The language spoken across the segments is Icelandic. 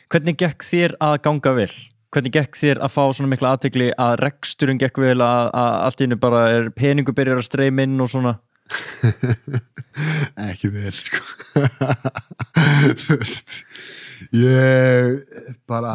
Hvernig gekk þér að ganga vel? Hvernig gekk þér að fá svona mikla athygli að reksturinn gekk vel að allt í einu bara peningur byrjar að streyma inn og svona? Ekki vel, sko. Þú veist, ég bara,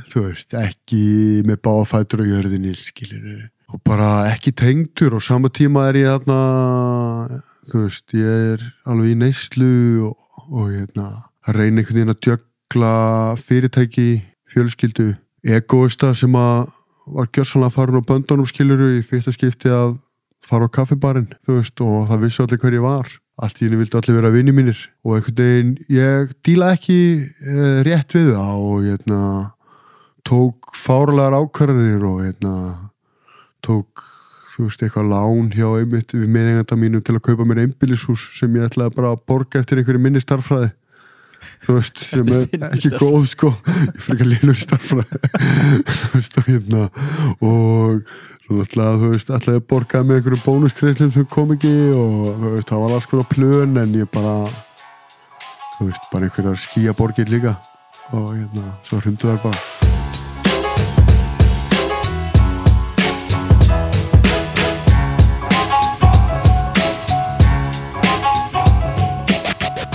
þú veist, ekki með báfætur og jörðinni, skilur. Og bara ekki tengdur og sama tíma ég þarna, þú veist, ég alveg í neyslu og reyna einhvern veginn að djögla fyrirtæki, fjölskyldu, egoista sem var gjörsamlega farin á böndunum, skiluru, í fyrsta skipti að fara á kaffibarinn, þú veist, og það vissu allir hver ég var. Allt í einu vildu allir vera vinir mínir og einhvern veginn, ég díla ekki rétt við það og tók fáralegar ákvarðanir og tók, þú veist, eitthvað lán hjá einmitt við meðeiganda mínum til að kaupa mér einbýlishús sem ég ætlaði bara að borga eftir einhverju minni starffræði. Þú veist, sem ekki góð, sko. Ég frekar lélur starffræði. Þú veist, og svo ætlaði, þú veist, ætlaði að borga með einhverju bónuskreislum sem kom ekki og þú veist, það var alls konar plön en ég bara, þú veist, bara einhverjar skýjaborgir líka og svo hrundu þær bara.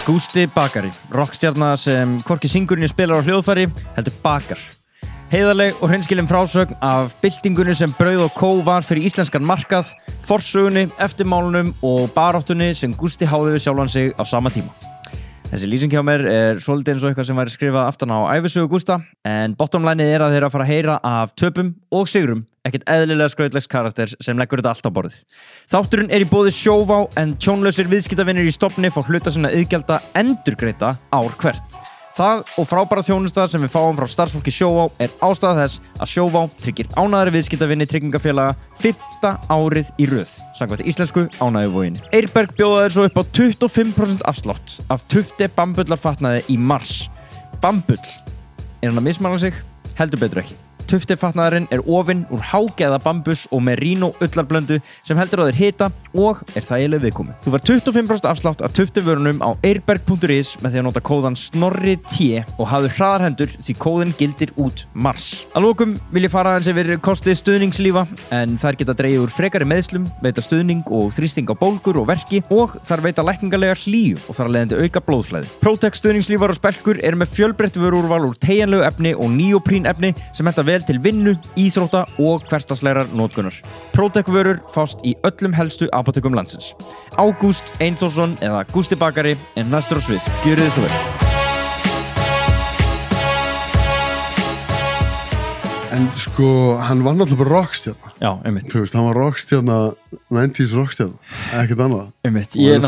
Gústi bakari, rockstjarna sem hvorki syngurinn spilar á hljóðfæri, heldur bakar. Heiðarleg og hreinskilin frásögn af byltingunni sem brauð og kó var fyrir íslenskan markað, forsögunni, eftirmálunum og baráttunni sem Gústi háði við sjálfan sig á sama tíma. Þessi lýsing hjá mér svolítið eins og eitthvað sem væri skrifað aftan á ævisögu Gústa, en bottom line að þeir að fara að heyra af töpum og sigrum, ekkert eðlilega skrautlegs karakter sem leggur þetta allt á borðið. Þátturinn í boði Sjóvá en tjónlausir viðskiptavinir í stofni fá hluta sinna iðgjalda endurgreidda ár hvert. Það og frábæra þjónusta sem við fáum frá starfsfólki Sjóvá ástæða þess að Sjóvá tryggir ánægðari viðskiptavinni tryggingafélaga 5. árið í röð, samkvæmt íslensku ánægjuvoginni. Eirberg bjóða svo upp á 25% afslátt af tufti bambullarfatnaði í mars. Bambull, hann að mismæla sig? Heldur betur ekki. Tuftifatnaðurinn ofinn úr hágeða bambus og merino ullarblöndu sem heldur á þér hita og þægileg viðkomu. Þú fær 25% afslátt af tuftivörunum á eirberg.is með því að nota kóðan SNORRIT og hafðu hraðar hendur því kóðin gildir út mars. Að lokum vil ég fara aðeins yfir kosti stuðningslífa en þær geta dregið úr frekari meiðslum, veita stuðning og þrýsting á bólgur og verki og þær veita lækningarlega hlýju og þar leiðandi auka blóðflæði. Protex stuðningslífar og spelkur með fjölbreytt vöruúrval úr teygjanlegu efni og neoprene efni sem henta vel til vinnu, íþrótta og hversdagslegrar notkunar. Protec-vörur fást í öllum helstu apótekum landsins. Ágúst Einthorsson eða Gústi bakari næstur á svið. Gjörið þið svo vel. En sko, hann var náttúrulega bara rockstjarna. Já, einmitt. Þú veist, hann var rockstjarna, 90s rockstjarna, ekkert annað. Einmitt, ég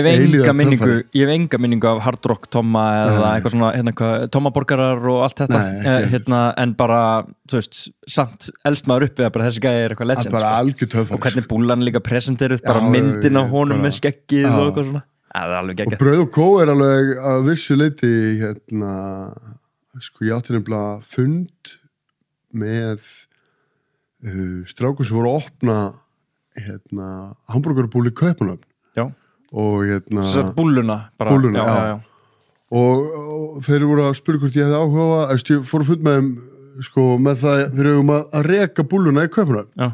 hef enga minningu af hard rock Tomma eða eitthvað svona, Tommaborgarar og allt þetta. Nei, en bara, þú veist, samt elst maður upp við að bara þessi gæði eitthvað legend. Bara algjör töffari. Og hvernig búlan líka presenteruð, bara myndin á honum með skeggið og eitthvað svona. Það alveg geggjað. Og brauð og kó alveg að vissu leyti, sko, ég átti nefnilega fund með strákur sem voru að opna hamburgerbúl í Kaupmannahöfn. Já. Og svo búluna bara. Búluna, já. Og þeir voru að spyrja hvort ég hefði áhuga ég fór að fund með þeim sko með það fyrir að reka búluna í Kaupmannahöfn. Já.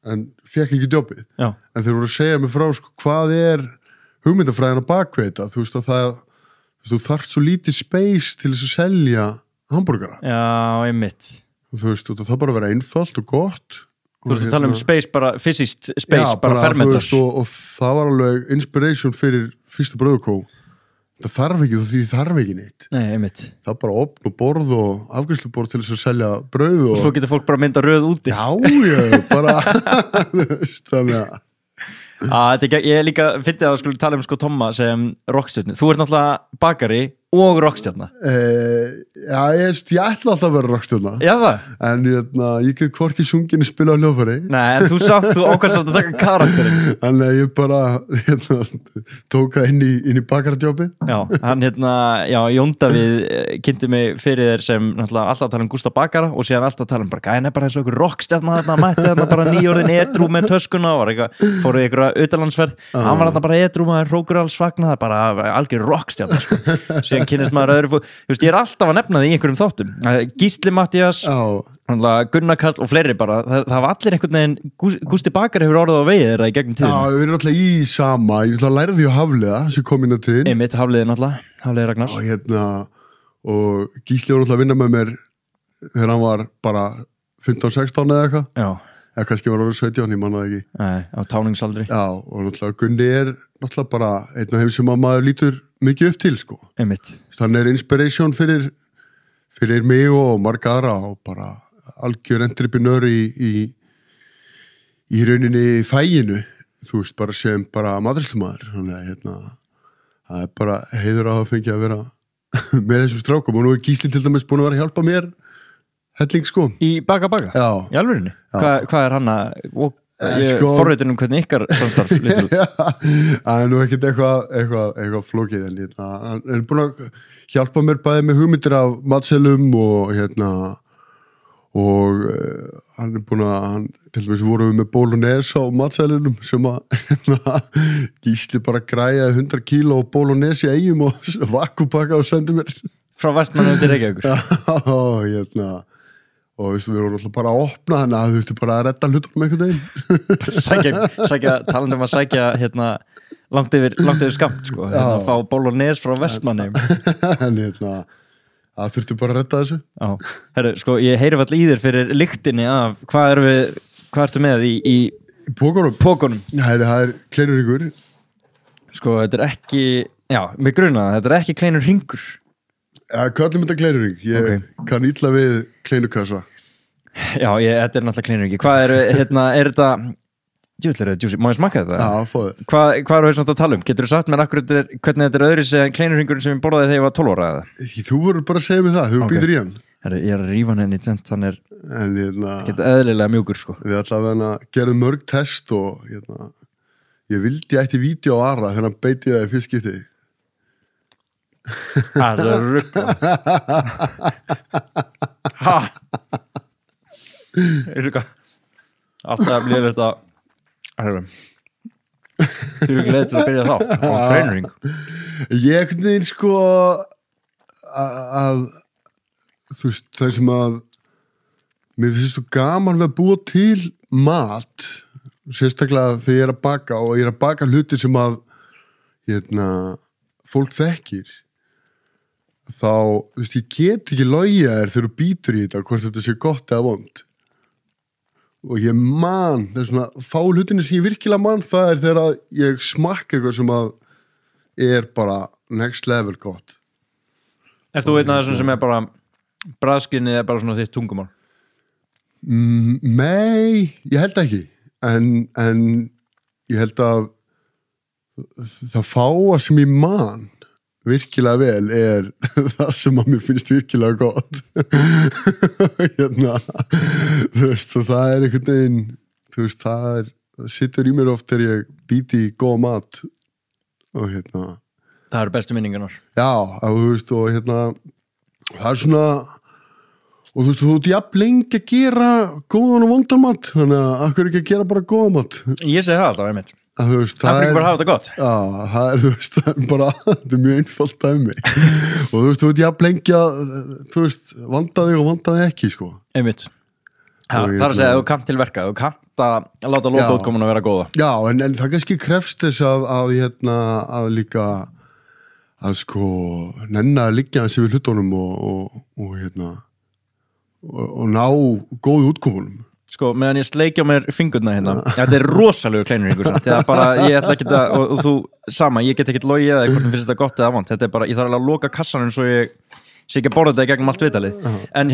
En fékk ekki jobbið. Já. En þeir voru að segja mig frá sko hvað hugmyndafræðin á bakveita. Þú veist að þú þarft svo lítið space til þess að selja hamburgera. Já, einmitt. Þú veist, það bara vera einfalt og gott. Þú veist að tala space bara, physicist space, bara fermetrar. Og það var alveg inspiration fyrir fyrsta brauðkó. Það þarf ekki, því þarf ekki neitt. Nei, einmitt. Það bara opn og borð og afgreiðsluborð til þess að selja brauð og svo getur fólk bara mynda röð úti. Já, bara þannig að ég líka fyndið að skulle tala sko Tomma sem rockstjörnu. Þú náttúrulega bakari og rockstjarna. Já, ég ætla alltaf að vera rockstjarna. Já það? En ég get hvorki sungin að spila á hljóðfæri. Nei, en þú ákvæmst að taka karakterinn. Þannig að ég bara tók það inn í bakararjópi. Já, hann Jón Davíð kynnti mig fyrir þér sem náttúrulega alltaf að tala Gústa bakara og síðan alltaf að tala bara gæna bara eins og einhver rockstjarna þarna, mætti þarna bara nýjórðin edrú með töskuna og fóruð í einhverja utanlandsferð. Hann var þarna bara edrú með hrókur alls fagna, það bara algjör rockstjarna sko. Síðan hvernig kynnist maður öðru þú veist, ég er alltaf að nefna það í einhverjum þáttum Gísli Matthías, Gunnar Karl og fleiri bara, það hafa allir einhvern veginn Gústi Bakar hefur orðið á vegi þeirra í gegnum tíðina. Já, við erum alltaf í sama, ég ætla að læra því á Hafliða sem kom inn á tíðin. Einmitt, Hafliði náttúrulega, Hafliði Ragnars. Og Gísli var náttúrulega að vinna með mér þegar hann var bara 15-16 eða eitthvað. Já. Eða kannski var orðið 17, ég manna það ekki. Nei, á táningsaldri. Já, og náttúrulega Gunni er náttúrulega bara einn af þeim sem að maður lítur mikið upp til, sko. Einmitt. Hann er inspiration fyrir mig og marga aðra og bara algjör entreprenör í rauninni fæginu, þú veist, bara sem bara matreiðslumaður. Þannig að það er bara heiður að fengja að vera með þessum strákum og nú er Gísli til dæmis búin að vera að hjálpa mér helling, sko. Í Baka? Já. Í alvörinni? Hvað er hann að forritin hvernig ykkar samstarf lítur út? Það er nú ekkert eitthvað flókið en hann er búin að hjálpa mér bæði með hugmyndir af matselum og hann er búin að til dæmis vorum við með bolognese á matselunum sem að Gísli bara græjaði 100 kíló bolognese í eigum og vakuupakka og sendi mér frá Vestmannaeyjum til Reykjavíkur. Og við vorum alltaf bara að opna þannig að þú veist bara að redda hlutunum einhvern veginn. Sækja, talandi að sækja langt yfir skamt, sko, að fá bolognese frá Vestmannaeyjum. En það þurfti bara að redda þessu. Já, herru, sko, ég heyri all í þér fyrir lyktinni af hvað ertu með í pókunum? Nei, það er kleinur ringur. Sko, þetta er ekki, já, mig grunaði, þetta er ekki kleinur ringur. Ja, kallum þetta kleinur ring. Ég kann illa við kleinukassa. Já, þetta er náttúrulega kleinur ringi. Hvað er þetta, djúvill er þetta juicy, má ég smakka þetta? Já, fóðu. Hvað er það að tala um? Getur þú sagt mér hvernig þetta er öðru sem kleinurringurinn sem ég borðaði þegar ég var 12 ára eða? Þú voru bara að segja mig það, þú býtur í hann. Herru, ég er að rífa hann henni í tvent, hann er geta eðlilega mjúkur, sko. Við allavega gerðum mörg test og ég vildi ætti vídeo á Ara þegar hann beiti það í fyrst skipti. Það er rugga. Ha! Alltaf blir þetta þú er ekki leið til að byrja þá á kleinurring. Ég hvernig sko að þú veist, það sem að mér finnst svo gaman við að búa til mat sérstaklega þegar ég er að baka og ég er að baka hluti sem að fólk þekkir þá, þú veist, ég get ekki logið þér þegar þú býtur í þetta hvort þetta sé gott eða vond og ég man, það er svona fá hlutinni sem ég virkilega man, það er þegar ég smakka eitthvað sem að er bara next level gott. Ert þú einn af þessum sem er bara bragðskynið eða bara svona þitt tungumál? Nei, ég held ekki en ég held að það fáa sem ég man virkilega vel er það sem að mér finnst virkilega gott þú veist og það er einhvern veginn þú veist það situr í mér oft þegar ég býti í góð mat og það eru bestu minningarnar. Já, þú veist og það er svona og þú veist þú ert jafn lengi að gera góðan og vondan mat þannig að akkur ekki að gera bara góðan mat. Ég segi það alltaf einmitt. Það er bara að hafa þetta gott. Já, það er, þú veist, það er bara þetta er mjög einfalt dæmi og þú veist, þú veit jafn lengi að þú veist, vanda þig og vanda þig ekki, sko. Einmitt. Það er að segja að þú kannt til verka, þú kannt að láta lokaútkomun að vera góða. Já, en það kannski krefst þess að líka að sko nenna að liggja þessi við hlutunum og ná góðu útkomunum. Sko, meðan ég sleikja á mér fingurna hérna, þetta er rosalegu kleinurringur samt, það er bara, ég ætla ekki að, og þú sama, ég get ekkert logið eða hvernig finnst þetta gott eða vant, þetta er bara, ég þarf alveg að loka kassanum svo ég sé ekki að borða þetta í gegnum allt vitalið, en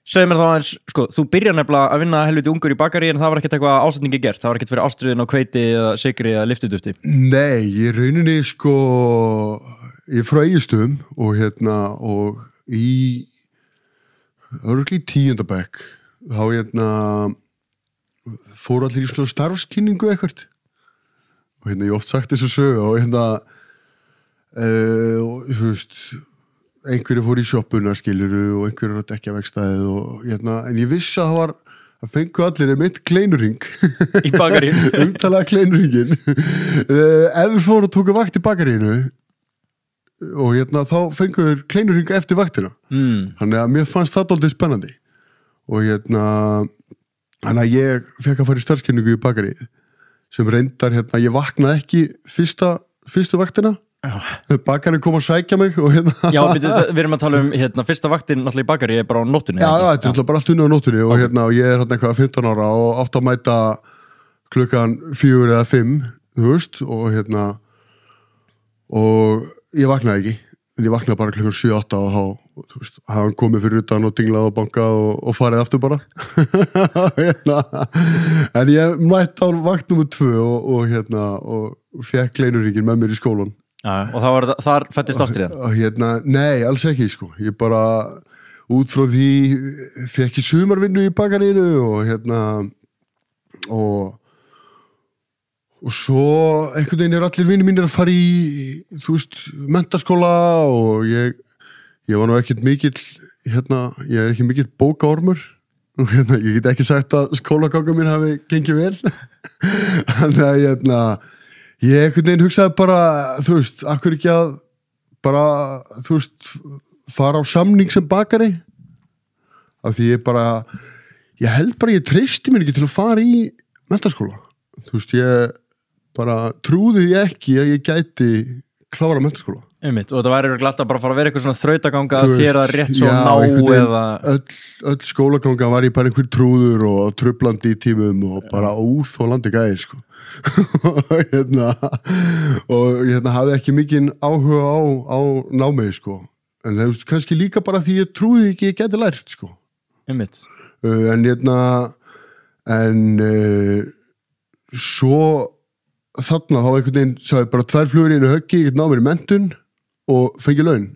segðu mér þá eins, sko, þú byrjar nefnilega að vinna helviti ungur í bakari en það var ekkert eitthvað ásetningi gert, það var ekkert fyrir ástriðin á hveiti eða sykri eða lyftidufti. Nei, ég rauninni, sko, ég frá Egilsstöðum og í örugglega í 10. bekk þá fór allir í svona starfskynningu eitthvað og ég oft sagt þessu sögu og þú veist einhverju fór í sjoppuna skiluru og einhverju að dekja vegstæðið og en ég vissi að það var að fengu allir mitt kleinurring í bakarínu umtalaða kleinurringin ef við fórum og tókum vakt í bakarínu og þá fengur kleinurringa eftir vaktina þannig að mér fannst það dálítið spennandi og þannig að ég fekk að fara í starfskynningu í bakarið sem reyndar, ég vaknaði ekki fyrstu vaktina bakarinn kom að sækja mig og Já, við erum að tala fyrsta vaktin náttúrulega í bakari bara á nóttunni Já, þetta er bara allt unnið á nóttunni og og ég er eitthvað 15 ára og átt að mæta klukkan 4 eða 5 þú veist, og ég vaknaði ekki en ég vaknaði bara klukkan 7-8 og þú veist, hafði hann komið fyrir utan og dinglað og bankað og farið aftur bara en ég mætti á vakt nummer 2 og fekk kleinurringin með mér í skólan og þar fættist ástriðan nei, alls ekki sko ég bara út frá því fekk ég sumarvinnu í bakarínu og svo einhvern veginn allir vinir mínir að fara í þú veist, menntaskóla og ég var nú ekkert mikill ég er ekki mikill bókaormur og ég get ekki sagt að skólaganga mín hafi gengið vel þannig að ég einhvern veginn hugsaði bara þú veist, akkur ekki að bara, þú veist, fara á samning sem bakari af því ég held bara ég treysti mér ekki til að fara í menntaskóla þú veist, ég bara trúði ég ekki að ég gæti klára menntaskóla og það væri alltaf bara að fara að vera eitthvað svona þrautaganga að þér að rétt svo ná eða öll skólaganga var ég bara einhver trúður og trublandi í tímum og bara óþolandi gæði sko og hafði ekki mikinn áhuga á námið sko en það veist kannski líka bara því ég trúði ekki ég gæti lært sko en svo þarna þá einhvern veginn sagði bara 2 flugur í einu höggi, ég get náð mér í menntun og fengi laun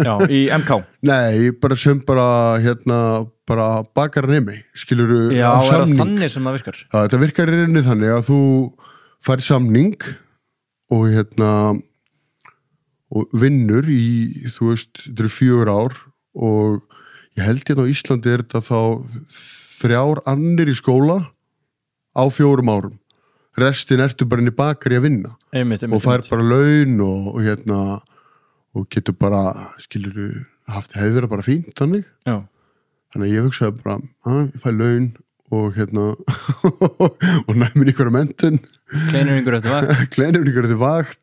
Já, í MK? Nei, bara sem bara bakarnemi skilurðu Já, er það þannig sem það virkar? Já, þetta virkar í rauninni þannig að þú fær samning og og vinnur í, þú veist, þetta eru 4 ár og ég held á Íslandi er þetta þá 3 annir í skóla á 4 árum restin ertu bara inn í bakari að vinna og fær bara laun og getur bara skilurðu hefur verið bara fínt þannig Já. Þannig að ég hugsaði bara ég fæ laun og og næmur ykkur að mentun kleinur ykkur eftir vakt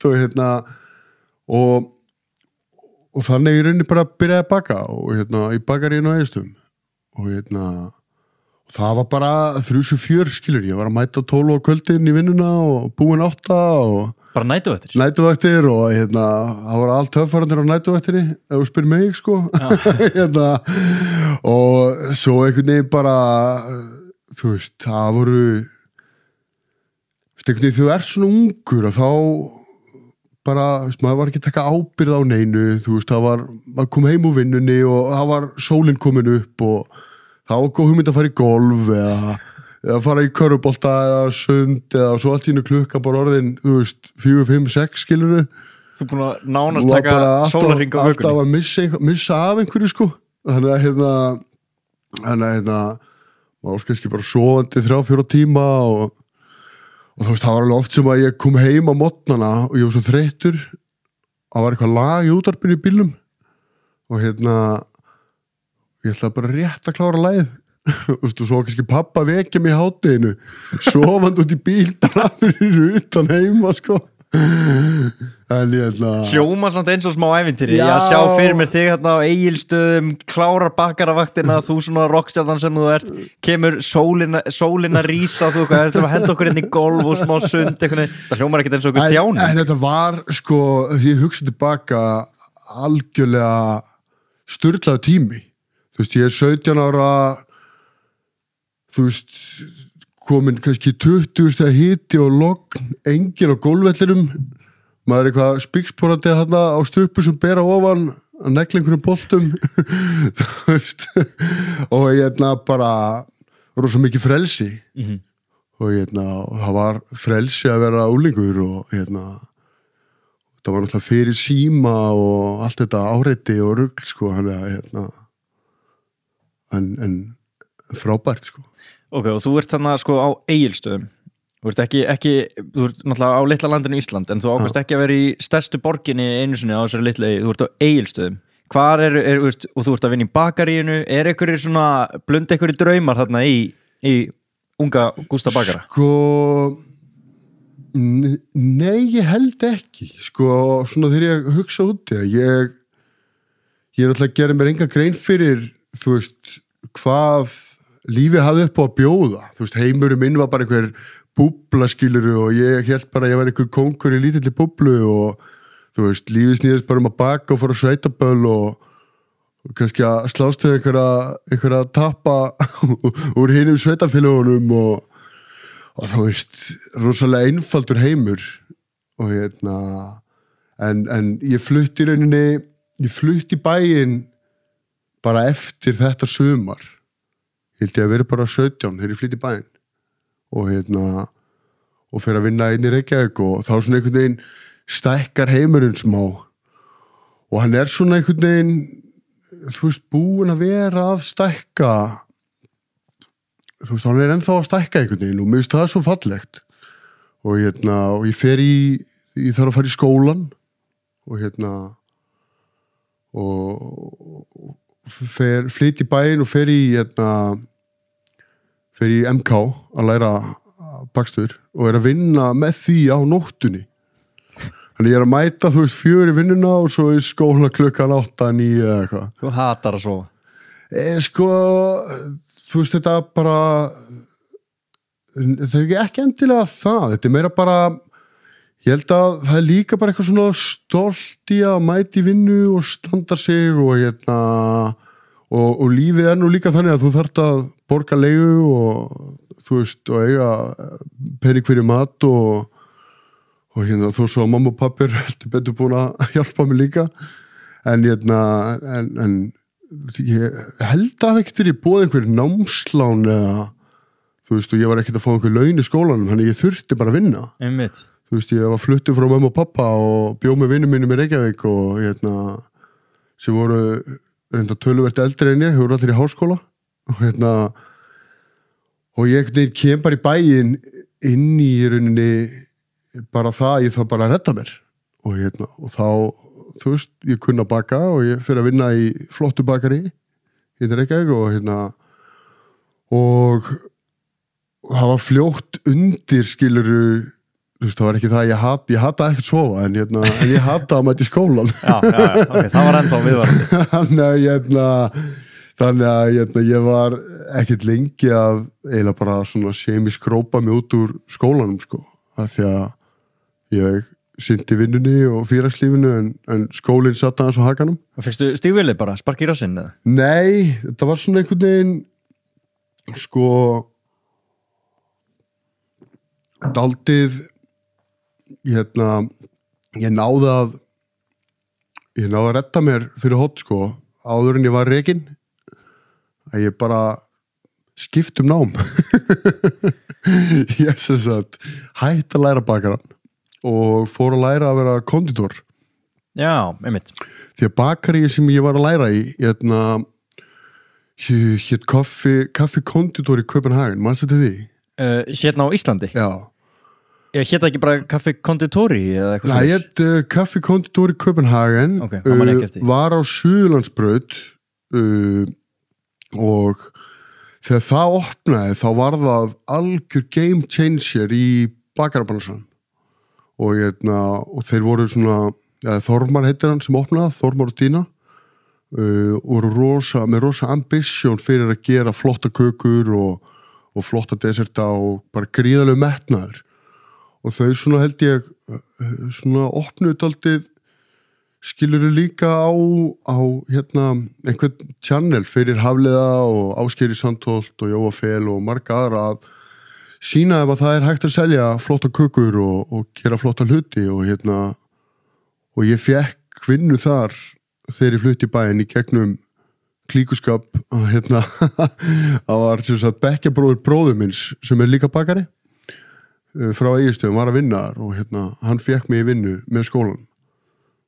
og þannig í rauninni bara byrjaði að baka og í bakaríinu á Egilsstöðum og það var bara 3-4 skilur, ég var að mæta 12 á kvöldin í vinnuna og búin 8 og bara nætuvaktir og það var allt höfðfarandir á nætuvaktinni ef þú spyrir mig sko og svo einhvern veginn bara þú veist, það voru einhvern veginn þú ert svona ungur og þá bara, maður var ekki að taka ábyrgð á neinu, þú veist, maður kom heim úr vinnunni og það var sólin komin upp og það var góð hugmynd að fara í golf eða fara í körfubolta eða sund eða svo allt í einu klukka bara orðin, þú veist, 4, 5, 6 skilurðu. Þú búin að nánast taka sólarhring á vökunni. Alltaf að missa af einhverju sko. Þannig að maður kannski bara sofandi 3-4 tíma og þú veist, það var alveg oft sem að ég kom heim á morgnana og ég var svo þreyttur það var eitthvað lag í útvarpinu í bílnum og ég ætlaði bara rétt að klára lagið og svo kannski pappa vekja mig í hádeginu sofandi út í bíl bara fyrir utan heima sko en hljóma samt eins og smá ævintýri ég að sjá fyrir mér þig hérna á Egilsstöðum klárar bakaravaktina þú svona rockstjarnan sem þú ert kemur sólina rísa þú ert að henda okkur inn í golf og smá sund það hljómar ekkert eins og okkur þjáning en þetta var sko ég hugsa tilbaka algjörlega sturlaðu tími þú veist ég er 17 ára þú veist komin kannski 20 steg hiti og logn, engin á gólfvellinum maður er eitthvað spiksporandi þarna á stupu sem bera ofan að negla einhverjum boltum þú veist og bara rosa mikið frelsi og það var frelsi að vera úlingur og það var náttúrulega fyrir síma og allt þetta áreiti og rugl sko en frábært sko Ok, og þú ert þarna sko á Egilsstöðum Þú ert þú ert náttúrulega á litla landinu Ísland en þú ákvæmst ekki að vera í stærstu borginni einu sinni á þessari litlu eyju, þú ert á Egilsstöðum. Hvar veist, og þú ert að vinna í bakaríinu, einhverjir svona blunda einhverjir draumar þarna í unga Gústa bakara? Sko, nei, ég held ekki. Sko, svona þegar ég hugsa út í það, ég náttúrulega gerði mér enga grein fyrir, þú veist, hvað lífið hafði upp á að bjóða. Þú veist, heimurinn minn var bara einhver búbla skiluru og ég held bara að ég var einhver kóngur í lítilli búblu og þú veist, lífið snýðist bara að baka og fara sveitaböll og kannski að slást við einhverja að tappa úr hinum sveitafélagunum og þú veist, rosalega einfaldur heimur og en ég flutti í rauninni, ég flutti í bæinn bara eftir þetta sumar. Ég held ég að vera bara 17 þegar ég flytti í bæinn og fyrir að vinna inn í Reykjavík og þá svona einhvern veginn stækkar heimurinn smá og hann svona einhvern veginn þú veist búinn að vera að stækka þú veist hann ennþá að stækka einhvern veginn og mér finnst það svo fallegt og ég fer ég þarf að fara í skólan og flyt í bæinn og fer í MK að læra bakstur og að vinna með því á nóttunni. Þannig ég að mæta, þú veist, 4 í vinnuna og svo í skóla klukkan 8, 9 eða eitthvað. Þú hatar að sofa? Sko, þú veist, þetta bara þetta ekki endilega það. Þetta meira bara ég held að það líka bara eitthvað svona stolt í að mæta í vinnu og standa sig og lífið nú líka þannig að þú þarft að borga leigu og þú veist, og eiga pening fyrir mat og þó svo að mamma og pappir heldur betur búin að hjálpa mig líka en ég held að ekkert fyrir búið einhver námslán eða þú veist, og ég var ekkert að fá einhver laun í skólanum, þannig ég þurfti bara að vinna. Einmitt. Þú veist, ég var fluttur frá mamma og pappa og bjó með vinnum mínum í Reykjavík og sem voru reynda töluvert eldri en ég, voru allir í háskóla og ég kem bara í bæinn inn í rauninni bara það, ég þarf bara að redda mér og þá, þú veist, ég kunna baka og ég fyrir að vinna í flottu bakari hérna Reykjavík og það var fljótt undir skiluru, þú veist, það var ekki það ég hata ekkert sofa en ég hata að mæta í skólan já, ok, það var ennþá viðvarandi þannig að ég var ekkert lengi að eiginlega bara svona skrópa mig út úr skólanum sko, af því að ég sinnti vinnunni og félagslífinu en skólinn satt aðeins á hakanum. Og fyrstu stígvélið bara, spark í rassinn eða? Nei, þetta var svona einhvern veginn sko daldið ég náði að redda mér fyrir hot sko, áður en ég var rekinn að ég bara skipt nám ég sem sagt hætti að læra bakaran og fór að læra að vera konditor. Já, einmitt. Því að bakari sem ég var að læra í hét kaffi konditor í Köpenhagen, mannstu til því? Hérna á Íslandi? Já. Hét það ekki bara kaffi konditori eða eitthvað svona? Nei, hét kaffi konditor í Köpenhagen var á Suðurlandsbraut og þegar það opnaði þá var það algjör game changer í bakarabransanum og þeir voru svona Þormar heitir hann sem opnaði, Þormar og Dína voru með rosa ambisjón fyrir að gera flotta kökur og flotta deserta og bara gríðarlega metnaður og þau svona held ég svona opnuðu daldið skilurðu líka á einhvern channel fyrir Hafliða og Ásgeiri Sandholt og Jóa Fel og marga aðra að sína ef að það hægt að selja flotta kökur og gera flotta hluti og ég fekk vinnu þar þegar ég flutti í bæinn í gegnum klíkuskap það var sem sagt bekkjabróðir bróður minns sem líka bakari frá Egilsstöðum var að vinna þar og hann fekk mig í vinnu með skólan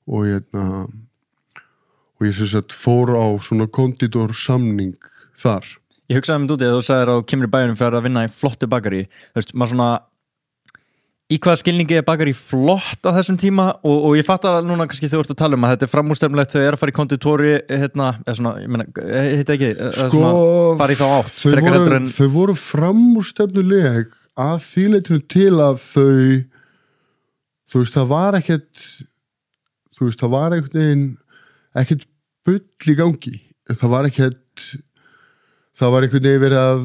og ég sem sagt fór á svona konditor samning þar. Ég hugsaði út í að þú sagðir á kemur í bæjunum fyrir að vinna í flottu bakari, þú veist, maður svona Í hvaða skilningi Bakari flott á þessum tíma og ég fatt að núna kannski þú ert að tala að þetta framúrstefnilegt, þau að fara í konditori eða svona, ég meina, heita ekki svona, fara í þá átt þau voru framúrstefnuleg að þýleitinu til að þú veist, það var ekkert einhvern veginn ekkert bull í gangi, það var einhvern veginn verið að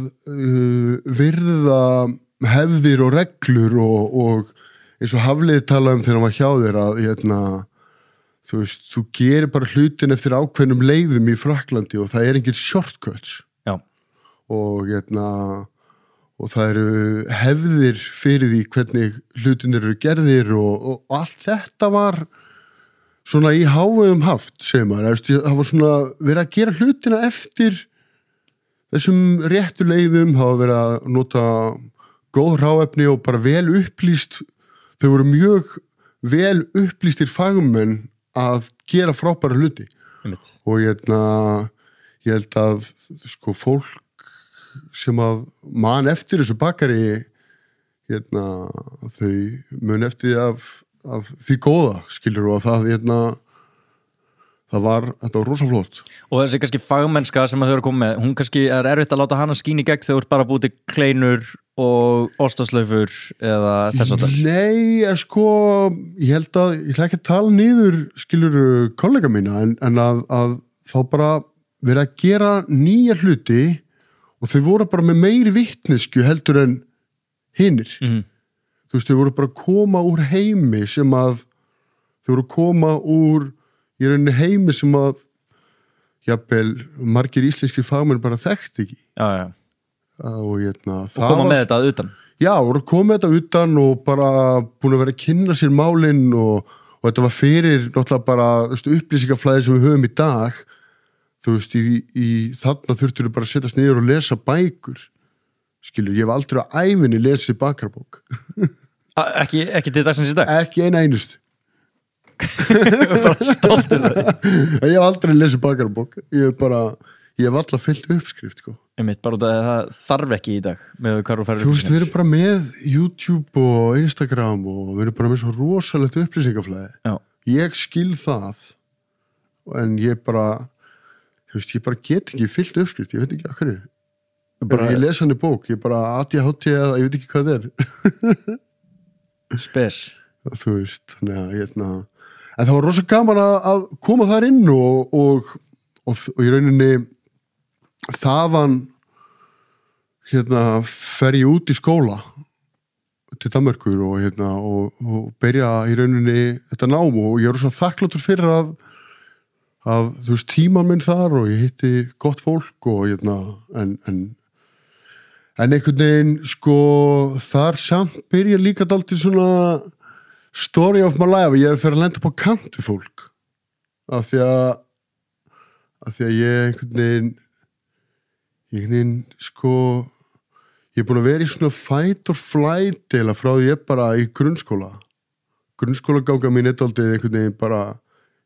virða hefðir og reglur og eins og Hafliði talaði þegar hann var hjá þér að þú veist, þú gerir bara hlutin eftir ákveðnum leiðum í Frakklandi og það engin shortcuts. Já. Og það eru hefðir fyrir því hvernig hlutinir eru gerðir og allt þetta var svona í hávegum haft, segir maður, það var svona verið að gera hlutina eftir þessum réttu leiðum, það var verið að nota góð ráefni og bara vel upplýst, þau voru mjög vel upplýstir fagmenn að gera frábæra hluti. Og ég held að sko fólk sem að man eftir þessu Bakari þau mun eftir af því góða, skilur, og það þetta var rosa flott. Og þessi kannski fagmennska sem þau eru komið með, hún kannski erfitt að láta hana skín í gegn þegar þú ert bara búið til kleinur og ostaslaufur eða þess að það. Nei, sko, ég ætla ekki að tala niður, skilur, kollega mína, en að þá bara verið að gera nýja hluti og þau voru bara með meiri vitneskju heldur en hinir. Þú veist, þau voru bara að koma úr heimi sem að þau voru að koma úr í rauninni heimi sem að jafnvel margir íslenskir fagmenn bara þekkt ekki. Já. Og koma með þetta utan. Já, voru að koma með þetta utan og bara búin að vera að kynna sér málin og þetta var fyrir náttúrulega bara upplýsingaflæði sem við höfum í dag. Þú veist, þarna þurftur við bara að setjast niður og lesa bækur. Skilur, ég hef aldrei á ævinni lesið Bakarabók. Ekki til dagsins í dag? Ekki einustu. Bara stoltur það. Ég hef aldrei lesið Bakarabók. Ég hef alltaf fyllt uppskrift, sko. Bara út að það þarf ekki í dag með hvað þú færður. Þú veist, við erum bara með YouTube og Instagram og við erum bara með svo rosalegt upplýsingaflæði. Já. Ég skil það en ég bara get ekki fyllt uppskrift, ég veit ekki hvað ég les hann í bók, ég bara ADHD eða ég veit ekki hvað það er. Spes. Þú veist, þannig að en það var rosa gaman að koma þar inn og í rauninni þaðan fer ég út í skóla til Danmerkur og byrja í rauninni þetta nám og ég er rosa þakkláttur fyrir að þú veist tíman minn þar og ég hitti gott fólk og en einhvern veginn sko þar samt byrja líka dálítið svona story of my life, ég fyrir að lenda upp á kant við fólk af því að ég einhvern veginn sko ég er búin að vera í svona fight or flight eða frá því ég bara í grunnskólaganga mín dálítið einhvern veginn bara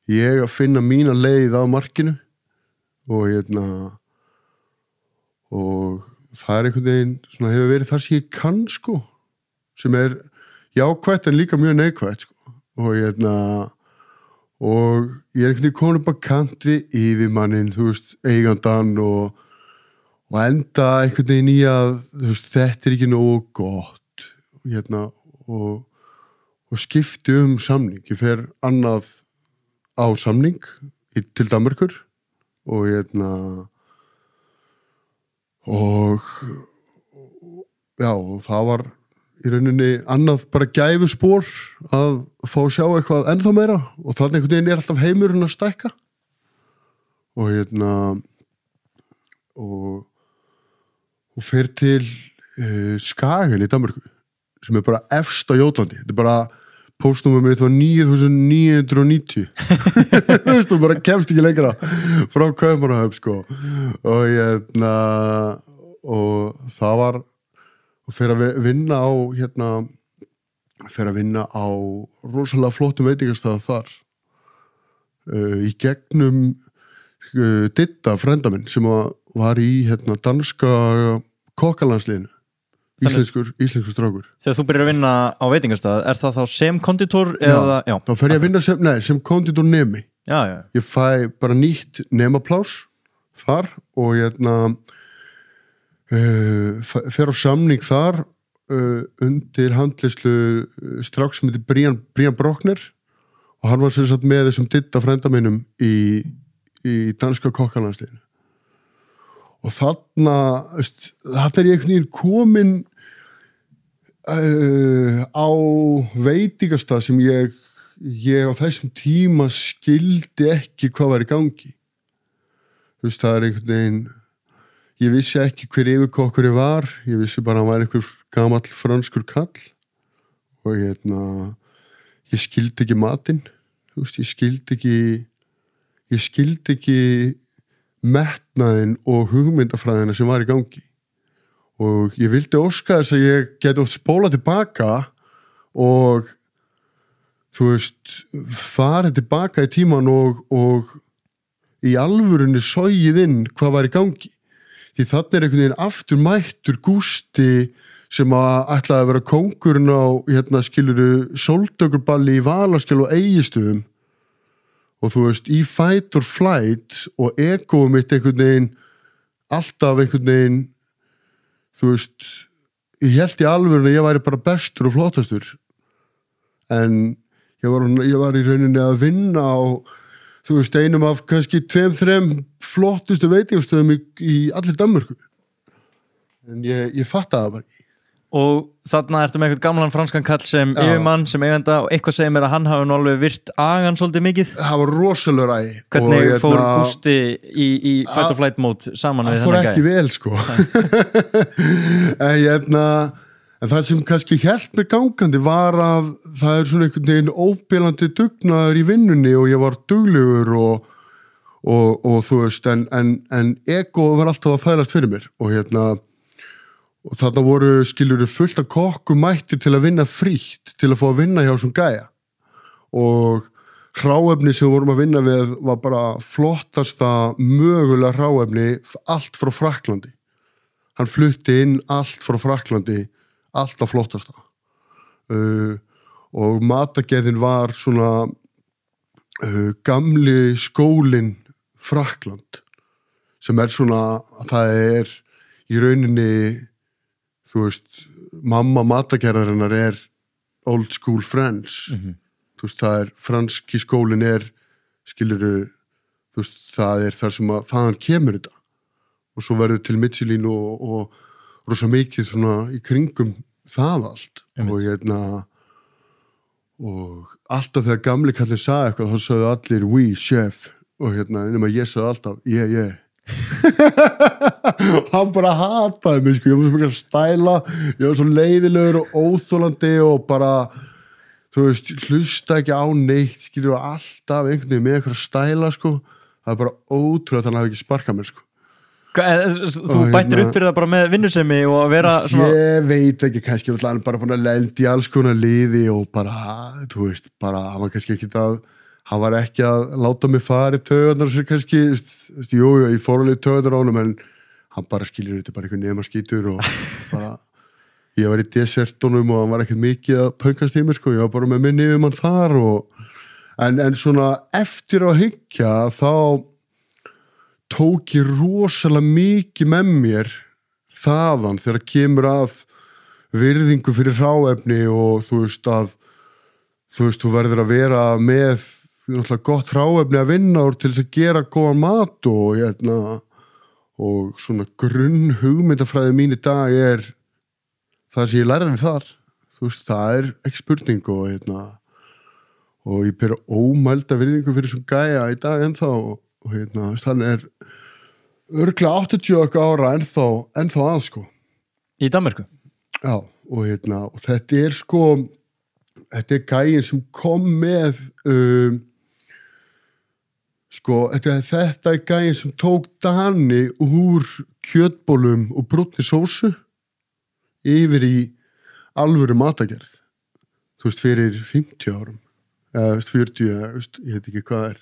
ég að finna mína leið á markinu og og það einhvern veginn svona hefur verið þar sem ég kann sko sem jákvætt en líka mjög neikvætt sko. og ég er einhvern veginn komin upp á kanti yfir mannin, þú veist, eigandan og enda einhvern veginn í að þú veist, þetta ekki nógu gott og skipti samning, ég fer annað á samning til Danmerkur og og það var í rauninni annað bara gæfuspor að fá að sjá eitthvað ennþá meira og þannig einhvern veginn alltaf heimurinn að stækka og og fer til Skagen í Danmörku sem bara efst á Jótlandi, þetta bara póstnúmer mitt var 9990 þú veist, þú bara kemst ekki lengra frá Kaupmannahöfn sko og það var og fer að vinna á rosalega flottum veitingastað þar í gegnum Ditta, frenda minn sem var í danska kokkalandsliðinu íslenskur strákur. Þegar þú byrjar að vinna á veitingastað, er það þá sem konditor eða? Já, þá fer ég að vinna sem konditor nemi. Já. Ég fæ bara nýtt nemaplás þar og fer á samning þar undir handleyslu strák sem heitir Brian Brockner og hann var sem sagt með þessum Didda frænda mínum í danska kokkalandsliðinu og þarna er ég einhvern veginn komin á veitingastað sem ég á þessum tíma skildi ekki hvað var í gangi. Þú veist, það er einhvern veginn, ég vissi ekki hver yfirkokkur ég var, ég vissi bara að hann var einhver gamall franskur kall og ég skildi ekki matinn, þú veist, ég skildi ekki metnaðinn og hugmyndafræðina sem var í gangi og ég vildi óska þess að ég geti oft spólað tilbaka og þú veist, farið tilbaka í tíman og í alvörunni sogið inn hvað var í gangi. Því þarna einhvern veginn aftur mættur Gústi sem ætlaði að vera kóngurinn á, skiluru, sóldögurballi í Valaskjál og Egilsstöðum og þú veist, í fight or flight og egoið mitt einhvern veginn, alltaf einhvern veginn, þú veist, ég held í alvörunni að ég væri bara bestur og flottastur en ég var í rauninni að vinna á, þú veist, einum af kannski 2-3 flottustu veitingastöðum í allir Danmörku. En ég fattaði það bara ekki. Og þarna ertu með eitthvað gamlan franskan kall sem yfirmann, sem eiganda og eitthvað segir mér að hann hafi nú alveg virt agan svolítið mikið. Það var rosalur æ. Hvernig fór Gústi í fight or flight mode saman við þennan gæ? Það fór ekki vel, sko. En það sem kannski hélt mér gangandi var að það er svona einhvern veginn óbílandi dugnaður í vinnunni og ég var duglegur og þú veist, en ego var alltaf að færast fyrir mér og þarna voru skilurðu fullt af kokkum mættir til að vinna frítt, til að fá að vinna hjá svona gæja og hráefni sem við vorum að vinna við var bara flottasta mögulega hráefni allt frá Frakklandi. Hann flutti inn allt frá Frakklandi alltaf flottasta og matageðin var svona gamli skólinn Frakkland sem er svona, það er í rauninni, þú veist, mamma matagerðarinnar er old school French þú veist, það er franski skólinn er, skilurðu, þú veist, það er þar sem að þaðan kemur þetta og svo verður til Michelin og rosa mikið svona í kringum það allt og alltaf þegar gamli kallinn sagði eitthvað þá sagði allir oui chef og nema ég sagði alltaf yeah hann bara hataði mig sko, ég var svo mikið að stæla ég var svo leiðilegur og óþólandi og bara þú veist, hlusta ekki á neitt skilur alltaf einhvern veginn með eitthvað að stæla sko, það er bara ótrúlega að hann hafi ekki sparkað mér sko. Þú bættir upp fyrir það bara með vinnusemi og að vera svona... Ég veit ekki, kannski hann bara búin að lendi í alls konar liði og bara, þú veist, bara hann var kannski ekki hann var ekki að láta mig fara í taugarnar sér kannski, jú, ég fór alveg í taugarnar á honum en hann bara skilur þetta bara einhvern nema skítur og bara ég var í desertunum og hann var ekkert mikið að pöngast í mig sko, ég var bara með minni hann þar og en svona eftir að hyggja þá tók ég rosalega mikið með mér þaðan þegar kemur að virðingu fyrir hráefni og þú veist, þú verður að vera með gott hráefni að vinna úr til þess að gera góðan mat og svona grunn hugmyndafræði mín í dag er það sem ég lærði þar, þú veist, það er ekki spurning og ég bera ómælda virðingu fyrir svona gæja í dag ennþá og hann er örugglega 80 ára ennþá að sko. Í Danmörku? Já, og þetta er sko þetta er gæin sem kom með sko, þetta er gæin sem tók Dani úr kjötbólum og brúnni sósu yfir í alvöru matagerð þú veist, fyrir 50 árum eða 40, ég veit ekki hvað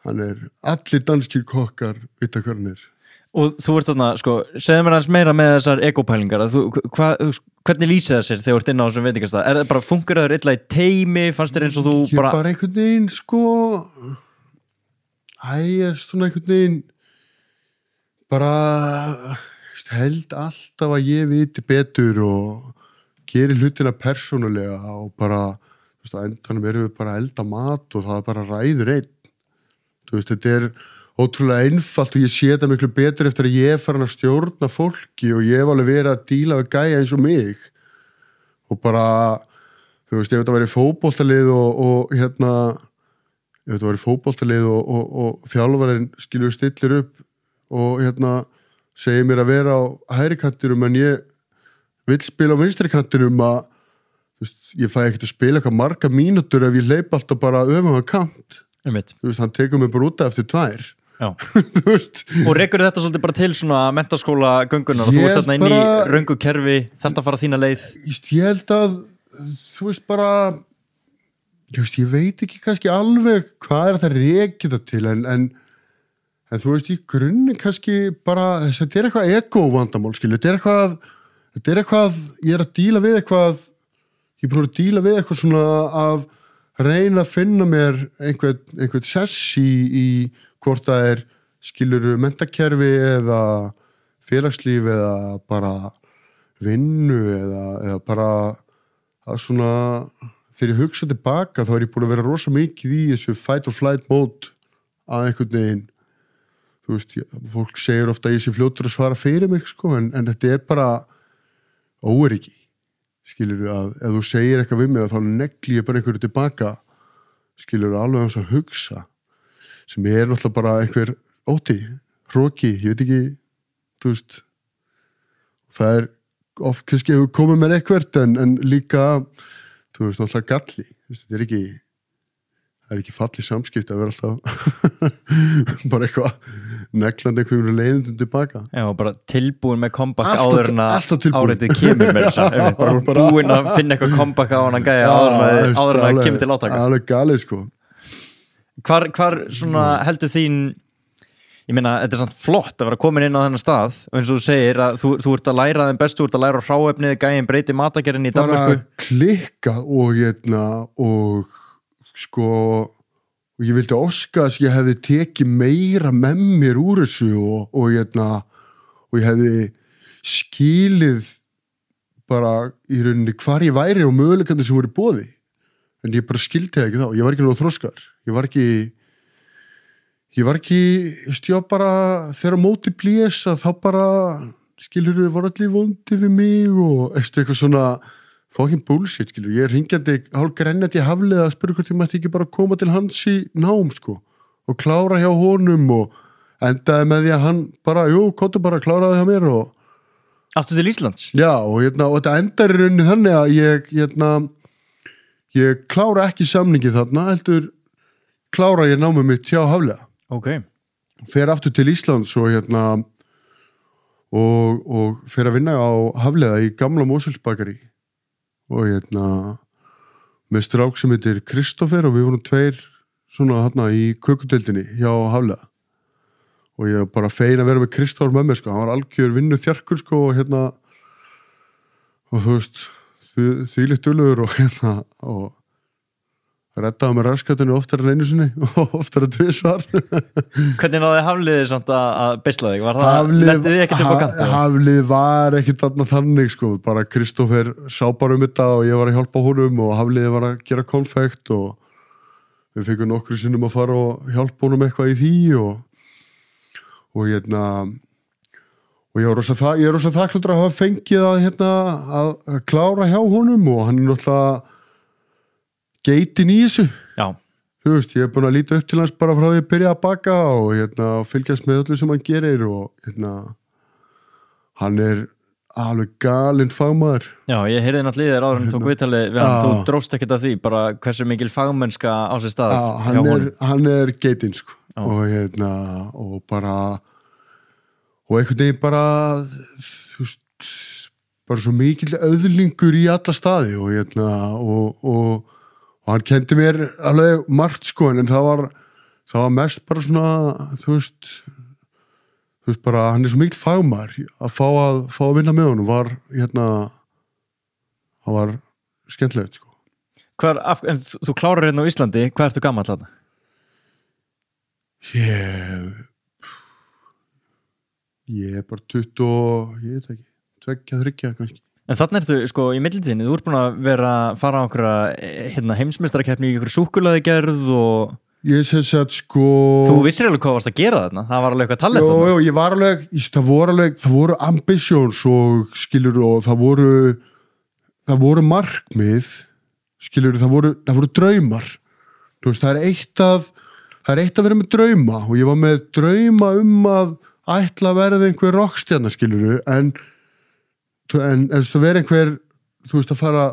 hann er allir danskir kokkar vita hvað hann er Og þú ert þarna, sko, segðu mér aðeins meira með þessar egopælingar hvernig lýsið það sér þegar þú ert inn á þessum veitingastað? Er það bara fungur það illa í teimi, fannst þér eins og þú bara... Ég bara einhvern veginn, sko svona einhvern veginn bara held alltaf að ég viti betur og geri hlutina persónulega og bara, þú veist, á endanum erum við bara að elda mat og það bara ræður einn. Þú veist, þetta er ótrúlega einfalt og ég sé þetta miklu betur eftir að ég er farin að stjórna fólki og ég hef alveg verið að díla við gæja eins og mig og bara, þú veist, ef þetta væri fótboltalið og hérna, ef þetta væri fótboltalið og þjálfarinn skilur stillir upp og hérna segir mér að vera á hægri kantinum en ég vill spila á vinstri kantinum að, þú veist, ég fæ ekkert að spila eitthvað marga mínútur ef ég hleyp alltaf bara öfum að kant. Þú veist, hann tekur mig bara út af eftir 2. Þú veist. Og rekur þetta svolítið bara til svona menntaskóla göngunar og þú ert þarna inn í röngu kerfi, þarft að fara þína leið? Ég held að, þú veist, bara ég veit ekki kannski alveg hvað þetta rekið það til en þú veist, í grunni kannski bara, þetta er eitthvað ego-vandamál, skilju, þetta er eitthvað, ég er að díla við eitthvað, ég er búin að díla við eitthvað svona að reyna að finna mér einhvern sess í hvort það er skiluru menntakerfi eða félagslíf eða bara vinnu eða bara að svona þegar ég hugsa tilbaka þá er ég búin að vera rosa mikið í þessu fight or flight mode að einhvern veginn, þú veist, fólk segir ofta að ég sé fljótur að svara fyrir mig, sko, en þetta er bara óöryggi. Skilur að ef þú segir eitthvað við mig þá negli ég bara einhverju tilbaka, skilur alveg eins að hugsa sem er náttúrulega bara einhver ótti, hroki, ég veit ekki, þú veist, það er oft kannski hefur komið mér eitthvert en líka, þú veist, náttúrulega galli, þetta er ekki fallið samskipt að vera alltaf bara eitthvað neglandi einhverjum leiðindum tilbaka. Já, bara tilbúin með comeback áður en að áreitið kemur með þess að bara búin að finna eitthvað comeback á hann að gæja áður en að kemur til átaka. Alveg galið, sko. Hvar svona heldur þín, ég meina, þetta er samt flott að vera komin inn á þennan stað og eins og þú segir að þú ert að læra þeim bestu, þú ert að læra á hráefnið, gæjin breyti matagerðin í Danmörku. Bara klikka og sko, og ég vildi óska að ég hefði tekið meira með mér úr þessu og ég hefði skilið bara í rauninni hvar ég væri og möguleikandi sem voru í boði en ég bara skildi það ekki þá, ég var ekki nóg þroskar ég var ekki bara þegar móti blés að þá bara skilur við voru allir vondi við mig og eitthvað svona fucking bullshit, skilur, ég er ringjandi hálf grennandi Hafliða að spyrja hvort ég mætti ekki bara koma til hans í nám, sko og klára hjá honum og endaði með því að hann bara, kóttu bara kláraði hjá mér og aftur til Íslands? Já, og þetta endar í rauninni þannig að ég klára ekki samningi þarna, heldur klára ég námið mitt hjá Hafliða. Ok. Fer aftur til Íslands og og fer að vinna á Hafliða í gamla Moselsbakari og með strák sem heitir Kristoffer og við vorum 2 svona þarna í kökudeildinni hjá Hafliða og ég var bara fein að vera með Kristoffer með mér, sko, hann var algjör vinnu þjarkur, sko, og og þú veist þvílíkt duglegur og reddaði með raskatinu oftar en einu sinni og oftar en 2 svar. Hvernig náði Hafliði samt að beisla þig? Var það, lettið þið ekkert upp á kanti? Hafliði var ekkert þarna þannig, sko, bara Kristoffer sá bara þetta og ég var að hjálpa honum og Hafliði var að gera konfekt og við fengum nokkru sinnum að fara og hjálpa honum eitthvað í því og ég er rosa þakkláttur að hafa fengið að klára hjá honum og hann er náttúrulega geitin í þessu. Já. Þú veist, ég er búin að líta upp til hans bara frá því að byrja að baka og fylgjast með öllu sem hann gerir og hann er alveg galinn fagmaður. Já, ég heyrði náttúrulega í þér áður en tók viðtalið við hann, þú dróst ekkert að því, bara hversu mikil fagmennska á sér stað hjá honum. Hann er geitin, sko. Og bara og einhvern veginn bara þú veist, bara svo mikil öðlingur í alla staði og hann kendi mér alveg margt, sko, en það var mest bara svona þú veist þú veist bara, hann svo mikil fagmaður að fá að vinna með honum var það var skemmtilegt sko. En þú klárar hérna á Íslandi, hvað ertu gamall þarna? Ég bara 20, ég veit ekki 2-3 kannski. En þarna ertu, sko, í millitíðinni, þú ert búin að fara á einhverja heimsmeistarakeppni í einhverju súkkulaðigerð og... Ég sem sagt, sko... Þú vissir alveg hvað varst að gera þarna? Það var alveg eitthvað talent þarna? Jó, ég var alveg, það voru ambitions og skilur og það voru markmið, skilur, það voru draumar. Þú veist, það er eitt að vera með drauma og ég var með drauma að ætla að verða einhver rockstjarna, skilur, en þú verið einhver, þú veist, að fara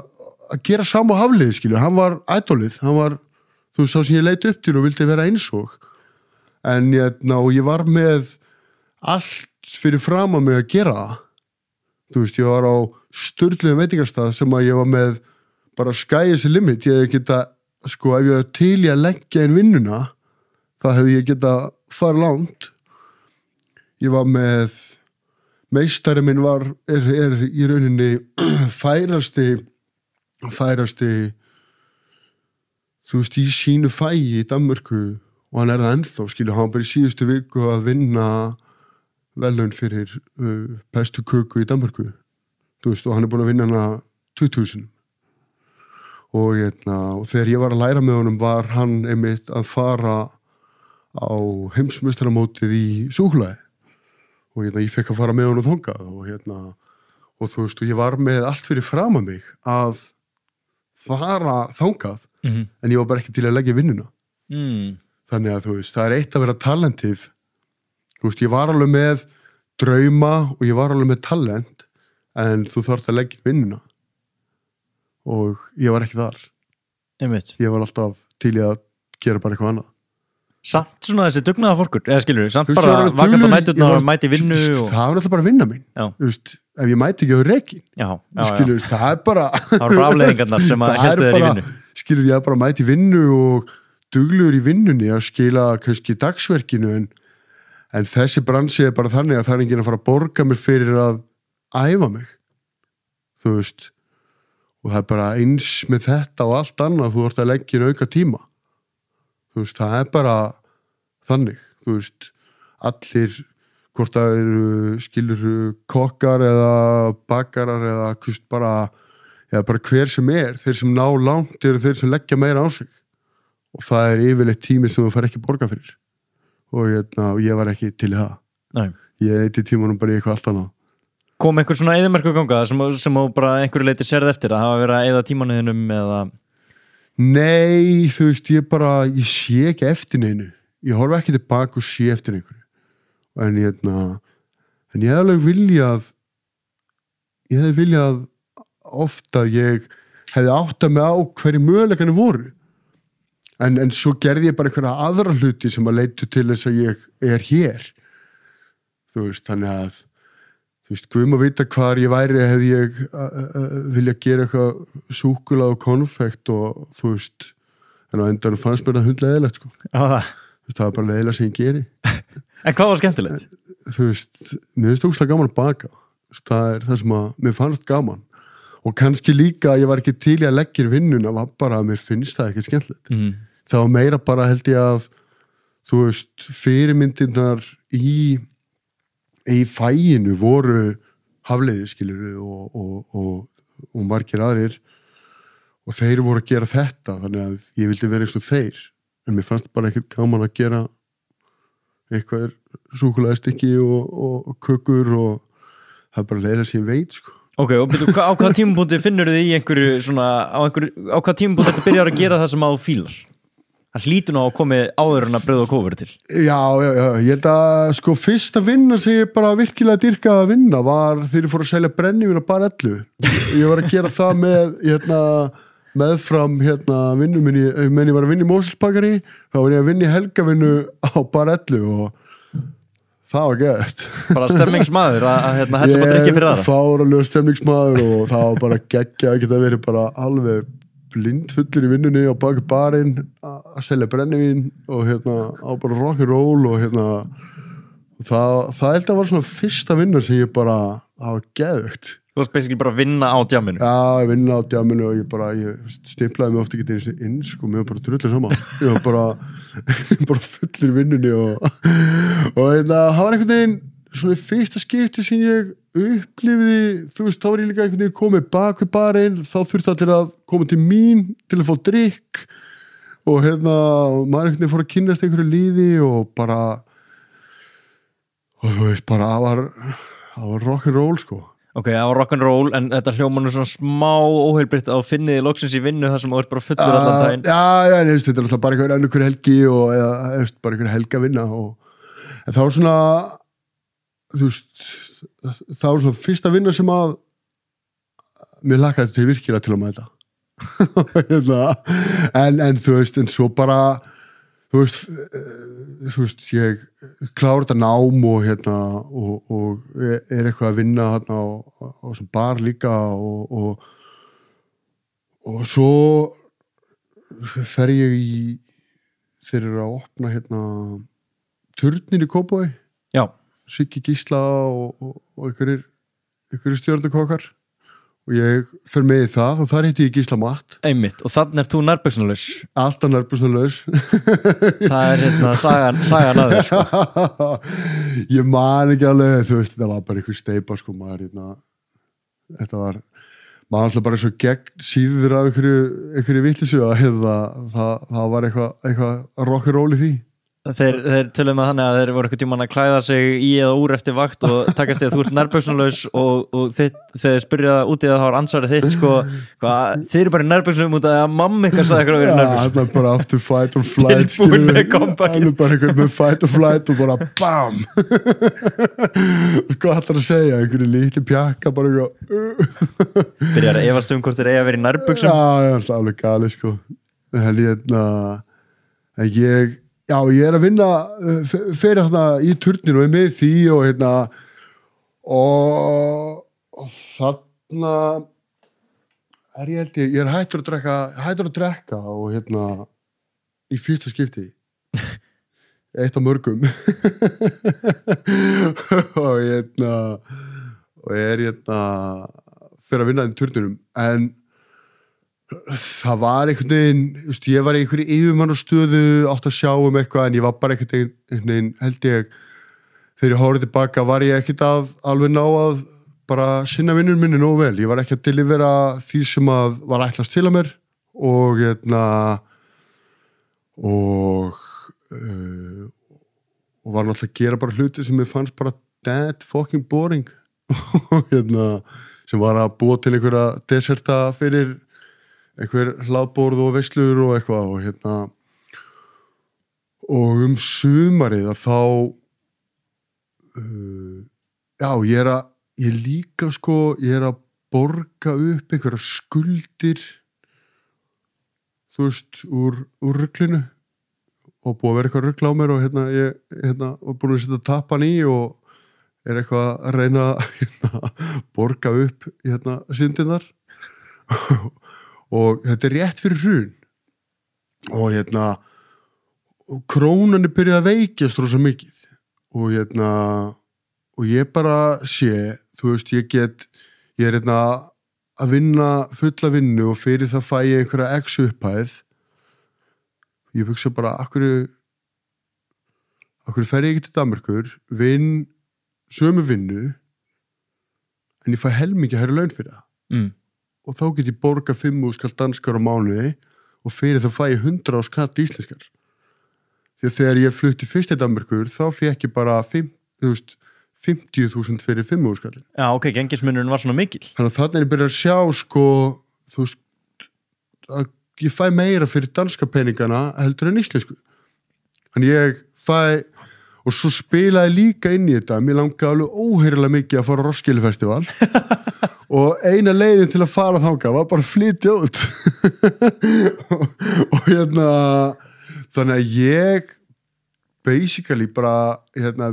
að gera sama haflið, skilur, hann var idolið, hann var, þú veist, sá sem ég leit upp til og vildi vera eins og og ég var með allt fyrir fram að mig að gera það, þú veist, ég var á sturluðum veitingastað sem að ég var með bara sky is the limit, ég geta, sko, ef ég var til í að leggja inn vinnuna, það hefði ég geta farið langt, ég var með meistari minn er í rauninni færasti þú veist, í sínu fæi í Danmörku og hann það ennþá, skilur, hann bara í síðustu viku að vinna verðlaun fyrir bestu köku í Danmörku, þú veist, og hann búin að vinna hana 20.000 og þegar ég var að læra með honum var hann einmitt að fara á heimsmeistaramótið í súkkulaði og ég fekk að fara með honum þangað og þú veist, og ég var með allt fyrir fram að mig að fara þangað en ég var bara ekki til að leggja vinnuna þannig að þú veist, það er eitt að vera talentiv þú veist, ég var alveg með drauma og ég var alveg með talent en þú þarft að leggja vinnuna og ég var ekki þar ég var alltaf til í að gera bara eitthvað annað Samt svona þessi dugnaða fólkur, eða skilur samt bara vakant á næturnar og mæti vinnu og... Það var alltaf bara að vinna mín veist, ef ég mæti ekki á rekin skilur, það er bara það var bara afleiðingarnar sem að helstu þér í vinnu skilur, ég bara mæti vinnu og duglegur í vinnunni að skila kannski dagsverkinu en þessi bransi er bara þannig að það er enginn að fara að borga mér fyrir að æfa mig þú veist og það er bara eins með þetta og allt annað þú ert að leggja inn auka tíma þú veist, það er bara þannig, þú veist, allir, hvort það eru, skilur, kokkar eða bakarar eða bara hver sem þeir sem ná langt eru þeir sem leggja meira á sig og það er yfirleitt tími sem þú fær ekki borga fyrir og ég var ekki til í það. Nei. Ég eiti tímanum bara í eitthvað allt annað. Kom einhver svona eyðimerku ganga sem bara einhverju leiti sérð eftir að hafa verið að eyða tímanuðinum eða... Nei, þú veist, ég sé ekki eftir neinu. Ég horfa ekki tilbaka og sé eftir einhverju. En ég hefði alveg viljað ofta ég hefði áttað mig á hverju möguleikarnir voru. En svo gerði ég bara einhverja aðra hluti sem að leitu til þess að ég er hér. Þú veist, þannig að þú veist, guð má vita hvar ég væri hefði ég vilja gera eitthvað súkkulaði og konfekt og þú veist, en á endanum fannst mér það hundleiðilegt sko. Það var bara leiðilega sem ég geri. En hvað var skemmtilegt? Þú veist, mér finnst ógeðslega gaman að baka. Það er það sem að mér fannst gaman. Og kannski líka að ég var ekki til í að leggja í vinnuna var bara að mér finnst það ekki skemmtilegt. Það var meira bara held ég að þú veist, fyrirmyndirnar í fæinu voru Hafliði skilur og margir aðrir og þeir voru að gera þetta þannig að ég vildi vera eins og þeir en mér fannst bara ekkert gaman að gera eitthvað súkkulaðistykki og kökur og það er bara leiðilega sem ég veit sko. Ok, og byrju, á hvaða tímapunkti finnur þið í einhverju svona, á hvaða tímapunkti þetta byrjar að gera það sem á fílar? Það hlýtur nú að komi áður en að brauð og kófur til. Já, ég held að sko fyrsta vinna sem ég bara virkilega dýrkaði að vinna var þegar ég fór að selja brennivín á Bar 11. Ég var að gera það með meðfram vinnu minni, menn ég var að vinna í Moselsbakari, þá var ég að vinna í helgavinnu á Bar 11 og það var gett. Bara stemmingsmaður að hættu bara að drikja fyrir aðra. Ég fáralegur stemmingsmaður og það var bara geggja að geta verið bara alveg blindfullir í vinnunni á baki barinn að selja brennivín og á bara rock'n'roll og það held að var svona fyrsta vinna sem ég bara hafa geðvögt. Þú varst basically bara að vinna á djamminu. Já, ég vinna á djamminu og ég stimplaði mig ofta ekki eins inn, sko, mér var bara drullir saman. Ég var bara fullur í vinnunni og það var einhvern veginn svona fyrsta skipti sem ég upplifði, þú veist, þá var ég líka einhvern veginn komið bak við barinn, þá þurfti allir að koma til mín til að fá drykk og maður einhvern veginn fór að kynnast einhverju líði og bara og þú veist, bara það var rock'n'roll, sko. Ok, það var rock'n'roll, en þetta hljóma nú svona smá óheilbritt að finniði loksins í vinnu þar sem þú ert bara fullur allan daginn. Já, þetta er alltaf bara einhver helgi og bara einhver helga vinna en það var svona, þú veist, það var svona fyrsta vinna sem að mér lakaði til virkilega til að mæta. en þú veist, en svo bara þú veist, ég klára þetta nám og er eitthvað að vinna á sem bar líka og svo fer ég þeir eru að opna turnir í Kópavogi. Já. Siggi Gísla og einhverjir stjórnarkokkar og ég fer með í það og þar hitti ég Gísla Matt. Einmitt, og þannig er þú nærbuxnalaus. Alltaf nærbuxnalaus. Það er sagan að þér, sko. Ég man ekki alveg, þú veist, það var bara einhver steipa, sko, þetta var maður alltaf bara svo gegn síður af einhverju vitleysu að það var eitthvað rock'n'roll í því. Þeir tölum að þannig að þeir voru eitthvað tímann að klæða sig í eða úr eftir vakt og taka eftir að þú ert nærbuxnalaus og þegar þið spyrja út í það þá var ansvarið þitt, sko, þið eru bara í nærbuxnum út af að mamma ykkar sagði eitthvað að vera í nærbuxnum. Já, það er bara after fight or flight. Tilbúin með comeback. Það er bara einhver með fight or flight og bara BAM! Sko ætlar að segja, einhverju lítið pjakka bara eitthvað. Byrjar að efast hvort þeir eiga að vera í nærbuxum. Já, alveg gali, sko. Já, ég er að vinna fyrir í turninu og er með því og þarna er ég er hættur að drekka og í fyrsta skipti eitt af mörgum og er fyrir að vinna í turninum en það var einhvern veginn, ég var í einhverju yfirmannastöðu átt að sjá eitthvað en ég var bara einhvern veginn held ég þegar ég horfði tilbaka var ég ekkert að alveg ná að bara sinna vinnur minni nógu vel, ég var ekki að delivera því sem að var ætlast til að mér og var náttúrulega að gera bara hluti sem ég fannst bara dead fucking boring og sem var að búa til einhverja deserta fyrir einhver hlaðborð og veislur og eitthvað og sumarið að þá ég líka, sko, ég er að borga upp einhverja skuldir þú veist, úr ruglinu og búið að vera eitthvað rugl á mér og ég var búin að setja tappan í og er eitthvað að reyna að borga upp syndirnar og þetta er rétt fyrir hrun og krónan er byrjað að veikjast rosa mikið og ég bara sé, þú veist, ég er að vinna fulla vinnu og fyrir það fæ ég einhverja x upphæð ég hugsa bara, akkur fer ég ekki til Danmerkur vinn sömu vinnu en ég fæ helmingi hærri laun fyrir það og þá get ég borga 5.000 skall danskar á mánuði og fyrir það fæ ég 100 skall íslenskar. Því að þegar ég flutti fyrst í Danmerkur þá fekk ég bara 50.000 fyrir 5.000 skall. Já, ok, gengismunurinn var svona mikil. Þannig að þannig er ég byrjað að sjá, sko, þú veist, að ég fæ meira fyrir danska peningana heldur en íslensku. Þannig ég fæ, og svo spilaði líka inn í þetta, mér langaði alveg óheyrilega mikið að fara á Roskilde Festival og eina leiðin til að fara þangað var bara að flytja út og þannig að ég basically bara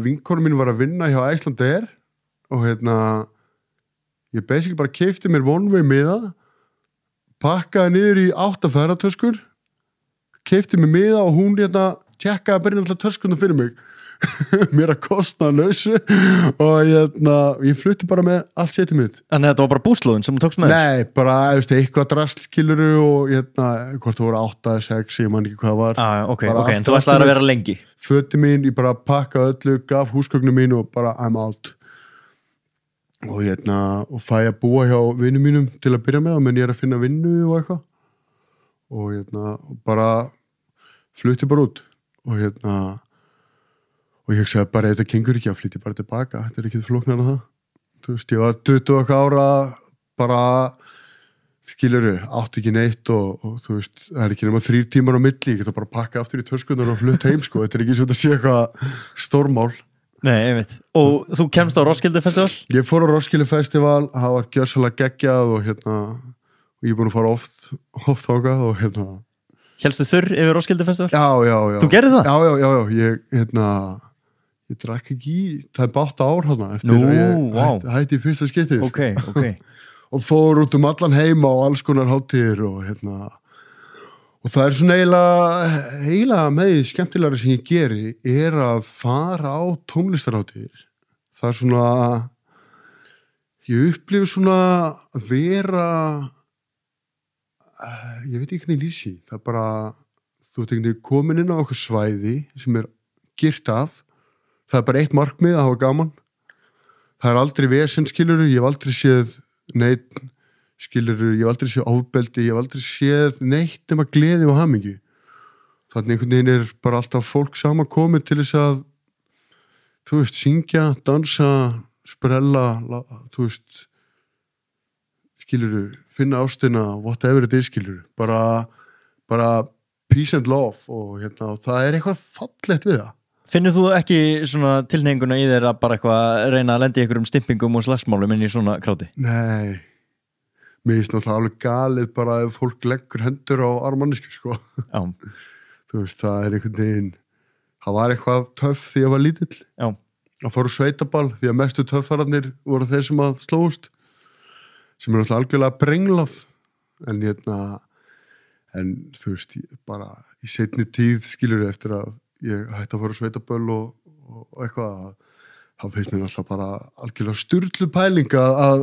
vinkonum mín var að vinna hjá Icelandair og ég basically bara keypti mér one-way miða pakkaði niður í 8 ferðartöskur keypti mér miða og hún tjekkaði að byrja alltaf töskunum fyrir mig mér að kostna lausu og ég flutti bara með allt setið mitt. Þannig að þetta var bara búslóðin sem þú tókst með? Nei, bara eitthvað drasl skiluru og hvort það voru 8, 6, ég man ekki hvað það var. Ok, en þú ætlaði að vera lengi? Föti mín, ég bara pakkaði öllu, gaf húsgögnum mín og bara I'm out. Og og fæ að búa hjá vinum mínum til að byrja með, menn ég að finna vinnu og eitthvað. Og bara flutti bara út og og ég sagði bara, þetta gengur ekki að flytja bara tilbaka, þetta ekki flóknar að það. Þú veist, ég var 20 ára, bara, skilurðu, átti ekki neitt og þú veist, það ekki nema 3 tímar á milli, ég geta bara pakka aftur í töskunar og flutt heim, sko, þetta ekki svo að sé eitthvað stórmál. Nei, einmitt. Og þú kemst á Roskilde Festival? Ég fór á Roskilde Festival, það var gjörsamlega geggjað og og ég er búin að fara oft þangað og Hélstu þurr yfir Roskilde Festival? Já. Þú gerði það? Já, ég drakk ekki í, það er 8 ár eftir að ég hætti í fyrsta skiptið. Ok. Og fór út allan heima á alls konar hátíðir og og það er svona eiginlega með skemmtilegra sem ég geri er að fara á tónlistarhátíðir. Það er svona, ég upplifi svona að vera, ég veit ekki hvernig lýsi, það er bara, þú ert komin inn á okkur svæði sem er girt af. Það er bara eitt markmið að hafa gaman. Það er aldrei vesen, skilurðu, ég hef aldrei séð neitt, skilurðu, ég hef aldrei séð ofbeldi, ég hef aldrei séð neitt nema gleði og hamingju. Þannig einhvern veginn er bara alltaf fólk saman komið til þess að, þú veist, syngja, dansa, sprella, þú veist, skilurðu, finna ástina, whatever it is, skilurðu, bara peace and love og það er eitthvað fallegt við það. Finnur þú ekki svona tilhneiginguna í þér að bara eitthvað reyna að lenda í einhverjum stimpingum og slagsmálum inn í svona kráti? Nei, mér finnst náttúrulega alveg galið bara ef fólk leggur hendur á armannisku, sko. Já. Þú veist, það er einhvern veginn, það var eitthvað töff því ég var lítill. Já. Að fóru sveitaball því að mestu töffararnir voru þeir sem að slóust, sem er náttúrulega algjörlega brenglað, en þú veist, bara í seinni tíð skilur eftir að ég hætti að fara sveitaböll og eitthvað, þá finnst mér alltaf bara algjörlega sturlu pæling að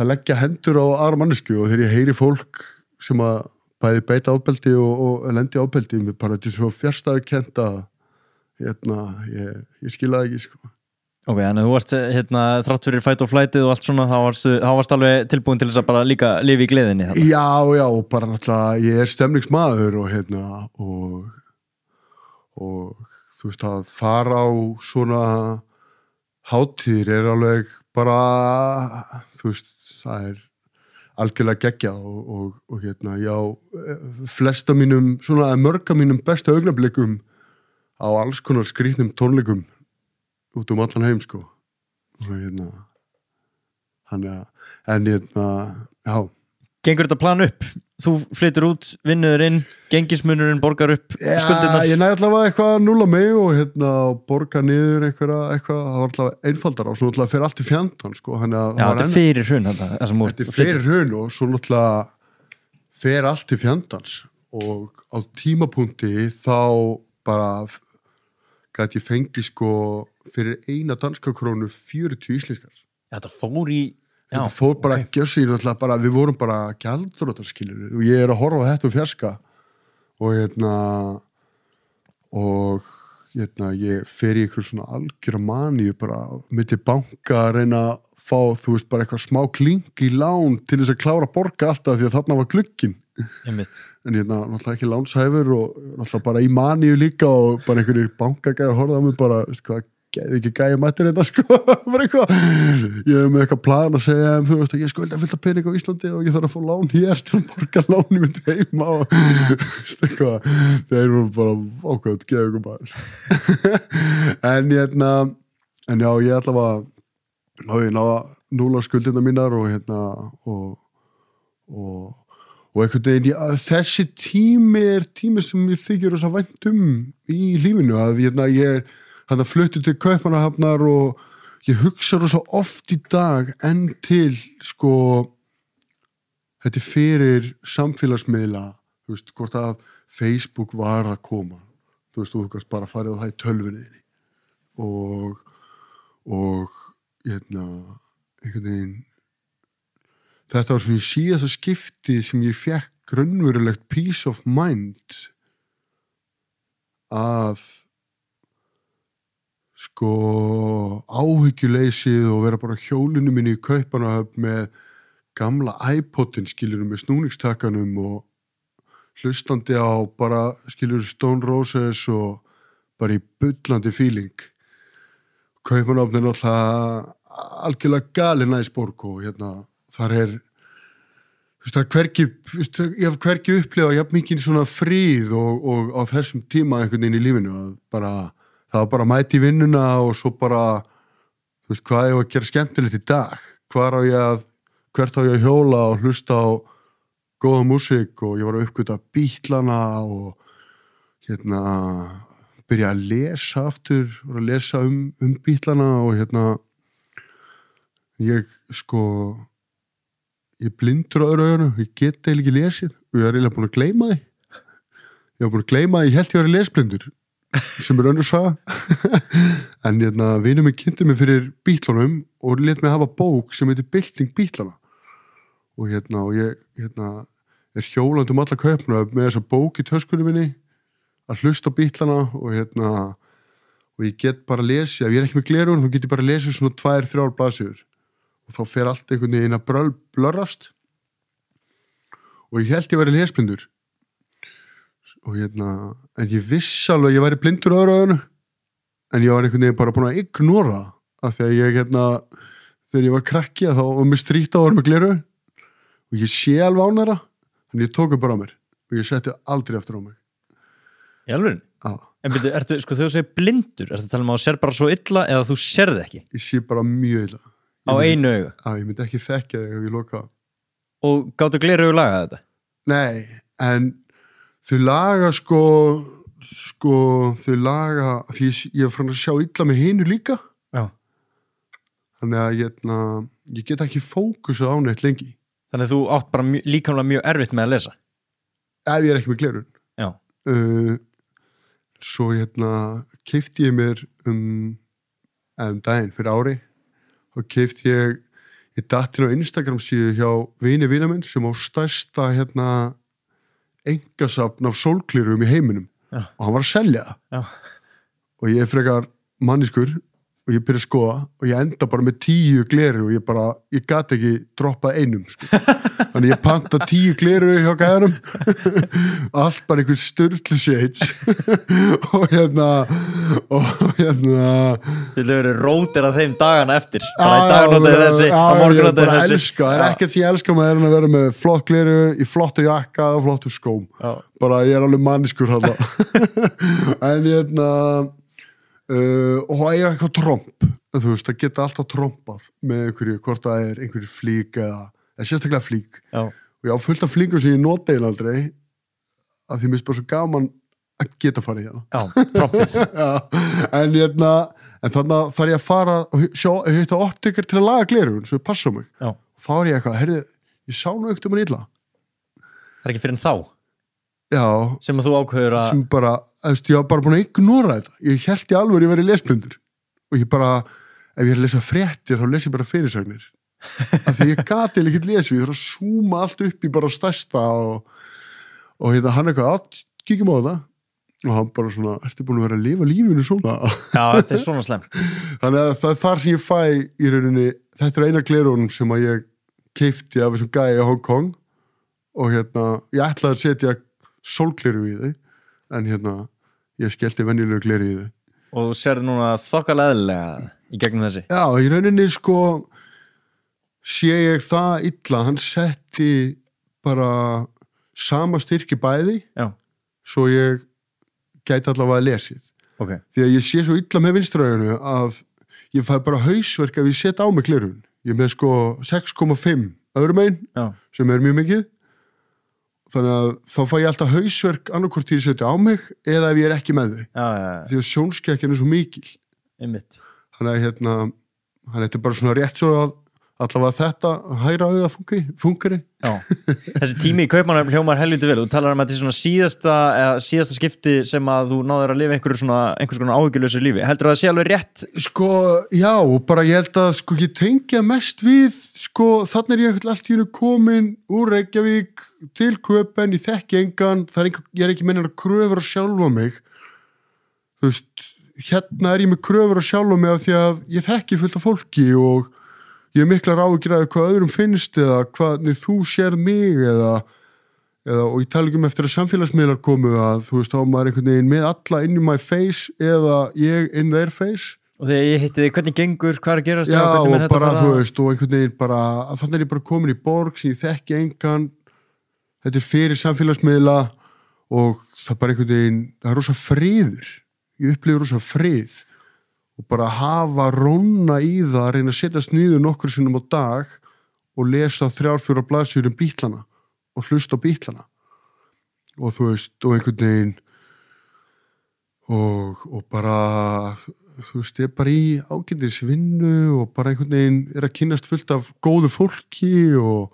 leggja hendur á aðra mannesku og þegar ég heyri fólk sem að bæði beita ofbeldi og lendi ofbeldi, mér bara þetta er svo fjarstæðukent að ég skila það ekki, sko. Ok, en þú varst þrátt fyrir fight og flightið og allt svona, þá varst alveg tilbúin til þess að bara líka lifa í gleðinni? Já, og bara náttúrulega, ég er stemningsmaður og þú veist að fara á svona hátíðir er alveg bara, þú veist, það er algjörlega geggjað og já, flesta mínum, svona mörga mínum bestu augnablikum á alls konar skrýtnum tónleikum út allan heim, sko. Og já. Gengur þetta plan upp? Þú flytur út, vinnuður inn, gengismunurinn borgar upp skuldirnar? Ég næði allavega eitthvað að núlla mig og borga niður eitthvað, það var allavega einfaldar og svo náttúrulega fer allt í fjandann, sko. Já, þetta er fyrir hrun. Þetta er fyrir hrun og svo náttúrulega fer allt í fjandans og á tímapunkti þá bara gæti ég fengi, sko, fyrir 1 danska krónu 40 íslenskar. Þetta fór í... Þetta fór bara að gjössi, náttúrulega við vorum bara gjaldþrotar, skilur, og ég er að horfa á þetta og fjarska og ég fer í eitthvað svona algjöra maníu bara milli banka að reyna að fá, þú veist, bara eitthvað smá klink í lán til þess að klára að borga alltaf því að þarna var glugginn. Einmitt. En náttúrulega ekki lánshæfur og náttúrulega bara í maníu líka og bara einhverjir bankagæðar horfða á mig bara, veist hvað, geði ekki gæja mættir þetta, sko, bara eitthvað, ég hef með eitthvað plan að segja, þú veist, ég skulda fullt af pening á Íslandi og ég þarf að fá lán hér til að borga láni mitt heima og, veist eitthvað, þeir voru bara ákveðt, geðu ykkur bara. En já, ég allavega, ég náða 0 skuldina mínar og einhvern veginn, þessi tími er tími sem ég þykir þess að vænt í lífinu, að ég hann að fluttu til Kaupmannahafnar og ég hugsa rosa oft í dag enn til, sko, þetta er fyrir samfélagsmiðla, þú veist, hvort að Facebook var að koma, þú veist, þú kannst bara farið og það í tölvunniðinni og einhvern veginn þetta var svona í síðasta skipti sem ég fekk raunverulegt peace of mind að sko áhyggjuleysið og vera bara hjólinu minni í Kaupmannahöfn með gamla iPodin skilurðu með snúningstakanum og hlustandi á bara skilurðu Stone Roses og bara í bullandi feeling. Kaupmannahöfn er náttúrulega algjörlega galin næsborg og þar ég hef hvergi upplifað jafn mikið svona fríð og á þessum tíma einhvern veginn í lífinu að bara það var bara mæti í vinnuna og svo bara hvað ég var að gera skemmtilegt í dag hvert á ég að hjóla og hlusta á góða músík og ég var að uppgöta Beatlana og byrja að lesa aftur var að lesa Beatlana og ég blindur á öðru augunum, ég get eiginlega ekki lesið og ég er eiginlega búin að gleyma því ég held ég var í lesblindur sem er önnur saga en vinur mig kynnti mig fyrir Beatlunum og lét mig hafa bók sem heitir Bylting Beatlana og ég er hjólandi alla Kaupmannahöfn með þessa bók í töskunni minni að hlusta á Beatlana og ég get bara að lesa ef ég er ekki með gleraugun þá get ég bara að lesa svona 2-3 blaðsíður og þá fer allt einhvern veginn að blörrast og ég held ég væri lesblindur og en ég viss alveg að ég væri blindur á öðru augunum en ég var einhvern veginn bara búin að ignora af því að ég þegar ég var krakki þá var mér strýtt á að vera með gleraugun og ég sé alveg ánæra en ég tók bara á mér og ég setti aldrei aftur á mig. Í alveg? Já. En byrju, þegar þú segir blindur, ertu að tala um að þú sér bara svo illa eða þú sérð ekki? Ég sé bara mjög illa. Á einu augu? Já, ég myndi ekki þekkja þig ef ég loka. Og gáttu gleraugu laga þetta? Nei, en þau laga þau laga því ég er frá að sjá illa með hinu líka. Já. Þannig að ég get ekki fókusað á neitt lengi. Þannig að þú átt bara líkamlega mjög erfitt með að lesa? Ef ég er ekki með glerun. Já. Svo keypti ég mér daginn fyrir ári og keypti ég datt inn á Instagram síðu hjá vini minn sem á stærsta engasafn af sólglerum í heiminum. Já. Og hann var að selja það. Já. Og ég er frekar manniskur og ég byrja að skoða og ég enda bara með 10 gleru og ég gat ekki droppað einum þannig ég panta 10 gleru hjá gæðanum allt bara einhvern sturlu shades og Til þau verið rótir af þeim dagana eftir bara í dagnótaði þessi á morgunótaði þessi það er ekkert sem ég elska maður en að vera með flott gleru í flottu jakka og flottu skóm. Já. Bara ég er alveg manniskur en og ég er eitthvað tromp það geta alltaf trompað með einhverju, hvort það er einhverju flík eða sérstaklega flík. Já. Og ég á fullt af flíkum sem ég nota einn aldrei að því mér er bara svo gaman að geta farið hérna. Já, trompið. en þannig þarf ég að fara og hitta optikar til að laga gleraugun svo ég passa á mig. Já. Þá er ég eitthvað, heyrðu, ég sá nú ekkert illa. Það er ekki fyrir en þá? Já. Sem að þú ákveður að sem bara, ég var bara búin að ignora þetta ég held í alveg að ég væri lesblindur og ég bara, ef ég er að lesa fréttir þá les ég bara fyrirsagnir af því ég gati ekki lesa, ég þarf að zooma allt upp í bara stærsta og hann eitthvað, kíkjum á þetta og hann bara svona, ertu búin að vera að lifa lífinu svona? Já, þetta er svona slemt. Þannig að það er þar sem ég fæ í rauninni, þetta er eina glerunum sem að ég keypti af þessum gæi á Hong Kong og ég ætlaði að setja sólgleru í þau en ég skellti venjulegu gleri í þau. Og þú sér núna þokkalega eðlilega í gegnum þessi? Já, í rauninni sé ég það illa, hann setti bara sama styrki bæði. Já. Svo ég gæti allavega að lesið. Okay. Því að ég sé svo illa með vinstrauganu að ég fæ bara hausverk ef ég set á mig glerun. Ég er með 6,5 öðrum einn sem er mjög mikið. Þannig að þá fæ ég alltaf hausverk annarkvort til að setja á mig eða ef ég er ekki með þau. Já. Því að sjónskekkjan er svo mikil. Einmitt. Þannig að þetta er bara svona rétt svo allavega þetta hægra auga fungari. Já, þessi tími í Kaupmannahöfn hljómar helviti vel. Þú talar um að þetta er svona síðasta skipti sem að þú náður að lifa einhvers konar áhyggjulausu lífi. Heldur það sé alveg rétt? Sko, já, bara ég held að sko ég tengja mest við, sko, þannig ég allt í hennu komin úr Reykjavík til Köpen, ég þekki engan, ég er ekki mennin að kröfur að sjálfa mig. Þú veist, hérna ég með kröfur að sjálfa mig af því að ég þekki fullt af fólki og ég er miklar áhyggjur af hvað öðrum finnst eða hvernig þú sér mig eða og ég tala ekki eftir að samfélagsmiðlar komu að þú veist, þá maður einhvern veginn með alla in my face eða ég in their face. Og þegar ég hitti þig, hvernig gengur, hvað er að gerast? Já, og bara, þú veist, og einhvern veginn bara, þannig ég bara komin í borg sem ég þekki engan, þetta er fyrir samfélagsmiðla og það bara einhvern veginn, það er rosa friður, ég upplifir rosa frið. Og bara hafa róna í það, reyna að setjast niður nokkur sinnum á dag og lesa 3-4 blaðsíður Bítlana og hlusta á Bítlana. Og þú veist, og einhvern veginn og bara, þú veist, ég er bara í ágætisvinnu og bara einhvern veginn er að kynnast fullt af góðu fólki og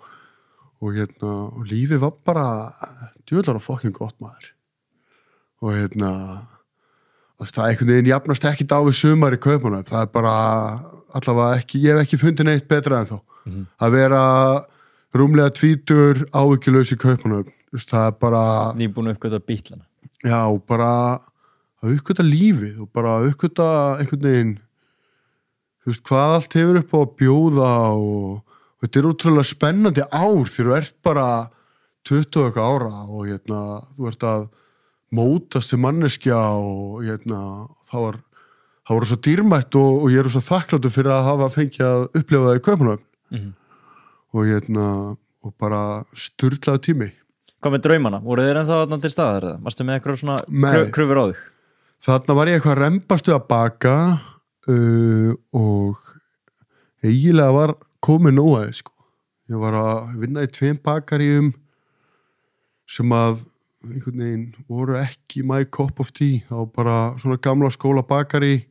lífið var bara djöðlar og fucking gott maður. Og það einhvern veginn jafnast ekki á við sumar í Kaupmannahöfn, það er bara allavega ekki, ég hef ekki fundið neitt betra en þá að vera rúmlega 20 áhyggjulaus í Kaupmannahöfn, það er bara nýbúin að uppgöta Bítlana. Já, bara að uppgöta lífið og bara að uppgöta einhvern veginn þú veist, hvað allt hefur upp á að bjóða og þetta er útrúlega spennandi ár þegar þú ert bara 20 eitthvað ára og þú ert að mótast til manneskja og það var svo dýrmætt og ég er svo þakkláttur fyrir að hafa fengið að upplifa það í Kaupmannahöfn og bara sturlaði tími. Hvað með draumana? Voru þeir ennþá til staðar? Varstu með eitthvað svona kröfur á þig? Þarna var ég eitthvað rembastu að baka og eiginlega var komið nóg aðeins sko. Ég var að vinna í 2 bakaríum sem að einhvern veginn voru ekki my cup of tea, þá bara svona gamla skóla bakari,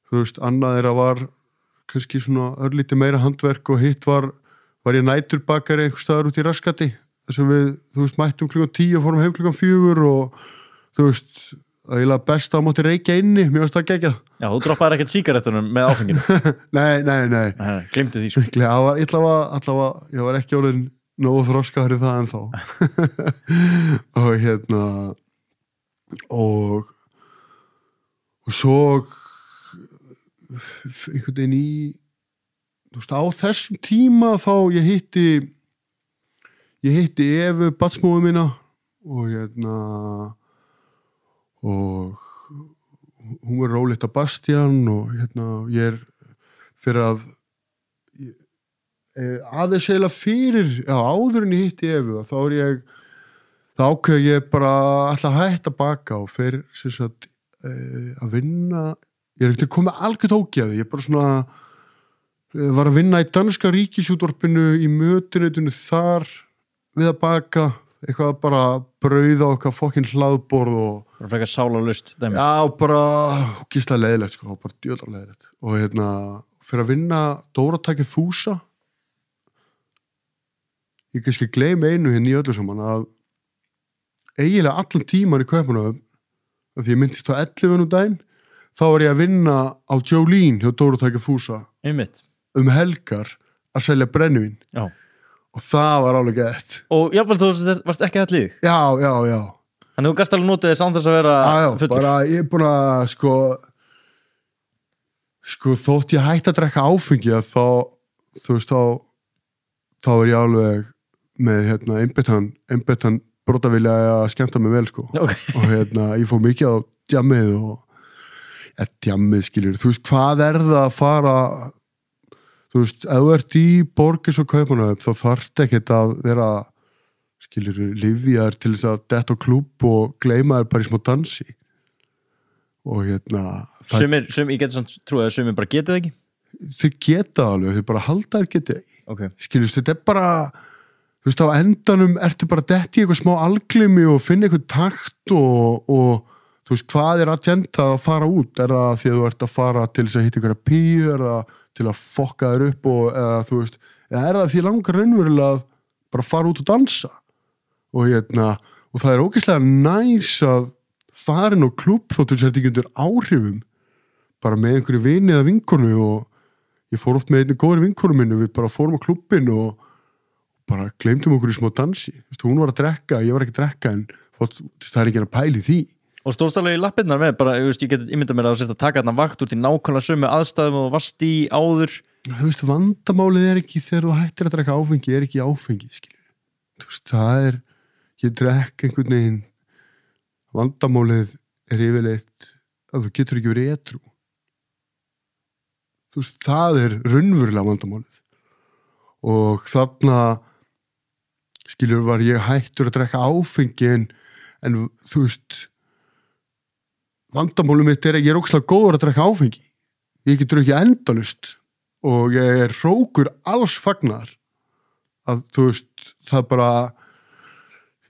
þú veist, annað þeirra var kannski svona örlítið meira handverk og hitt var ég næturbakari einhvers staðar út í Raskati, þess að við, þú veist, mættum 10 og fórum heim 4 og þú veist, eiginlega best að mátti reykja inni, mér varst það geggjað. Já, þú droppaði ekkert sígarettunum með áfenginu. Nei. Gleymdi því svo. Allavega, ég var ekki orðin nógu þroska fyrir það ennþá og svo einhvern veginn í þú veist, á þessum tíma þá ég hitti Evu batsmóðu mína og hún var Róletta Bastian og ég er fyrir að aðeins eiginlega fyrir áður en ég hitti Evu þá ákveð ég bara ætla að hætta að baka og fer sem sagt að vinna ég er ekkert komið algjört ógeði ég bara svona var að vinna í danska ríkisútvarpinu í mötuneytinu þar við að baka eitthvað bara brauð á eitthvað fokkin hlaðborð og bara frekar sálarlaust dæmi. Já, bara gíslega leiðilegt sko, bara djöðlar leiðilegt og fyrir að vinna Dóratæki Fúsa ég kannski gleymi einu hérna í öllu saman að eiginlega allan tíman í Kaupmannahöfn af því ég myndist á 11 daginn þá var ég að vinna á Jolene hjá Dóratæki Fúsa Einmitt. Helgar að selja brennivín Já. Og það var alveg gett og jafnvel þú varst ekki að hlýðig já þannig þú gast alveg notið þess án þess að vera fullur bara ég er búin að sko þótt ég hætti að drekka áfengi að þá þú veist þá er ég alveg með einbeittan brotavilja að skemmta mig vel sko okay. og ég fór mikið á djammið og djammið skilur þú veist hvað er það að fara þú veist, ef þú ert í borgis og Kaupmannahöfn þá þarft ekkert að vera skilur lyfjaðir til þess að detta á klúbb og gleyma þér bara í smá dansi og ég geti samt trúið að sumir bara getið ekki þau geta alveg, þau bara halda þér getið ekki okay. skilur, þetta er bara þú veist, á endanum ertu bara detti í eitthvað smá alglimi og finna eitthvað takt og þú veist, hvað er agenda að fara út er það því að þú ert að fara til þess að hitta ykkur að píu er það til að fokka þér upp og eða þú veist, eða er það því langar raunverulega að bara fara út og dansa og það er ógeðslega næs að fara inn á klúbb þóttu sér ekki undir áhrifum bara með einhverju vini eða vinkonu og ég fór oft með einni góðri vinkonu minni við bara fórum á klúbbin og bara gleymdum okkur í smá dansi hún var að drekka, ég var ekki að drekka en það er ekki að pæli því og stóðst alveg í lappirnar með bara, ég get ímyndað mér að taka þarna vakt út í nákvæmlega sömu aðstæðum og varst í áður þú veist, vandamálið er ekki þegar þú hættir að drekka áfengi, er ekki áfengi þú veist, það er ég drekk einhvern veginn vandamálið er yfirleitt að þú getur ekki verið edrú þú veist, það er raunverulega vandamálið og þarna var ég hættur að drekka áfengi en þú veist vandamálið mitt er að ég er ógeðslega góður að drekka áfengi ég getur ekki endalust og ég er hrókur alls fagnar að þú veist það bara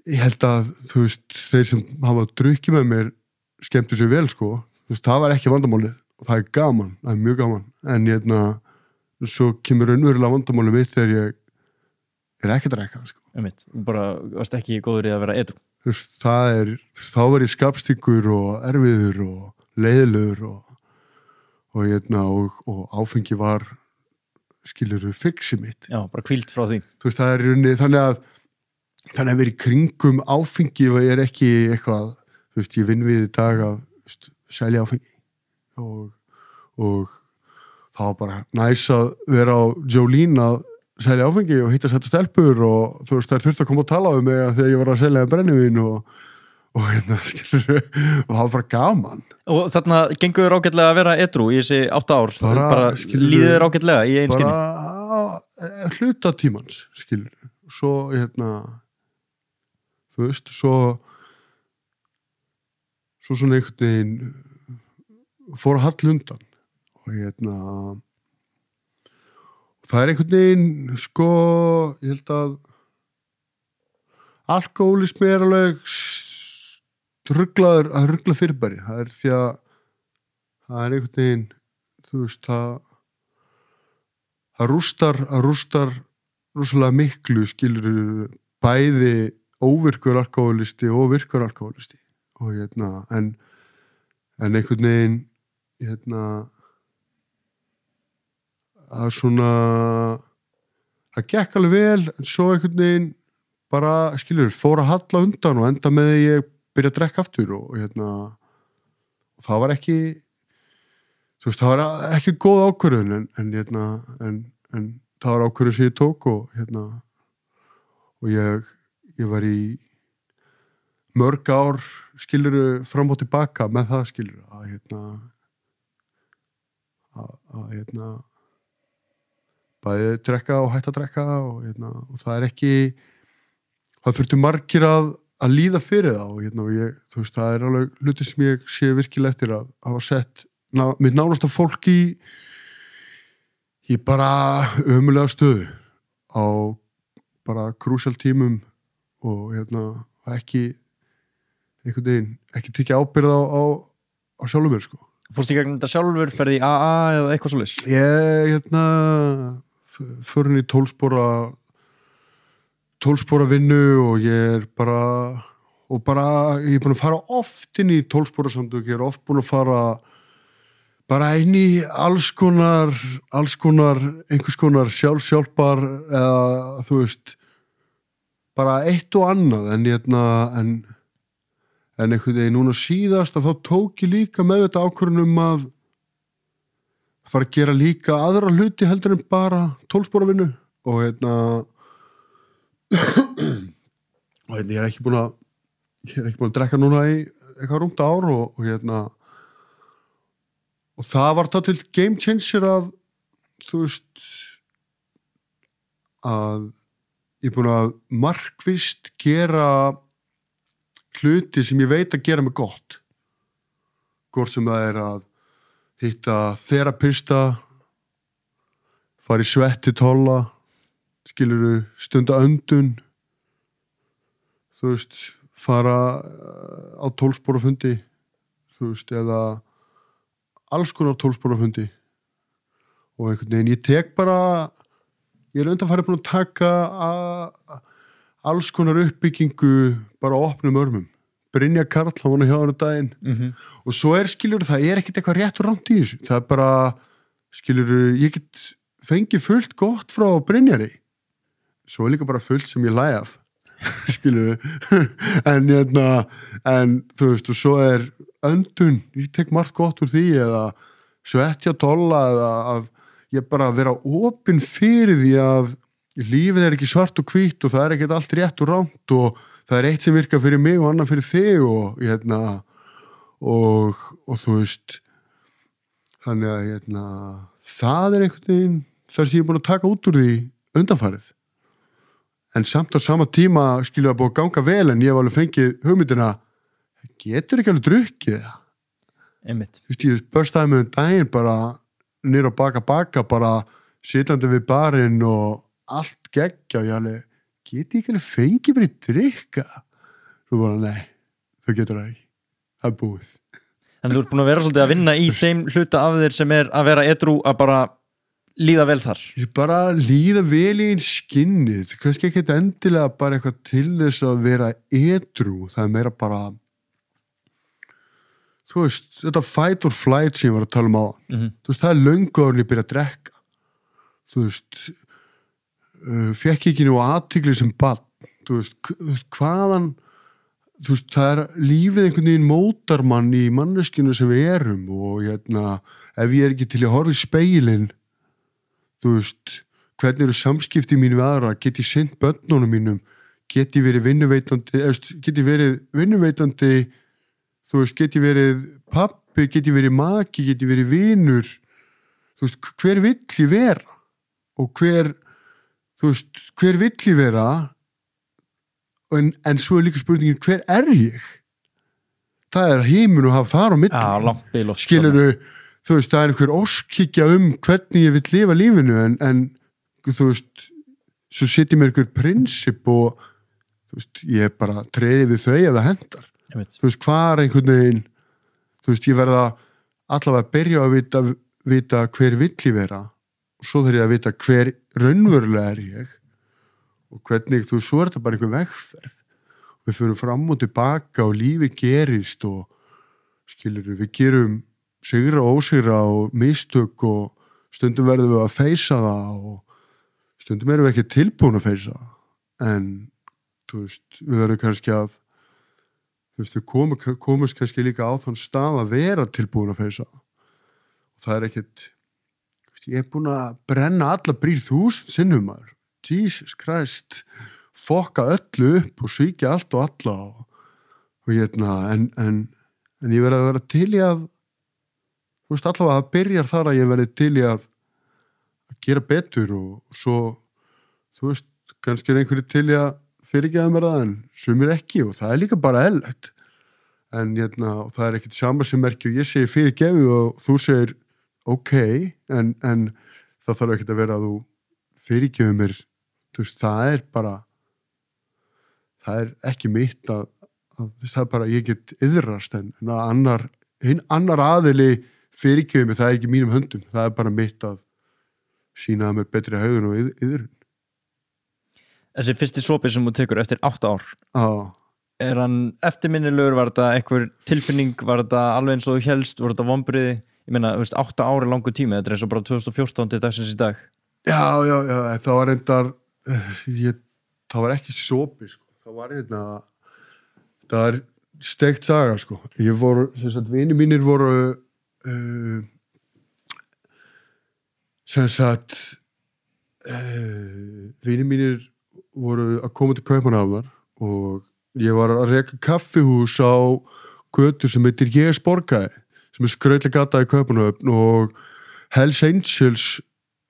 ég held að þú veist þeir sem hafa drukkið með mér skemmtu sér vel sko þú veist það var ekki vandamálið og það er gaman, það er mjög gaman en svo kemur raunverulega vandamálið mitt þegar ég er ekki að drekka sko bara varst ekki góður í að vera edrú þú veist það er þá var ég skapstíkur og erfiður og leiðilegur og áfengi var skilurðu fixið mitt já, bara hvíld frá því þú veist það er runni þannig að vera í kringum áfengi og ég er ekki eitthvað þú veist ég vinn við í dag að selja áfengi og það var bara næs að vera á Jolene að selja áfengi og hitta sætta stelpur og þú veist þær þurfti að koma og tala um mig þegar ég var að selja brennivín og skilur og það var bara gaman og þarna gengur þér ágætlega að vera edrú í þessi 8 ár bara líður þér ágætlega í einskynni bara hluta tímans skilur svo þú veist svo svona einhvern veginn fór að halla undan og það er einhvern veginn sko ég held að alkohólismi er alveg ruggla fyrirbæri það er því að það er einhvern veginn þú veist það rústar rosalega miklu skilur bæði óvirkur alkohólisti og virkur alkohólisti og en einhvern veginn að svona það gekk alveg vel en svo einhvern veginn bara skilur fór að halla undan og enda með því ég byrja að drekka aftur og það var ekki þú veist það var ekki góð ákvörðun en það var ákvörðun sem ég tók og ég var í mörg ár skilur fram og tilbaka með það skilur að bæði drekka og hætta að drekka og það er ekki það þurfti margir að líða fyrir það og þú veist það er alveg hluti sem ég sé virkilega eftir að hafa sett mitt nánasta fólk í bara ömulega stöðu á bara krúsjál tímum og ekki einhvern veginn ekki tekja ábyrgð á sjálfum mér sko Fórstu í gegnum þetta sjálfur, ferði í AA eða eitthvað svoleiðis? Ég förin í 12 spora vinnu og ég er bara ég er búin að fara oft inn í 12 spora samtök, ég er oft búin að fara bara inn í alls konar einhvers konar sjálfshjálpar eða þú veist bara eitt og annað en einhvern veginn núna síðast að þá tók ég líka með þetta ákvörðun að fara að gera líka aðra hluti heldur en bara 12 spora vinnu og ég er ekki búin að drekka núna í eitthvað rúmt ár og það var það til game changer að þú veist að ég er búin að markvisst gera hluti sem ég veit að gera mig gott hvort sem það er að hitta þerapista fara í svettitolla skilurðu stunda öndun þú veist fara á 12 spora fundi þú veist eða alls konar 12 spora fundi og einhvern veginn, ég er undanfarið búin að taka alls konar uppbyggingu bara á opnum örmum. Brynja Karl, hann var hjá hann daginn og svo skilur það ekkert eitthvað rétt og rangt í þessu, það bara skilur, ég get fengið fullt gott frá Brynjari, svo líka bara fullt sem ég læg af skilur en þú veist, og svo öndun, ég tek margt gott úr því eða svettja dolla eða að ég bara vera opinn fyrir því að lífið ekki svart og hvítt og það ekkert allt rétt og rangt og það eitt sem virkar fyrir mig og annað fyrir þig og þú veist þannig að það einhvern veginn þar sem ég búin að taka út úr því undanfarið en samt á sama tíma skilur að búið að ganga vel en ég hef alveg fengið hugmyndina getur ekki alveg drukkið það einmitt þú veist ég börstaði með daginn bara nýr og baka bara sitjandi við barinn og allt geggja og ég alveg geti ekki alveg fengið bara í drikka svo bara nei, þau getur það ekki það búið Þannig þú ert búin að vera svolítið að vinna í þeim hluta af þér sem að vera edrú að bara líða vel þar ég bara líða vel í einn skinnið kannski ekki endilega bara eitthvað til þess að vera edrú það meira bara þú veist, þetta fight or flight sem ég var að tala á þú veist, það löngu áður en ég byrja að drekka þú veist fekk ekki nú athygli sem barn þú veist, hvaðan þú veist, það lífið einhvern veginn mótar mann í manneskinu sem við erum og ef ég ekki til að horfa í speilin þú veist, hvernig eru samskipti mín við aðra, get ég sinnt börnunum mínum, get ég verið vinnuveitandi þú veist, get ég verið pabbi, get ég verið maki, get ég verið vinur þú veist, hver vill ég vera og hver vill ég vera en svo líka spurningin hver ég það himinn og hafa þar á milli skilurðu, þú veist, það einhver óskhyggja hvernig ég vill lifa lífinu en þú veist svo setjum mér einhver prinsip og þú veist, ég bara treði við þau ef það hendar þú veist, hvað einhvern veginn þú veist, ég verða allavega að byrja að vita hver vill ég vera og svo þarf ég að vita hver raunverulega ég og hvernig, þú veist, svo þetta bara einhver vegferð við fyrir fram og tilbaka og lífi gerist og skilur við gerum sigra og ósigra og mistök og stundum verðum við að feysa það og stundum erum við ekki tilbúin að feysa það en þú veist, við verðum kannski að þú veist, við komumst kannski líka á þann stað að vera tilbúin að feysa það og það ekkert ég búin að brenna alla brýr 1000 sinnum maður Jesus Christ fokka öllu upp og svíkja allt og alla og en ég verði að vera til í að þú veist allavega það byrjar þar að ég verði til í að gera betur og svo þú veist kannski einhverju til í að fyrirgefa mér það en sumir ekki og það líka bara eðlilegt en og það ekkert sama sem merki og ég segi fyrirgefu og þú segir ok en það þarf ekkert að vera að þú fyrirgefu mér þú veist það bara það ekki mitt að það bara ég get yðrast en að annar aðili fyrirgefu mér það ekki mínum höndum það bara mitt að sýna mér betri hegðun og yðrun Þessi fyrsti sopi sem þú tekur eftir 8 ár hann eftirminnilegur, var þetta einhver tilfinning, var þetta alveg eins og þú hélst, var þetta vonbrigði ég meina, 8 ár er langur tími, þetta eins og bara 2014 til dagsins í dag Já, það var reyndar það var ekki sopi sko. það var steikt saga sko. ég voru, vinir mínir voru vinir mínir voru að koma til Kaupmannahafnar og ég var að reka kaffihús á götu sem heitir Ég Borgaði sem skrautlega gata í Kaupmannahöfn og Hells Angels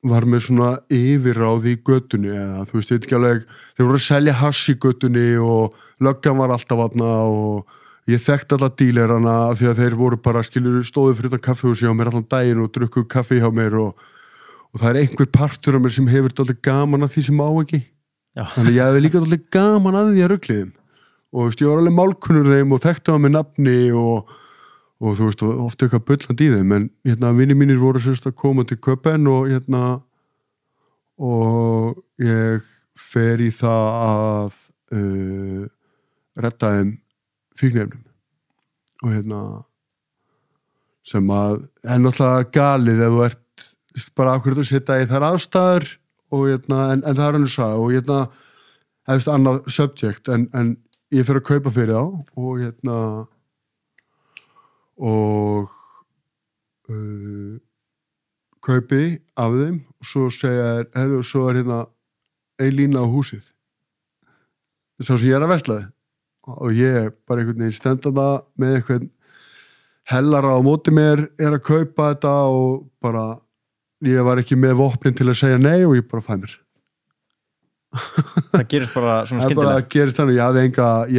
var með svona yfirráð í götunni eða þú veist, ekki alveg þeir voru að selja hass í götunni og löggan var alltaf aðna og ég þekkti alla dílerana því að þeir voru bara stóðu fyrir þetta kaffihúsi hjá mér allan daginn og drukku kaffi hjá mér og það einhver partur af mér sem hefur alltaf gaman að því sem á ekki þannig ég hefði líka alltaf gaman að því að rugliðum og veist, ég var alveg málkunnur þeim og þekkti á mig nafni og og þú veist, ofta eitthvað bullandi í þeim, en vinir mínir voru sérst að koma til Köpen og og ég fer í það að redda þeim fíkniefnum og sem að er náttúrulega galið ef þú ert bara akkurat að setja í þær aðstæður og en það er hann að sagja og hefðist annað subject en ég fer að kaupa fyrir þá og kaupi af þeim og svo segja svo er ein lína á húsið sá sem ég að veslaði og ég bara einhvern veginn stenda það með einhvern hellara á móti mér að kaupa þetta og bara ég var ekki með vopnin til að segja nei og ég bara fæ mér það gerist bara svona skyndilega það gerist þannig, ég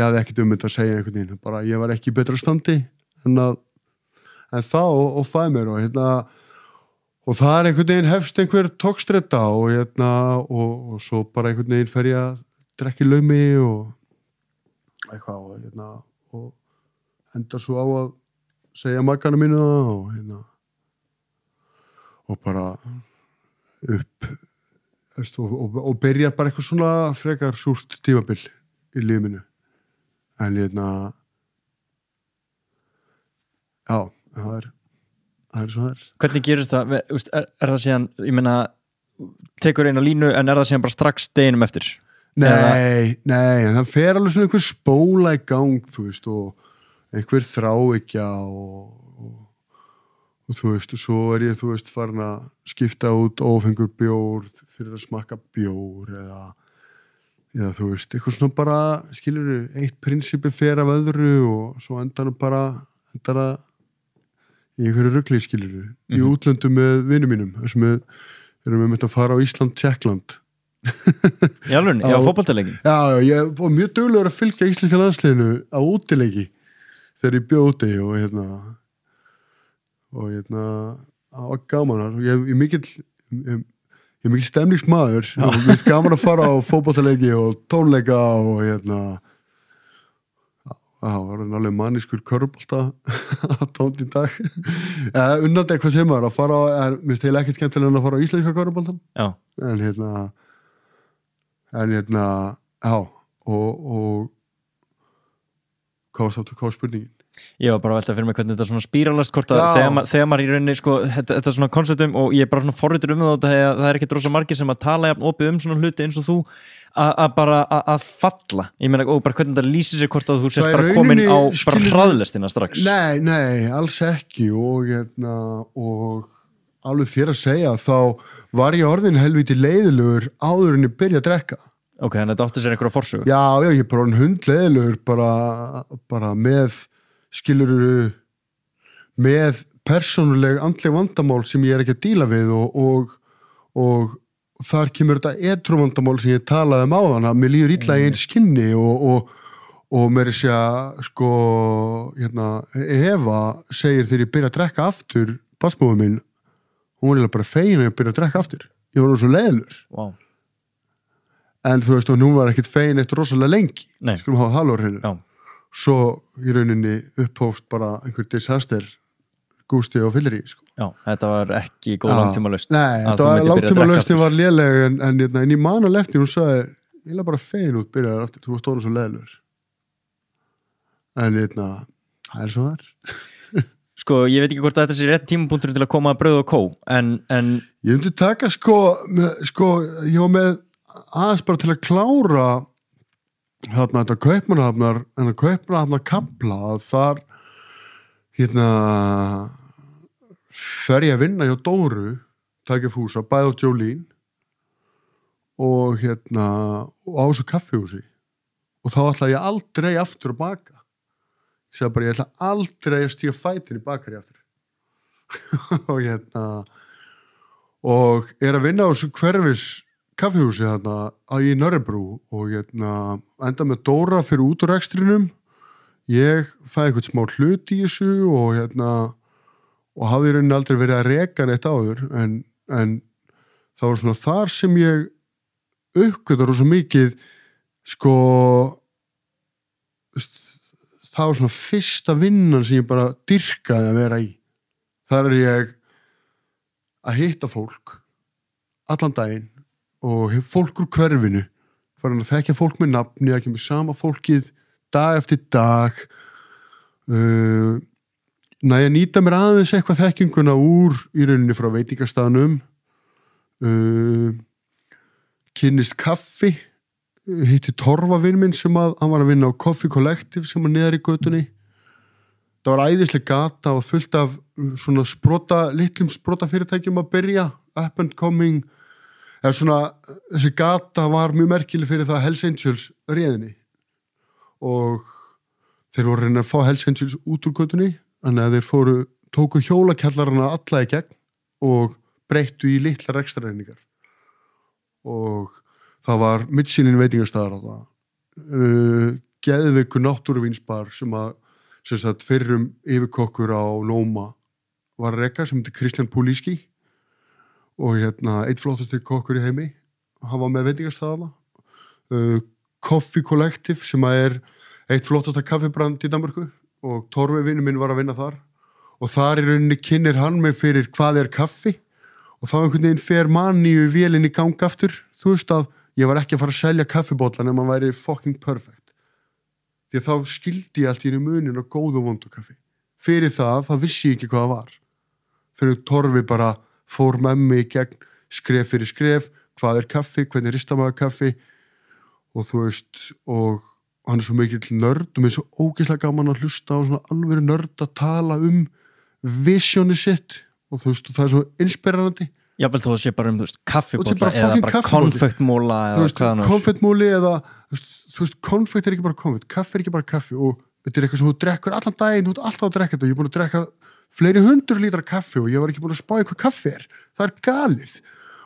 hafði ekkert um þetta að segja einhvern veginn, bara ég var ekki í betra standi en þá og fæ mér og það er einhvern veginn hefst einhver tókstretta og svo bara einhvern veginn fer ég að drekki laumi og eitthvað og enda svo á að segja makkana mínu og bara upp og byrjar bara eitthvað svona frekar súrt tímabil í lífinu en já, það er svo það er. Hvernig gerist það? Er það síðan, ég meina tekur eina línu en er það síðan bara strax deginum eftir? Nei, það fer alveg svona einhver spóla í gang, þú veist, og einhver þráhyggja og þú veist, og svo er ég, þú veist, farin að skipta út ófengur bjór fyrir að smakka bjór eða þú veist, eitthvað svona bara, skilurðu, eitt prinsippi fer af öðru og svo endar það í einhverju rugli, skilurðu, í útlöndum með vinum mínum, þessum við erum með að fara á Ísland, Tékkland. Í alveg, já, fótboltaleiki. Já, ég var mjög duglegur að fylgja íslenska landsliðinu á útileiki þegar ég bjóð úti og það var gaman og ég er mikill stemningsmaður og mér er gaman að fara á fótboltaleiki og tónleika og það var alveg manniskur körfubolta á tónt í dag unnandi eitthvað sem að fara á mér finnst heila ekkert skemmtilega en að fara á íslenska körfuboltan en já og hvað var spurningin? Ég var bara að velta fyrir mig hvernig þetta svona spíralast hvort að þegar maður í rauninni sko, þetta svona konceptum og ég er bara svona forritur þetta það er ekki rosa margir sem að tala jafn opið svona hluti eins og þú að falla, ég meina og bara hvernig þetta lýsir sér hvort að þú sést bara komin á bara hraðlestina strax Nei, alls ekki og alveg þér að segja þá var ég orðin helviti leiðilegur áður en ég byrja að drekka Ok, þannig að þetta átti sér einhverja forsögu Já, ég er bara orðin hundleiðilegur bara með skilurðu með persónuleg andleg vandamál sem ég er ekki að díla við og þar kemur þetta edru vandamál sem ég talaði áðan að mér líður illa í einn skinni og mér er að sko Eva segir þegar ég byrja að drekka aftur bassmóðum minn, hún var bara fegin að ég byrja að drekka aftur ég var svo leiðilegur wow. En þú veist, hún var ekkert fegin eftir rosalega lengi skulum hafa halvor henni svo í rauninni upphófst bara einhver disaster gústi og fyllir í sko. Já, þetta var ekki góð langtíma lausn Nei, þetta var langtíma lausn ég var léleg en ég man að lefti hún sagði, ég var bara fegin út byrjaði aftur, þú var stóðan svo leiðilegur en það er svo þar Sko, ég veit ekki hvort að þetta sé rétt tímapunkturinn til að koma að brauð og kó en Ég myndi taka sko ég var með aðeins bara til að klára þetta Kaupmannahafnar en að Kaupmannahafnar kapla þar fer ég að vinna hjá Dóru takja fúsa, bæði á Jolene og og á þessu kaffihúsi og þá ætla ég aldrei aftur að baka ég sagði bara, ég ætla aldrei að stíga fætin í bakari aftur og er að vinna á þessu hverfis kaffihúsi í Nörrebrú og enda með Dóra fyrir út úr rekstrinum ég fæði eitthvað smá hlut í þessu og hafði í rauninni aldrei verið að reka neitt áður en það var svona þar sem ég uppgötar rosa mikið sko það var svona fyrsta vinnan sem ég bara dyrkaði að vera í. Þar ég að hitta fólk allan daginn og fólk úr hverfinu, farin að þekkja fólk með nafni, að kemur sama fólkið dag eftir dag, næja nýta mér aðeins eitthvað þekkinguna úr í rauninni frá veitingastaðnum, kynnist kaffi, hitti Torfavinn minn sem hann var að vinna á Coffee Collective sem var neðar í götunni. Það var æðisleg gata og fullt af svona litlum sprotafyrirtækjum að byrja, up and coming, eða svona þessi gata var mjög merkileg fyrir það Hells Angels réðinni og þeir voru reyna að fá Hells Angels út úr götunni, þannig að þeir tóku hjólakjallarana alla í gegn og breyttu í litlar ekstrareiningar og það var Michelin veitingastaðar á það, geðveikur náttúruvínsbar sem fyrrum yfirkokkur á Noma var að reka sem heitir Kristján Púlíski og eitt flottasti kokkur í heimi, hann var með veitingastaðana, Coffee Collective sem er eitt flottasta kaffibrand í Danmörku og Torfi vinur minn var að vinna þar og þar í rauninni kynnir hann mig fyrir hvað er kaffi og þá einhvern veginn fer maníu vélinn í gang aftur, þú veist að ég var ekki að fara að selja kaffibólla nema hann væri fucking perfect því að þá skildi ég allt í munin á góð og vondu kaffi fyrir það vissi ég ekki hvað það var fyrir Torfi bara fór með mig í gegn skref fyrir skref, hvað er kaffi, hvernig ristar maður kaffi og þú veist og hann er svo mikill nörd og mér er svo ógeðslega gaman að hlusta á svona alvöru nörd að tala visioni sitt og þú veist, og það er svo inspirerandi. Jafnvel þú sé bara þú veist, kaffibólla eða bara konfektmóla eða hvað konfektmóli eða, þú veist, konfekt er ekki bara konfekt, kaffi er ekki bara kaffi og þetta er eitthvað sem þú drekkur allan daginn, þú ert alltaf að drekka þetta og ég er búin að drekka fleiri 100 lítra kaffi og ég var ekki búin að spá hvað kaffi er. Það er galið.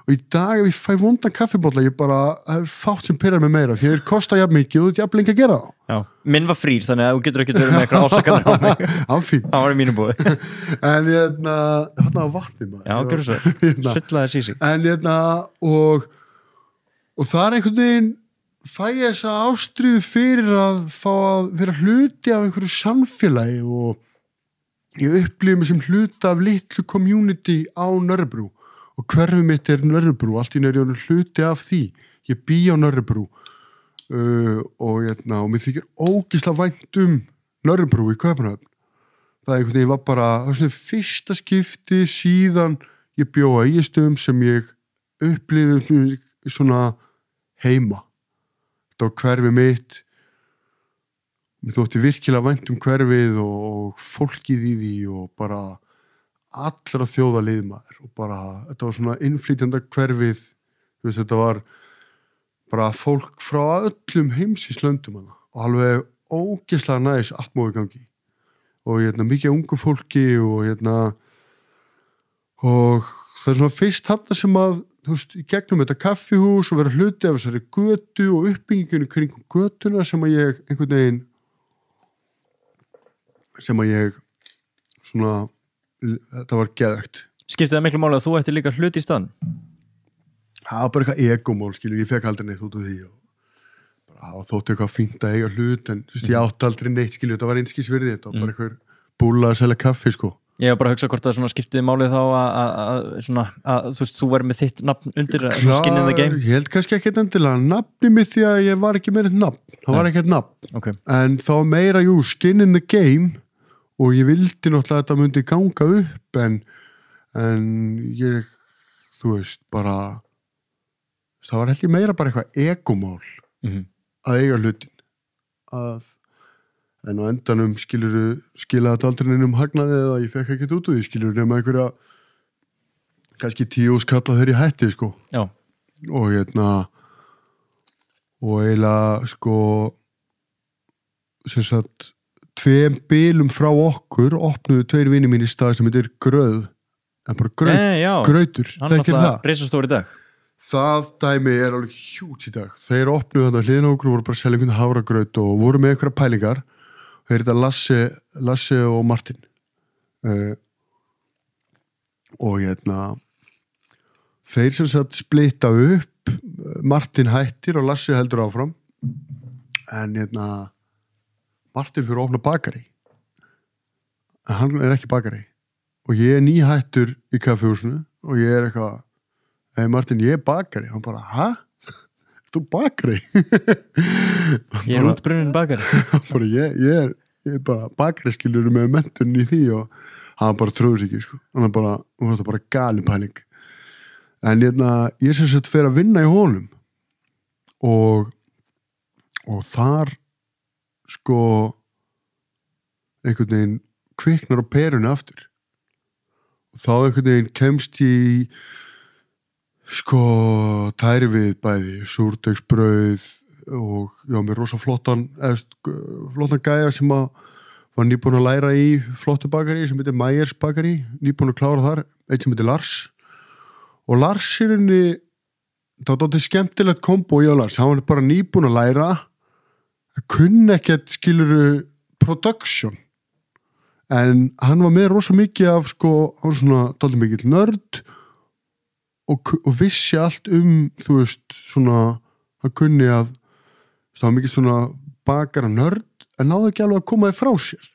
Og í dag ef ég fæ vondan kaffibólla ég bara, það er fátt sem pirrar mig meira því þeir kosta jafn mikið og þú ert jafn lengi að gera það. Já, minn var frýr þannig að þú getur ekki verið með eitthvað ásakanir á mig. Áfín. Það var í mínu búi. En þarna var vatnið maður. Já, gerðu svo. Sullaði sísi. En og það er einhvern veginn fæ ég þessa ástríðu fyrir að fá að vera hluti af einhverju samfélagi og ég upplifði mig sem hluti af litlu community á Nörrebrú og hverfið mitt er Nörrebrú, allt í einu er ég hluti af því. Ég bý á Nörrebrú og mér þykir ógeðslega vænt Nörrebrú í Kaupmannahöfn. Það einhvern veginn var bara, það var svona fyrsta skipti síðan ég bjó á Egilsstöðum sem ég upplifði svona heima. Þetta var hverfið mitt, mér þótti virkilega vænt hverfið og fólkið í því og bara allra þjóðalið maður og bara, þetta var svona innflytjanda hverfið, þú veist, þetta var bara fólk frá öllum heimsins löndum hana og alveg ógeðslega næs atmóðu gangi og mikið ungu fólki og og það er svona fyrst þarna sem að, þú veist, í gegnum þetta kaffihús og vera hluti af þessari götu og uppbyggingunni kringum götuna sem að ég einhvern veginn svona þetta var geðvægt. Skipti það miklu máli að þú ætti líka hluti í staðn? Það var bara eitthvað egómál, ég fekk aldrei neitt út af því og bara þótti eitthvað fínt að eiga hlut en þú veist, ég átti aldrei neitt, þetta var einskísvirði, þetta var bara eitthvað búla að selja kaffi, sko. Ég var bara að hugsa hvort það skiptiði málið þá að þú veist, þú verður með þitt nafn undir skin in the game. Ég held kannski ekki endilega nafni mitt því að ég var ekki með eitt nafn, það var ekki eitt nafn. Okay. En þá meira, skin in the game og ég vildi náttúrulega að þetta myndi ganga upp en ég, þú veist, bara það var heldur meira bara eitthvað egómál að eiga hlutin en á endanum skilaði þetta aldrei neinum hagnaði eða ég fekk ekkert út úr því nema einhverja kannski 10 skalla þegar ég hætti sko. Já. Og og eiginlega sko sem sagt 2 bilum frá okkur opnuðu 2 vinir mín í stað sem heitir Gröð en bara grautur, þekkir það? Risastór í dag. Það dæmi er alveg hjúts í dag. Þeir opnuðu þarna hliðina á okkur og voru bara að selja einhvern hafragraut og voru með einhverja pælingar. Þeir eru þetta Lasse og Martin. Og þeir sem sagt splitta upp, Martin hættir og Lasse heldur áfram. En Martin fyrir að opna bakari en hann ekki bakari og ég nýhættur í kaffihúsinu og ég eitthvað hey Martin, ég bakari, hann bara, hæ? Þú bakari? Ég útbrunnin bakari bara, ég er bara bakari skilur með menturinn í því og hann bara trúður sig ekki, sko hann var bara gali pæling en ég sem sagt fer að vinna í honum og þar sko einhvern veginn kviknar á perunni aftur og þá einhvern veginn kemst í sko tæri við bæði súrdegsbrauð og já, mér rosa flottan gæja sem var nýbúin að læra í flottu bakari sem heitir Meyers bakari, nýbúin að klára þar eitt sem heitir Lars og Lars er henni það var þetta skemmtilegt kombo í Lars hann var bara nýbúin að læra að kunna ekkert skiluru production en hann var með rosa mikið af sko, hann var svona dálítið mikill nörd og vissi allt þú veist, svona hann kunni að það var mikið svona bakara nörd en náðu ekki alveg að koma þið frá sér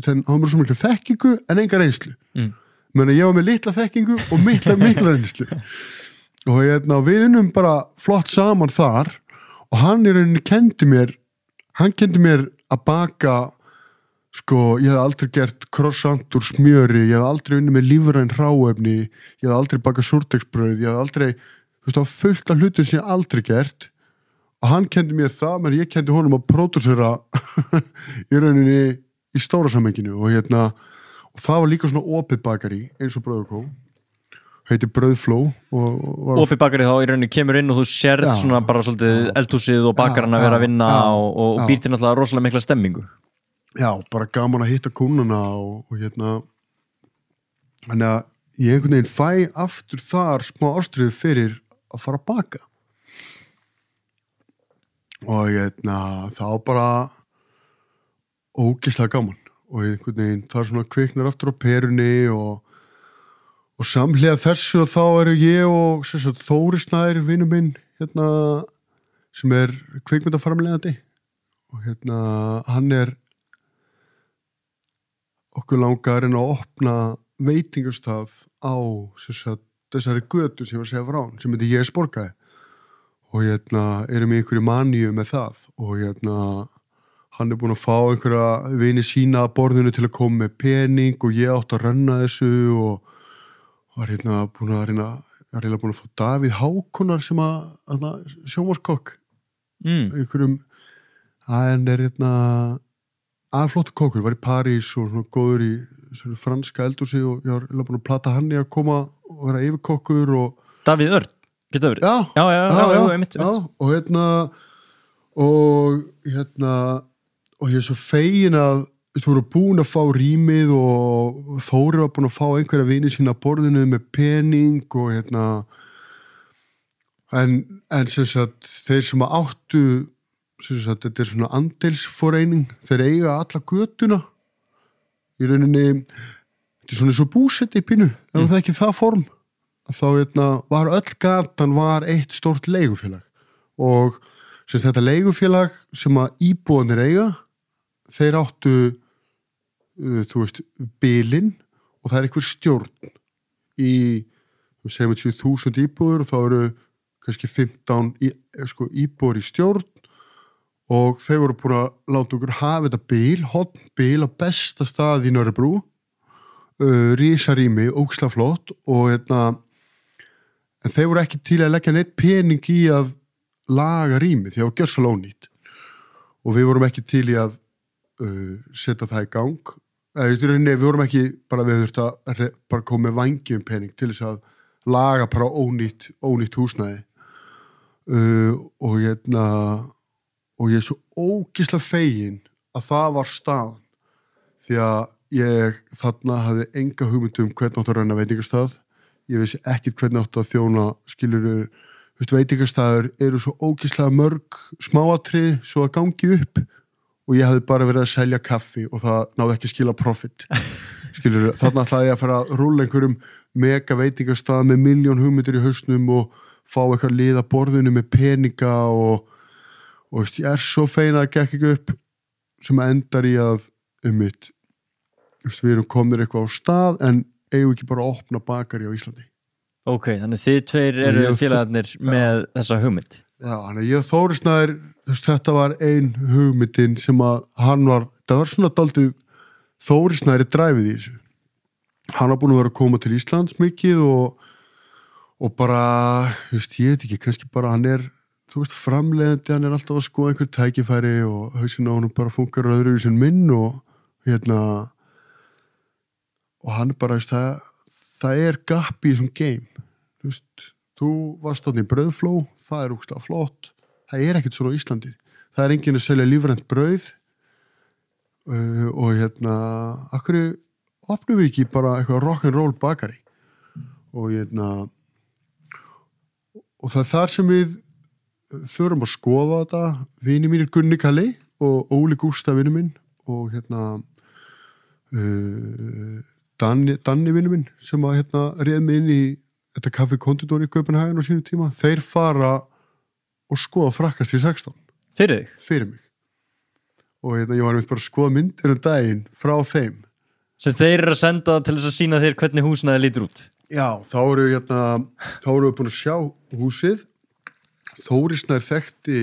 þannig að hann var svo miklu þekkingu en enga reynslu menn ég var með litla þekkingu og mikla reynslu og við unnum bara flott saman þar og hann í rauninni kendi mér að baka sko, ég hef aldrei gert croissant úr smjöri, ég hef aldrei unnið með lífræn hráefni, ég hef aldrei bakað súrdegsbrauð, ég hef aldrei þú veist, fullt af hlutum sem ég hef aldrei gert og hann kendi mér það menn ég kendi honum að pródúsera í rauninni í stóra samhenginu og það var líka svona opið bakari eins og Brauð & Co heiti Brauðfló opið bakari þá í rauninni kemur inn og þú sérð svona bara svolítið eldhúsið og bakarinn að vera að vinna og býr til náttúrulega rosalega mikla stemmingu já, bara gaman að hitta kúnana og þannig að ég einhvern veginn fæ aftur þar smá ástriðu fyrir að fara að baka og þá bara ógeðslega gaman og einhvern veginn það svona kviknar aftur á perunni og samhliða þessu og þá eru ég og Þóri Snær vinur minn sem er kvikmyndaframleiðandi og hann er okkur langar að opna veitingastað á þessari götu sem ég var að segja frá sem heitir Ég Sporgaði og erum í einhverju maníu með það og hann er búinn að fá einhverja vini sína að borðinu til að koma með pening og ég átt að renna þessu og var búinn að fá Davíð Hákonar sem að sjónvarskokk einhverjum hann er aðflottur kokkur, var í París og svona góður í svona franska eldhúsi og ég var búinn að plata hann í að koma og vera yfirkokkur og Davíð Örn, getur verið? Já, einmitt. Og ég er svo fegin að þú voru búin að fá rýmið og Þóri var búin að fá einhverja vini sína að borðinu með pening og en sem sagt þeir sem áttu þetta er svona andelsforeining þeir eiga alla götuna í rauninni þetta er svona svo búseti í pínu en það er ekki það form þá var öll gatan var eitt stórt leigufélag og sem þetta leigufélag sem að íbúðanir eiga þeir áttu þú veist bilinn og það er einhver stjórn í segjum við 1000 íbúður og þá eru kannski 15 íbúður í stjórn og þeir voru búin að láta okkur hafa þetta hotnbil á besta stað í Nörrebrú rísarými, ógeðslega flott og en þeir voru ekki til að leggja neitt pening í að laga rými því það var gjörsamlega ónýtt og við vorum ekki til í að setja það í gang við vorum ekki bara við þurftum að bara koma með vangi pening til þess að laga bara ónýtt húsnæði og ég er svo ógeðslega fegin að það var staðan því að ég þarna hafði enga hugmynd hvernig átt að renna veitingastað ég vissi ekkert hvernig átt að þjóna skilurðu, veitingastæður eru svo ógeðslega mörg smáatrið svo að gangi upp og ég hafði bara verið að selja kaffi og það náði ekki að skila profit skilurðu, þarna ætlaði ég að fara að rúlla einhverjum mega veitingastað með 1.000.000 hugmyndir í hausnum og fá eitthvað lið að borðinu með peninga og ég er svo fegin að það gekk ekki upp sem endar í að við erum komnir eitthvað á stað en eigum ekki bara að opna bakari á Íslandi. Ok, þannig þið tveir eru félagarnir með þessa hugmynd. Já, þannig ég og Þórir Snær, þetta var ein hugmyndin sem að það var svona daldið Þórir Snær dræfið í þessu. Hann var búin að vera að koma til Íslands mikið og bara, ég veit ekki, kannski bara hann framleiðandi, hann alltaf að skoða einhver tækifæri og hausinn á honum bara funkar öðru í sinn minn og hann bara, það gap í þessum game. Þú varst þarna í brauðfló, það ógeðslega flott. Það ekkert svona á Íslandi. Það enginn að selja lífrænt brauð og akkur opnum við ekki bara eitthvað rock'n'roll bakari og það þar sem við förum að skoða þetta. Vini mínir Gunni Kalli og Óli Gústa vini minn og Danni vini minn sem að réð mig inn í þetta kaffi konditor í Köpenhagen á sínu tíma. Þeir fara og skoða Frakkast í 16. Fyrir þig? Fyrir mig. Og ég var bara að skoða myndir daginn frá þeim. Sem þeir eru að senda til þess að sýna þér hvernig húsnæði lítur út? Já, þá erum við búin að sjá húsið. Þórir Snær þekkti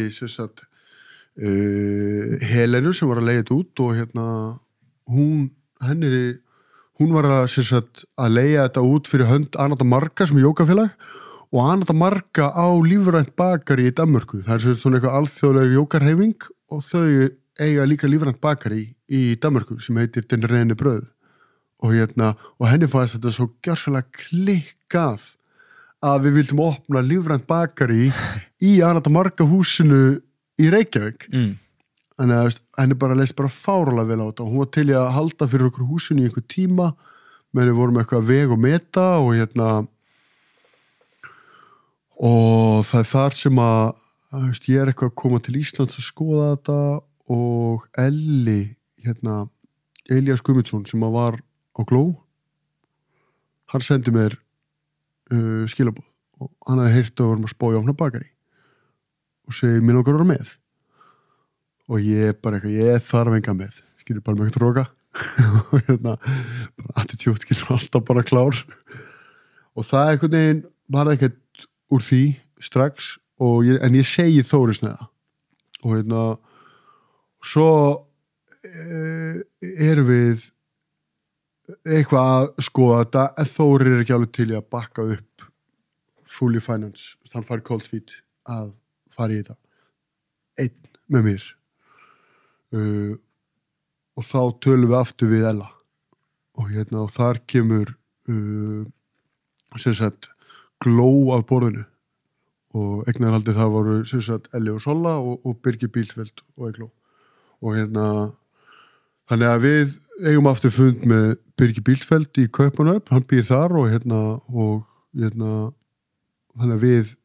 Helenu sem var að leigja þetta út og hún var að leigja þetta út fyrir hönd Anata Marga sem jókafélag og Anata Marga á lífrænt bakari í Danmörku. Það svona eitthvað alþjóðleg jókarheifing og þau eiga líka lífrænt bakari í Danmörku sem heitir Den Rene Brød og henni fannst þetta svo gjörsamlega klikkað að við vildum opna lífrænt bakari í Anata Marga húsinu í Reykjavík. Þannig að henni bara leist bara fáralega vel á þetta og hún var til í að halda fyrir okkur húsinu í einhver tíma menn við vorum eitthvað veg og meta og það þar sem að ég eitthvað að koma til Íslands að skoða þetta og Elli Elías Guðmundsson sem að var á Gló hann sendi mér skilaboð og hann hafði heyrt að vorum að spá í opna bakari og segir mér okkar að vera með og ég bara eitthvað, ég þarf enga með skilur bara með eitthvað róka og bara attitút skilur alltaf bara klár og það einhvern veginn var ekkert úr því strax en ég segi Þórir Snær og svo erum við eitthvað að skoða þetta en Þórir ekki alveg til í að bakka upp fully finance, hann fari cold feet að fara í þetta einn með mér og þá tölum við aftur við Ella og þar kemur Gló af borðinu og eignarhaldið það voru Elli og Solla og Birgir Bílsfeld og Gló og þannig að við eigum aftur fund með Birgir Bílsfeld í Kaupmannahöfn, hann býr þar og þannig að við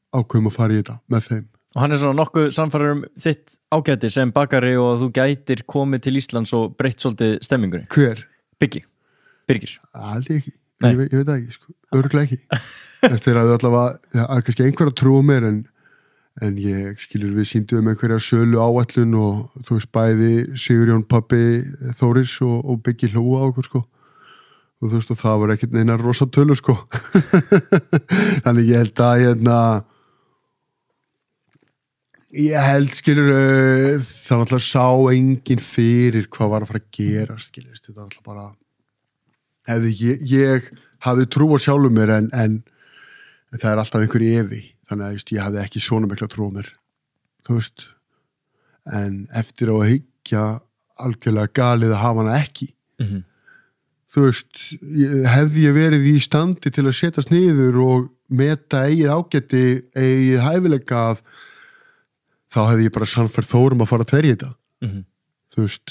ákveðum að fara í þetta með þeim. Og hann svona nokkuð samfæður þitt ágæti sem bakari og að þú gætir komið til Íslands og breytt svolítið stemmingunni. Hver? Birgir. Aldrei ekki, ég veit það ekki, örugglega ekki. Eftir að við allavega, kannski einhverja trúa mér en ég skilur við sýndum einhverja sölu áætlun og þú veist bæði Sigurjón pabbi Þóris og Biggi hlúa á okkur sko. Og þú veist og það var ekkert neina rosa tölu sko. Þannig ég held skilur það náttúrulega sá enginn fyrir hvað var að fara að gera skilur, þetta var náttúrulega bara ég hafði trú á sjálfum mér en það alltaf einhver efi þannig að ég hafði ekki svona mikla trú á mér þú veist en eftir á að hyggja algjörlega galið að hafa hana ekki þú veist hefði ég verið í standi til að setjast niður og meta eigið ágæti eigið hæfileika að þá hefði ég bara sannfært Þórum að fara að tverja þetta þú veist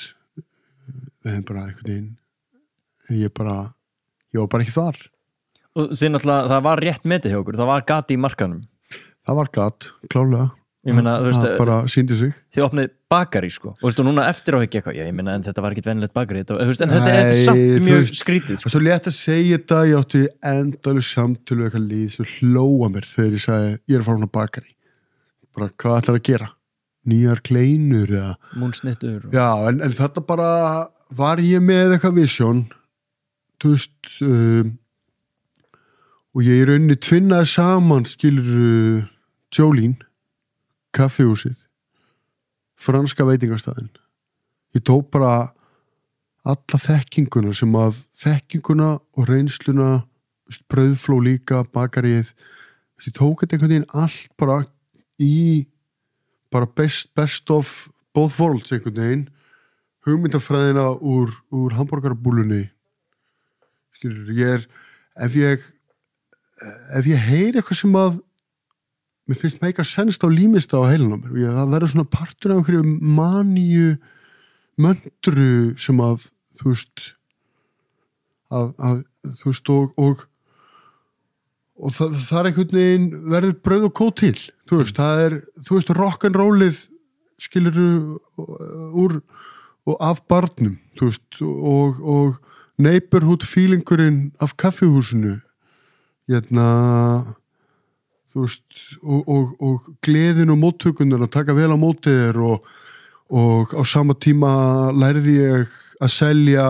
við hefum bara einhvern veginn ég var bara ekki þar og því náttúrulega það var rétt metið hjá okkur það var gat í markanum það var gat, klálega ég meina, þú veist, bara síndi sig þið opnið bakari sko og þú veist, og núna eftir á ekki eitthvað ég meina, en þetta var ekkit venilegt bakari en þetta er samt mjög skrítið sko. Svo létt að segja þetta, ég átti endalega samtölu eitthvað líð sem hlóa mér þegar ég sagði, ég er að fara hún að bakari bara, hvað ætlar að gera? nýjar kleinur eða Múnsnittur já, en þetta bara var ég með eitthvað vision þú veist og ég í rauninni tvinnaði saman skilur Jolene kaffihúsið franska veitingastæðin ég tók bara alla þekkinguna sem að þekkinguna og reynsluna brauðfló líka, bakarið ég tók þetta einhvern veginn allt bara í bara best of both worlds einhvern veginn hugmyndafræðina úr hamborgarabúlunni skilur, ef ég heyri eitthvað sem að mér finnst meika senst á límist á heilunum mér og það verður svona partur af einhverju maníu möndru sem að þú veist að þú veist og það einhvern veginn verður brauð og kót til þú veist, það þú veist rock'n'rollið skilurðu úr og af barnum þú veist, og neighborhood feelingurinn af kaffihúsinu þú veist og gleðin og móttökunar að taka vel á móti þér og á sama tíma lærði ég að selja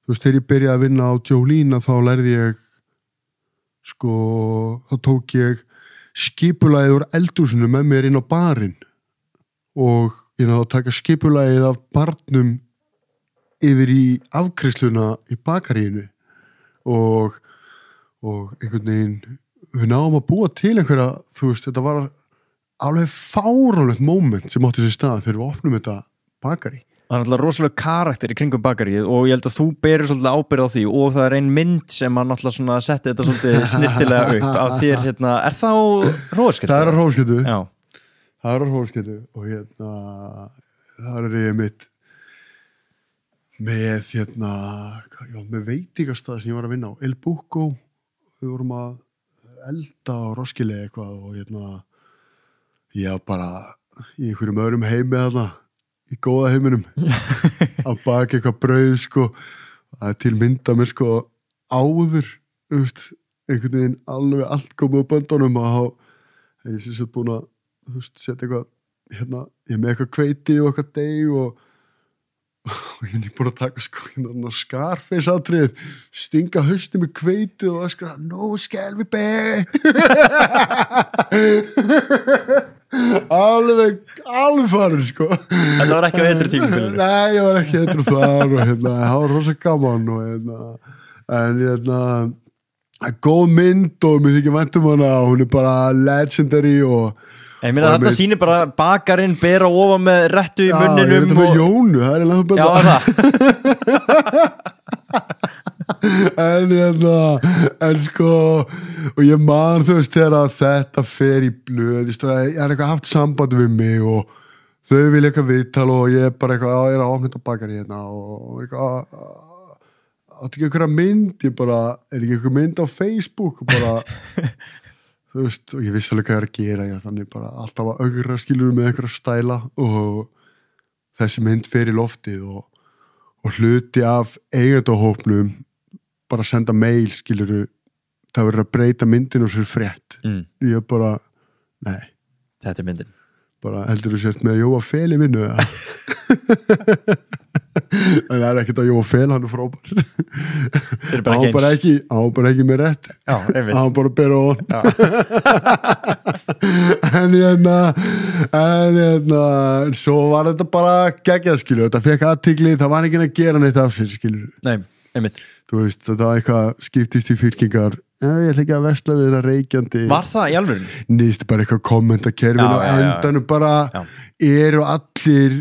þú veist, þegar ég byrjaði að vinna á Jolene þá lærði ég þá tók ég skipulagið úr eldhúsinu með mér inn á barinn og ég náði að taka skipulagið af barnum yfir í afkreiðsluna í bakaríinu og einhvern veginn við náðum að búa til einhverja þú veist, þetta var alveg fáránlegt moment sem átti sér stað þegar við opnum þetta bakarí Það er náttúrulega rosalega karakter í kringum bakaríið og ég held að þú berir svolítið ábyrgð á því og það er ein mynd sem að náttúrulega svona setti þetta svolítið snirtilega upp af þér er það á Hróarskeldu? Það er á Hróarskeldu Já. Það er á Hróarskeldu og það er ég mitt með veitingastað sem ég var að vinna á El Buco, við vorum að elda á Roskilde eitthvað og ég var bara í einhverjum öðrum heimi þarna í góða heiminum að baka eitthvað brauð það er til mynda mér áður einhvern veginn alveg allt komið á böndunum og þá er ég sem sagt búin að setja eitthvað ég er með eitthvað hveiti og eitthvað deg og ég er búin að taka Scarface atrið stinga haustum með hveiti og öskra no skelvi beg alveg farin Þetta var ekki á eitru tímabilinu Nei, ég var ekki eitru þar og það var rosa gaman og en góð mynd og mér þykir vænt hana hún er bara legendary og Ég meina þetta sýnir bara bakarinn bera ofa með rettu í munninum Já, ég er þetta með Jónu, það er alveg Já, og ég man þú veist þegar þetta fer í blöð ég er eitthvað haft samband við mig og þau vilja eitthvað viðtal og ég er bara eitthvað, ég er að opna þetta bakari og eitthvað áttu ekki einhverja mynd, ég bara er ekki einhver mynd á Facebook og bara þú veist, og ég vissi alveg hvað ég er að gera þannig bara alltaf að augra skilur með einhverja stæla og þessi mynd fer í loftið og hluti af eigendahópnum bara senda mail skilur það verður að breyta myndin og sér frétt ég bara, nei Þetta er myndin bara heldur þú sért með Jóa Fel í vinnu en það er ekkert að Jóa Fel hann er frábær hann bara ekki með rétt hann bara bera on en svo var þetta bara geggjað skilur, þetta fekk athygli það var ekki að gera neitt af sér skilur Nei, einmitt þú veist, þetta var eitthvað skiptist í fylkingar ég ætla ekki að versla við það reykjandi Var það í alvörunni? Nýst bara eitthvað kommentakerfin og endanum bara eru allir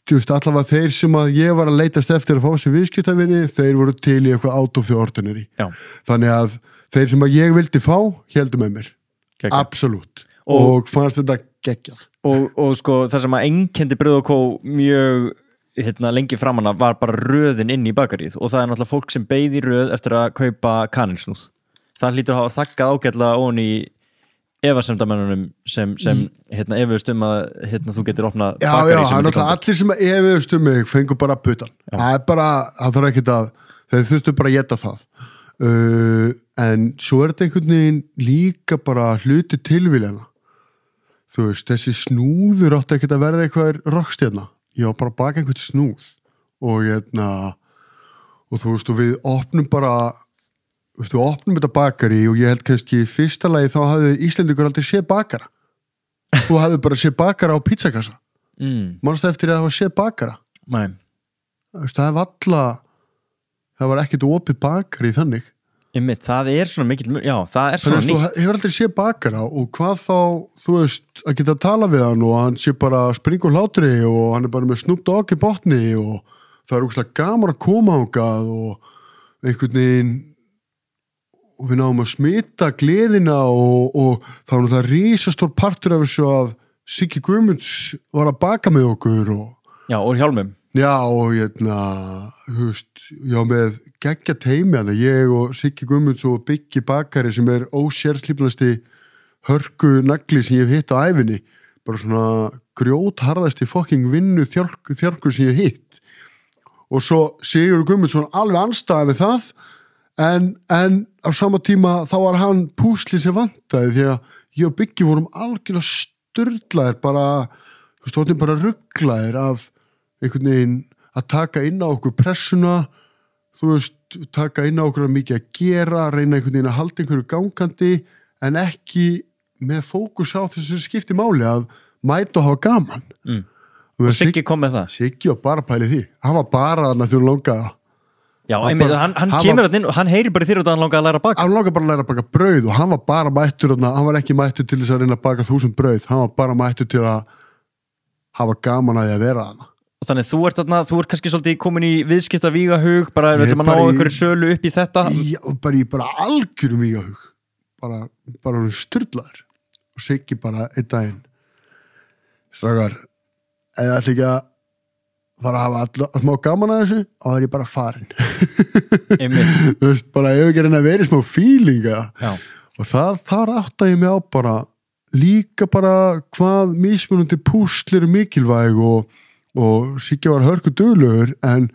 þú veist, allavega þeir sem að ég var að leitast eftir að fá sér viðskiptavinni þeir voru til í eitthvað out of the ordinary þannig að þeir sem að ég vildi fá heldur með mér absolutt og fannst þetta geggjað og það sem að einkendi Brauð & Co mjög lengi framanna var bara röðin inn í bakaríð og það er náttúrulega fólk sem beið í röð eftir að kaupa kanilsnúð það hlýtur að hafa þakkað ágætlega ofan í efasemdamennunum sem efuðust að þú getur opnað bakarí Já, það er náttúrulega allir sem efuðust mig fengur bara puttan það er bara, það þarf ekki að þeir þurftu bara að geta það en svo er þetta einhvern veginn líka bara hluti tilviljana þú veist, þessi snúður átti ekkert að verða eitthvað rockstjarna, ég var bara að baka einhvern snúð og og þú veist, og við opnum bara, þú veist, við opnum þetta bakari og ég held kannski í fyrsta lagi þá hafði Íslendingur aldrei séð bakara þú hafði bara séð bakara á pizzakassa manstu eftir að það var séð bakara Nei. Þú veist, það var ekkert opið bakari þannig Einmitt, það er svona mikil, já, það er svona nýtt. Þú hefur aldrei séð bakara og hvað þá, þú veist, að geta að tala við hann og hann sé bara springur hlátri og hann er bara með Snoop Dogg í botni og það er ógeðslega gaman að koma ángað og einhvern veginn og við náum að smita gleðina og það var náttúrulega risastór partur af þessu að Siggi Guðmunds var að baka með okkur Já, og Hjálmum Já, og þú veist, já, með geggja teimi hana, ég og Siggi Guðmunds og Biggi Bakari sem er ósérslífnasti hörku nagli sem ég hef hitt á ævinni, bara svona grjótharðasti fucking vinnu þjálkur sem ég hef hitt. Og svo Sigur Guðmundsson alveg anstæði við það, en á sama tíma þá var hann púsli sem vantaði því að ég og Biggi vorum algjörlega sturlaðir, bara, þú veist, hóttin bara rugglaðir af einhvern veginn að taka inn á okkur pressuna, þú veist, taka inn á okkur að mikið að gera, reyna einhvern veginn að halda einhverju gangandi, en ekki með fókus á þessu skipti máli að mæta og hafa gaman. Og Siggi kom með það? Siggi var bara pælið því. Hann var bara þarna þegar hann langaði. Já, einmitt, hann kemur þarna inn og hann heyrir bara þér út að hann langaði að læra að baka. Hann langaði bara að læra að baka brauð og hann var bara mættur þarna, hann var ekki mættur til þess að reyna að baka 1000 brauð, hann var bara mættur til að hafa gaman að vera þarna. Og þannig þú ert kannski svolítið komin í viðskipta vígahug, bara við ætlum að ná einhverju sölu upp í þetta. Já, bara algjörum vígahug. Bara sturlaður. Og Siggi bara einn daginn. Strákar, eða ætla ekki að fara að hafa að smá gaman að þessu, og það er ég bara farin. Einmitt. Þú veist, bara ef ekki reyna að vera í smá fílinga. Já. Og þar átta ég mig á bara, líka bara hvað mismunandi púsl eru mikilvæg og Siggi var hörku duglegur en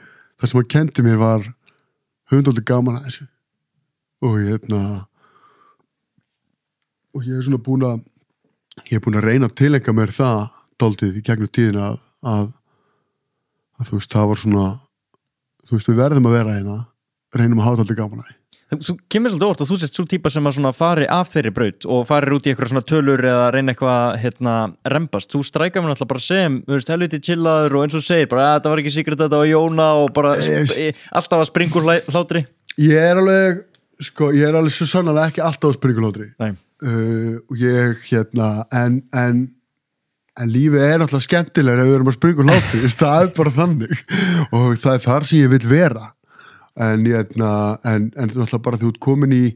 það sem hann kendi mér var hundaldi gaman að þessu og ég er svona búin að reyna að tilenga mér það dálítið í gegnum tíðina að þú veist, það var svona þú veist, við verðum að vera hérna reynum að hafa dálítið gaman að því Þú kemur svolítið óvart að þú sést svo típa sem að svona fari af þeirri braut og farir út í eitthvað svona tölur eða reyna eitthvað rembast. Þú strækar mér alltaf bara sem, þú veist, helviti chillaður og eins og segir bara þetta var ekki secret, þetta var Jóna og bara alltaf að springur hlátri. Ég er alveg svo sannarlega ekki alltaf að springur hlátri. Nei. Og ég en lífið er alltaf skemmtilegur ef við erum að springur hlátri. Það er bara þannig og það er þar sem ég vil vera. En náttúrulega bara þú ert komin í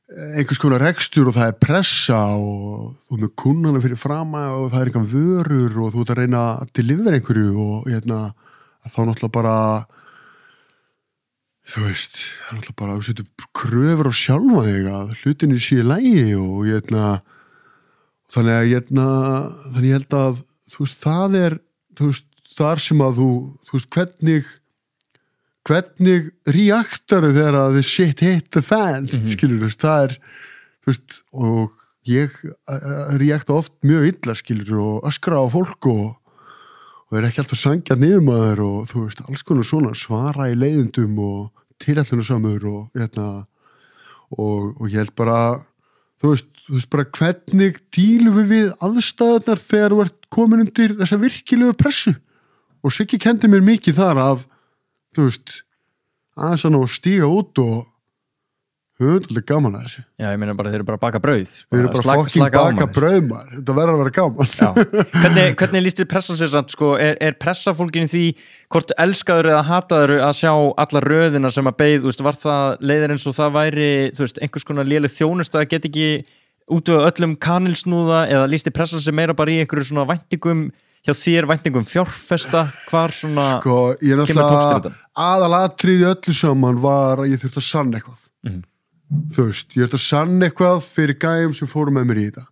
einhvers konar rekstur og það er pressa og þú ert með kunnana fyrir frama og það er eitthvað vörur og þú ert að reyna að delivera einhverju og þá náttúrulega bara þú veist, náttúrulega bara þú setur kröfur á sjálfa þig að hlutinu sé í lagi og þannig að ég held að þú veist, það er þú veist, þar sem að þú veist, hvernig reaktaru þegar að the shit hit the fan skilur þú veist, það er þú veist, og ég reakta oft mjög illa skilur og öskra á fólk og er ekki alltaf sangjað niður maður og þú veist, alls konar svona svara í leiðundum og tilætlunarsamur og ég held bara þú veist bara hvernig dílum við aðstæðunar þegar þú ert komin undir þessa virkilegu pressu og Siggi kendi mér mikið þar að þú veist, aðeins að ná að stíga út og höfðlega gaman að þessu. Já, ég meina bara þeir eru bara að baka brauð. Þeir eru bara fokking baka brauð maður. Þetta verður að vera gaman. Já. Hvernig líst þér pressan sér samt, sko, er pressafólkin í því hvort elskaður eða hataður að sjá alla röðina sem að beið, þú veist, var það leiðir eins og það væri, þú veist, einhvers konar léleg þjónusta að get ekki útvega öllum kanilsnúða eða líst þér pressan sér meira bara í einhverju svona væntingum hjá þér, væntingum fjárfesta, hvar svona sko, ég kemur tókstyrita? Aðalatriði öllu saman var að ég þurfti að sanna eitthvað. Þú veist, ég þurfti að sanna eitthvað fyrir gæjum sem fóru með mér í þetta.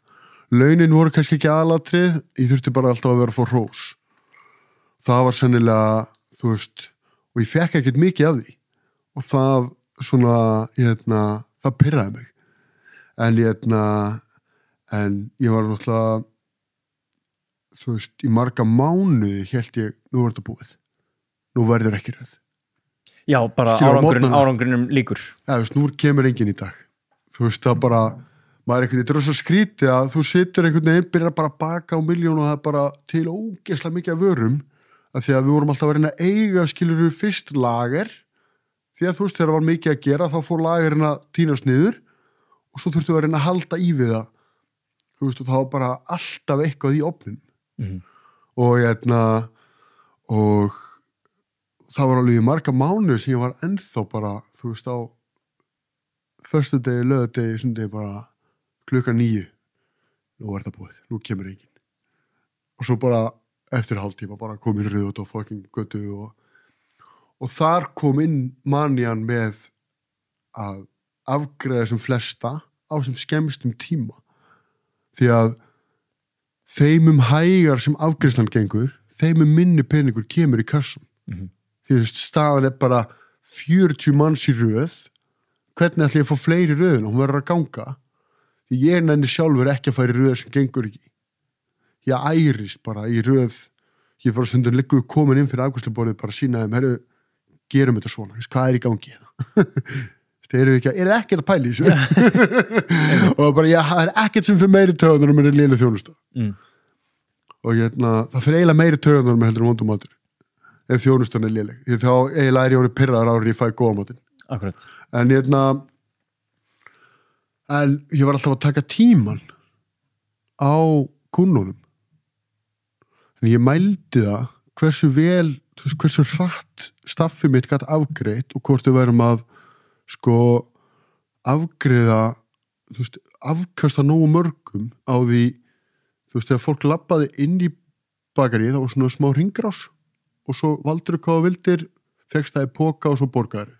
Launin voru kannski ekki aðalatrið, ég þurfti bara alltaf að vera að fá hrós. Það var sennilega, þú veist, og ég fekk ekkert mikið af því. Og það svona, það pirraði mig. En ég var náttúrulega þú veist, í marga mánuði hélt ég, nú er þetta búið nú verður ekki röð Já, bara árangurinnum líkur þú veist, nú kemur enginn í dag þú veist, það bara maður einhvern veginn, þetta er svo skrítið að þú situr einhvern veginn, byrjar bara að baka á miljón og það er bara til ógeðslega mikið af vörum af því að við vorum alltaf að reyna að eiga skilur fyrst lager því að þú veist, þegar það var mikið að gera þá fór lagerinn að tínast niður og svo þurftu að reyna að halda í við það þú veist, og það var bara alltaf eitthvað í ofnin og það var alveg í marga mánuð sem ég var ennþá bara, þú veist, á föstudegi, laugardegi, sundegi bara 9:00 nú er það búið, nú kemur enginn og svo bara eftir hálftíma bara kom í röð og fucking götu og þar kom inn manjan með að afgreiða sem flesta á sem skemmstum tíma því að þeim hægar sem afgreiðslan gengur þeim minni peningur kemur í kassan því þú veist, staðan er bara 40 manns í röð hvernig ætla ég að fá fleiri röðin og hún verður að ganga því ég nenni sjálfur ekki að fara í röð sem gengur ekki ég ærist bara í röð ég bara stundum liggur komin inn fyrir afgreiðsluborðið bara sína þeim, herru, gerum þetta svona hvað er í gangi hérna er það ekkert að pæla í þessu og bara, já, það er ekkert sem fyrir meiri tögunar um mér léleg þjónusta og það fyrir eiginlega meiri tögunar um mér heldur vondum matur ef þjónustan er léleg því þá eiginlega er ég orðið pirraður áður en ég fæ góða matinn Akkurat en ég var alltaf að taka tíman á kunnunum en ég mældi það hversu vel, þú veist, hversu hratt staffið mitt gat afgreitt og hvort við værum að afgreiða þú veist, afkasta nógu mörgum á því þú veist, þegar fólk labbaði inn í bakarið þá var svona smá hringrás og svo valdur hvað þú vildir fegst það í póka og svo borgaður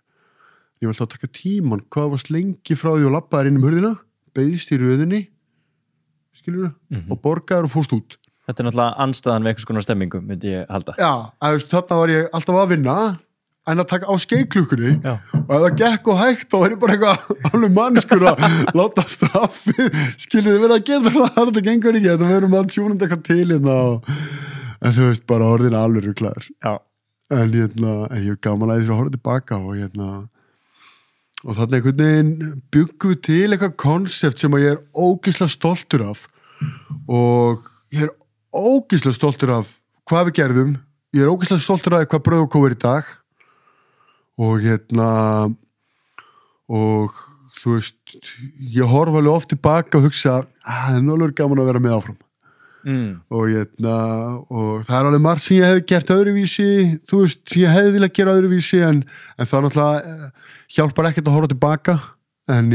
ég var alltaf að taka tíman hvað varst lengi frá því og labbaðir inn hurðina beðist í röðinni skilur og borgaður og fórst út Þetta er náttúrulega andstæðan við einhvers konar stemmingu myndi ég halda Já, þarna var ég alltaf að vinna en að taka á skeikklukkunni og ef það gekk og hægt þá er ég bara eitthvað alveg mannskur að láta straffið skilur þið verið að gera þetta gengur ekki, þetta verður maður tjúnandi eitthvað til en þú veist bara orðin alveg ruglaður en ég hef gaman að því að horfa tilbaka og þarna einhvern veginn byggum við til eitthvað konsept sem að ég er ógeðslega stoltur af og ég er ógeðslega stoltur af hvað við gerðum ég er ógeðslega stoltur af hvað brauð og kóf er í dag og þú veist ég horfa alveg oft tilbaka og hugsa það er náttúrulega gaman að vera með áfram og það er alveg margt sem ég hef gert öðruvísi þú veist, sem ég hefði viljað gera öðruvísi en það náttúrulega hjálpar ekkert að horfa tilbaka en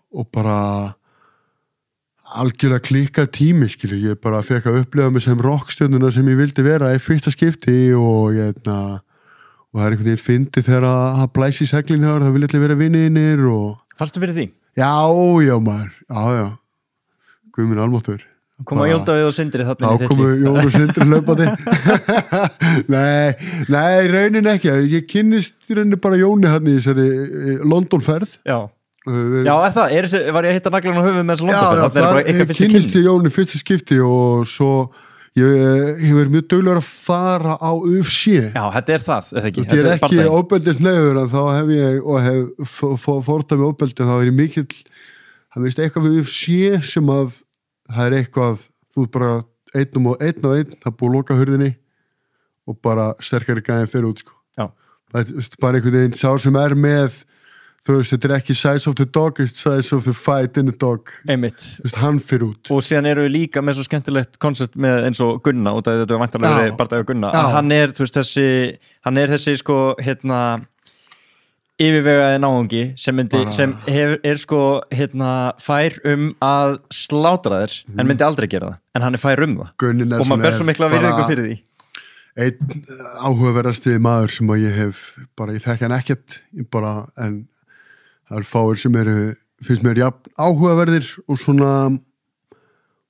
og bara algjörlega klikkað tími skilur, ég bara fekk að upplifa mig sem rockstjörnuna sem ég vildi vera í fyrsta skipti og það er einhvern veginn fyndið þegar að blæsi í seglinn hjá það vilja allir vera vinninir og Fannstu fyrir því? Já maður, já Guðminn almáttur Koma Jón Davíð og Sindri þarna Já, komu Jón og Sindri hlaupandi Nei, raunin ekki ég kynnist í rauninni bara Jóni hann í þessari Londonferð Já, er það? Var ég að hitta naglan á höfuð með þessu Londonferð? Já, ég kynnist í Jóni fyrsta skipti og svo ég verið mjög duglegur að fara á UFC Já, þetta er það, ekki? Ég er ekki ofbeldisneiður en þá hef ég fórtað með ofbeldi en þá er ég mikill það veist eitthvað við UFC sem að það er eitthvað, þú er bara einn og einn, það er búið að loka hurðinni og bara sterkari gæði fyrir út sko. Það er bara einhvern veginn sá sem er með þú veist, þetta er ekki size of the dog it's size of the fight in the dog Einmitt. Hann fyrir út og síðan eru við líka með svo skemmtilegt koncept með eins og Gunna og þetta er vantarlega bara Gunna hann er, þú veist, þessi sko, yfirvegaði náungi sem er sko fær að slátra þér en myndi aldrei gera það en hann er fær það og maður ber svo mikla virðingu fyrir því einn áhugaverðasti maður sem að ég þekki hann ekkert en það er fáir sem finnst mér jafn áhugaverðir og svona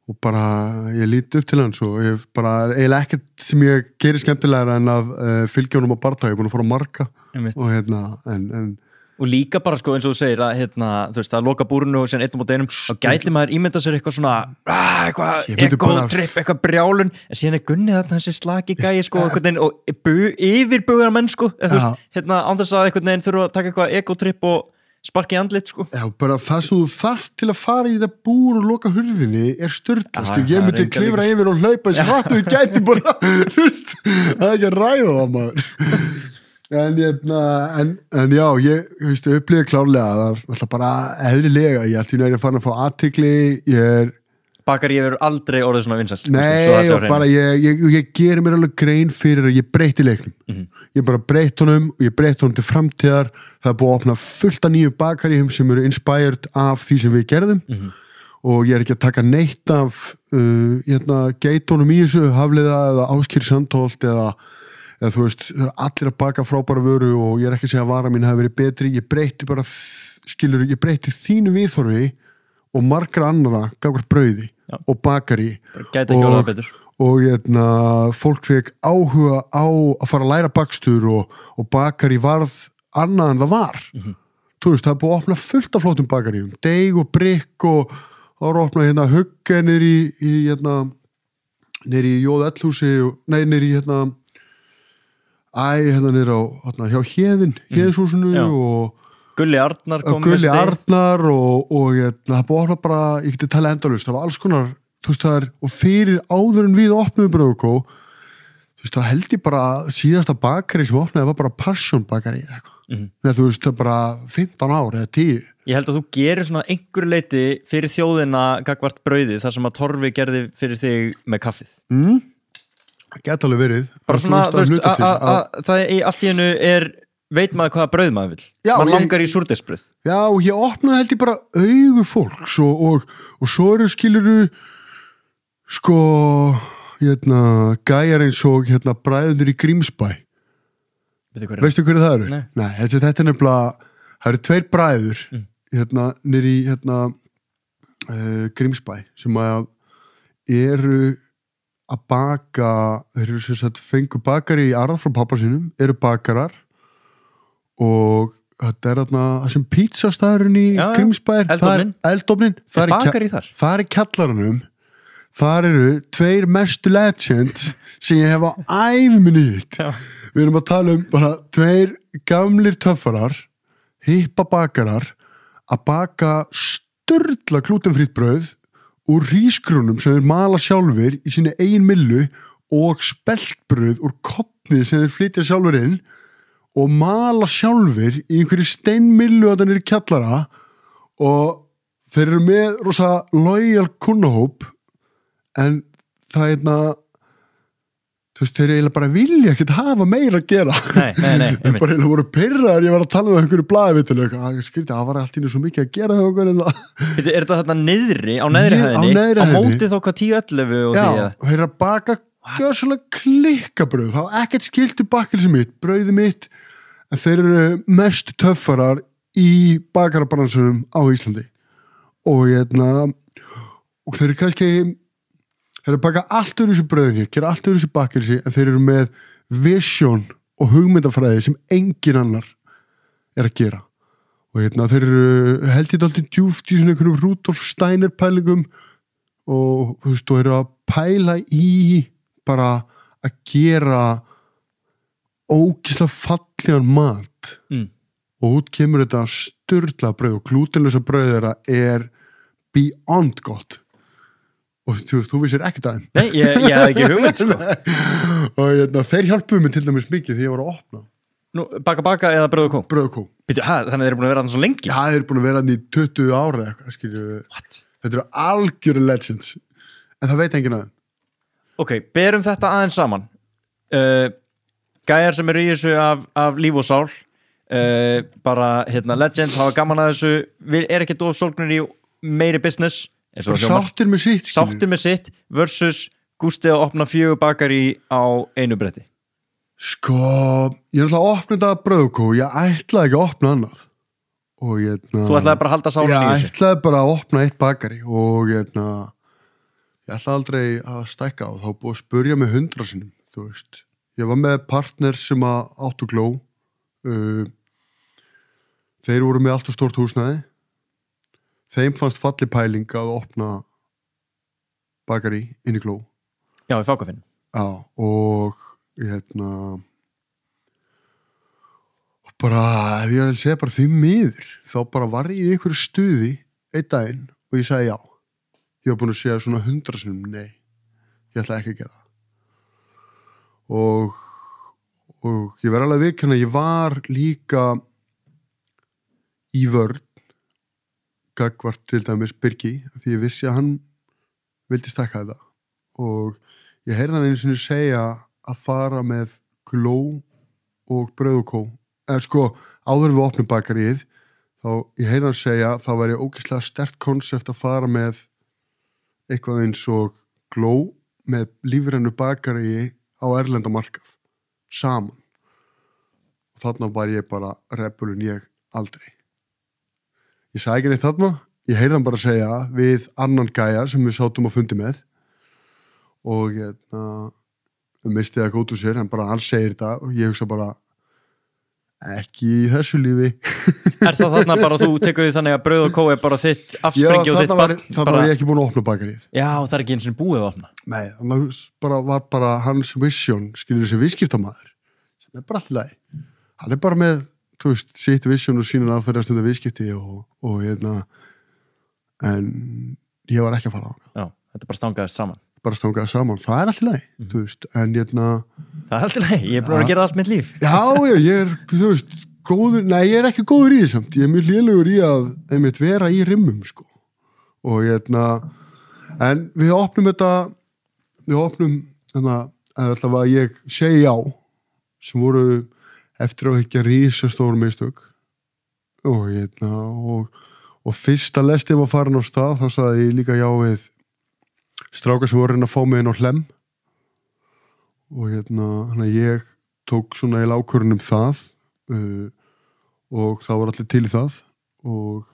og bara ég líti upp til hans og ég bara eiginlega ekkert sem ég gerir skemmtilegra en að fylgja honum á barndagi, ég er búin að fara að marka og en Og líka bara sko eins og þú segir að þú veist að loka búrinu og sen einnum á deginum þá gæti maður ímynda sér eitthvað svona eitthvað egotrip, eitthvað brjálun en síðan Gunni þarna þessi slaki gæi sko og yfirbugar menn sko eða þú veist án þess að einhvern veginn þurfa að taka eitthvað egotrip og sparki í andlit sko. Já, bara það sem þú þarft til að fara í þetta búr og loka hurðinni sturlast, ég myndi klifra yfir og hlaupa þessi hrattu, ég gæti bara þú veist, það ekki að ræða það maður en já, ég upplýði klárlega að það er alltaf bara eðlilega, ég ætti að fara að fá athygli, Bakari hefur aldrei orðið svona vinsælt. Nei, og bara ég gerir mér alveg grein fyrir að ég breyti leiknum ég bara breytt honum og ég breytt honum til framtíðar, það er búið að opna fullt af nýju bakaríum sem eru inspired af því sem við gerðum og ég er ekki að taka neitt af geitunum í þessu Hafliða eða Áskir Sandholt eða þú veist, allir að baka frábæra vöru og ég er ekki að segja að vara mín hafi verið betri, ég breyti bara ég breyti þínu viðhorfi og margra annara gafkvært brauði og bakari og fólk fekk áhuga á að fara að læra bakstur og bakari varð annað en það var þú veist, það er búið að opna fullt af flottum bakaríum Deig og Brygg og það var að opna Hugge niður í Jóð-Ellhúsi niður í niður á hjá Héðinshúsinu og Gulli Arnar kom Gulli Arnar og það búið að bara, ég geti talað endalaust, það var alls konar þú veist það og fyrir áður en við opnum Brauðkó, þú veist það held ég bara síðasta bakari sem opnaði var bara Passion bakari eða þú veist það bara 15 ár eða 10 Ég held að þú gerir svona einhverju leiti fyrir þjóðina gagvart brauðið þar sem að Torfi gerði fyrir þig með kaffið Það geta alveg verið bara svona, þú veist, að það í allt í hennu veit maður hvaða brauð maður vill maður langar í súrdeigsbrauð Já, og ég opnaði held ég bara augu fólks og svo eru skiluru sko gæjar eins og bræður í Grímsbæ Veistu hverju það eru? Nei, þetta er nefnilega það eru 2 bræður niður í Grímsbæ sem að eru að baka þeir eru sem sagt fengu bakari í arð frá pappa sínum, eru bakarar og þetta er þarna sem pítsastæðurinn í Grímsbæ Eldofnin það er bakari þar það er kjallaranum þar eru 2 mestu legends sem ég hef á æviminni við erum að tala bara 2 gamlir töffarar hippa bakarar að baka sturla glútenfrítt brauð úr rísgrúnum sem þeir mala sjálfur í sínu eigin millu og speltbrauð úr kottni sem þeir flytja sjálfur inn og mala sjálfur í einhverju steinmillu að þannig kjallara og þeir eru með rosa loyal kunnahóp en það þú veist, þeir eiginlega bara vilja ekkert hafa meira að gera Nei, þeir bara eiginlega voru pirraðar, ég var að tala um einhverju blaðavitinu, það var allt í svo mikið að gera okkur en það Er þetta þarna niðri, á neðri hæðinni á móti þá hvað 10-11 og Já, þeir eru að baka gjörsamlega klikkabrauð, það var ekkert skilti bakelsi mitt, brauði mitt en þeir eru mest töffarar í bakarabransunum á Íslandi og þeir eru kannski þeir eru að baka allt úr þessu brauðinni, gera allt úr þessu bakelsi en þeir eru með vision og hugmyndafræði sem engin annar er að gera og þeir eru held ég alltaf djúft í svona einhverjum Rudolf Steiner pælingum og þú veist, þú eru að pæla í bara að gera ógeðslega fallegan mat og út kemur þetta sturla brauð og glútenlausa brauð þeirra er beyond gott og þú vissir ekkert aðeins Nei, ég hef ekki hugmynd sko. og þeir hjálpuðu mig til dæmis mikið þegar ég var að opna Nú, baka eða Brauðkó? Brauðkó Þannig að þeir eru búin að vera þannig svo lengi? Já, þeir eru búin að vera þannig í 20 ára þetta eru algjöru legends en það veit enginn aðeins Ok, berum þetta aðeins saman Gæjar sem eru í þessu af líf og sál bara legends, hafa gaman að þessu er ekki of sólgnir í meiri business Sáttir með sitt versus Gústi að opna 4 bakari á einu bretti Sko, ég ætla að opna þetta Brauðkó, ég ætlaði ekki að opna annað og Þú ætlaði bara að halda sálan í þessu Ég ætlaði bara að opna 1 bakari og ég ætlaði aldrei að stækka og þá búið að spurja mig 100 sinnum, þú veist ég var með partner sem að áttu gló þeir voru með allt og stórt húsnæði, þeim fannst falli pæling að opna bakari inn í Gló. Já, í Fákafinn. Já, og bara, ef ég að segja bara því miður, þá bara var ég í einhverju stuði einn daginn og ég sagði já. Ég var búin að segja svona 100 sinnum nei, ég ætla ekki að gera það. Og ég verði alveg að viðurkenna, ég var líka í vörn gagnvart til dæmis Birgi, því ég vissi að hann vildi stekka þetta. Og ég heyrði hann einu sinni segja að fara með Gló og Brauð og Kó. En sko, áður við opnum bakaríið, þá ég heyrði hann segja þá væri ógeðslega sterkt konsept að fara með eitthvað eins og Gló með lífrænu bakaríi á erlenda markað saman. Og þarna var ég bara rebelun ég aldrei. Ég sagði ekki neitt þarna, ég heyrði hann bara segja við annan gæja sem við sátum á fundi með og misti það gótt úr sér, en bara hann segir þetta og ég hugsa bara ekki í þessu lífi. Er það þarna bara þú tekur því þannig að Brauð og Kó er bara þitt afsprengi og þitt barn? Já, þarna var ég ekki búin að opna bakarið. Já, það er ekki eins og búið að opna. Nei, það var bara hans vision, skilur þessi viðskiptamaður sem er bara alltaf lagi. Hann er bara með, þú veist, sitt vision og sína aðferðast um viðskipti og en ég var ekki að fara á það. Já, þetta bara stangaðist saman. Það er alltaf lagi, þú veist, en það er alltaf lagi, ég er búin að gera allt mitt líf. Já, ég er, þú veist, góður, nei, ég er ekki góður í því samt, ég er mjög lélegur í að einmitt vera í rimmum, sko. Og en við opnum allavega að ég segi já, sem voru eftir að ekki rísastóru mistök og fyrsta lestin var farin á stað, þá sagði ég líka já við strákar sem voru að fá mig inn á Hlemm og þannig að ég tók svona í ákvörðun það og það var allir til í það og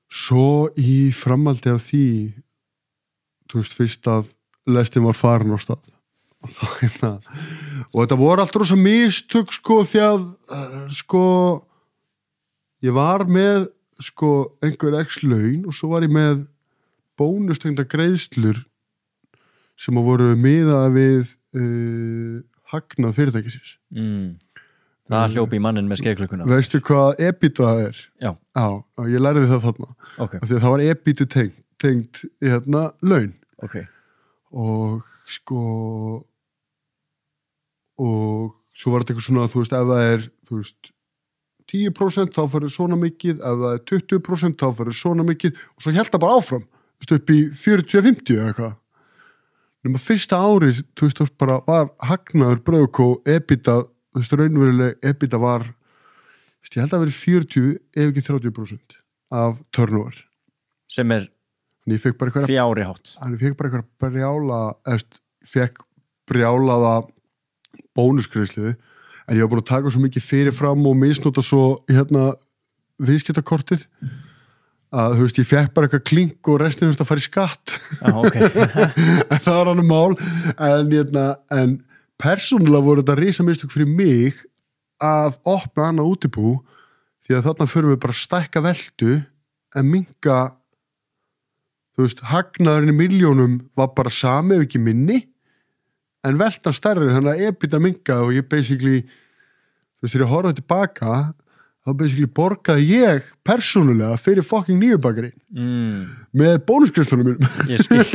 svo í framhaldi af því þú veist fyrst að lestin var farin á stað og þetta voru allt rosa mistök sko því að sko ég var með sko einhver x laun og svo var ég með bónustengda greiðslur sem að voru miðað við hagnað fyrirtækisins. Það hljópi í mannin með skeiðklökkuna. Veistu hvað EBITDA er? Já. Já, ég lærði það þarna. Okay. Af því að það var EBITDA tengt í laun. Okay. Og sko og svo var þetta eitthvað svona, þú veist, ef það er, þú veist, 10% þá fyrir svona mikið, ef það er 20% þá fyrir svona mikið og svo hélt það bara áfram, þú veist, upp í 40-50 eða eitthvað. Nefnum að fyrsta árið, þú veist, bara var hagnaður Brauð og Kó, EBITDA, þú veist, raunveruleg EBITDA var, þú veist, ég held að vera 40 ef ekki 30% af turnover. Sem er fjári hátt. Þannig ég fekk bara eitthvað brjálaða bónusgreiðslu, en ég var búin að taka svo mikið fyrirfram og misnota svo viðskiptakortið að þú veist, ég fekk bara eitthvað klink og restin þurfti að fara í skatt. Okay. En það var annað mál en persónulega voru þetta risamistök fyrir mig að opna annað útibú því að þarna förum við bara að stækka veldu en minnka þú veist, hagnaðurinn í milljónum var bara sami ef ekki minni en veltan stærri, þannig að EBITDA minka og ég basically, þú veist, þegar ég horfði tilbaka, þá basically borgaði ég persónulega fyrir fucking nýju bakari með bónusgreiðslunum mínum. Ég skil.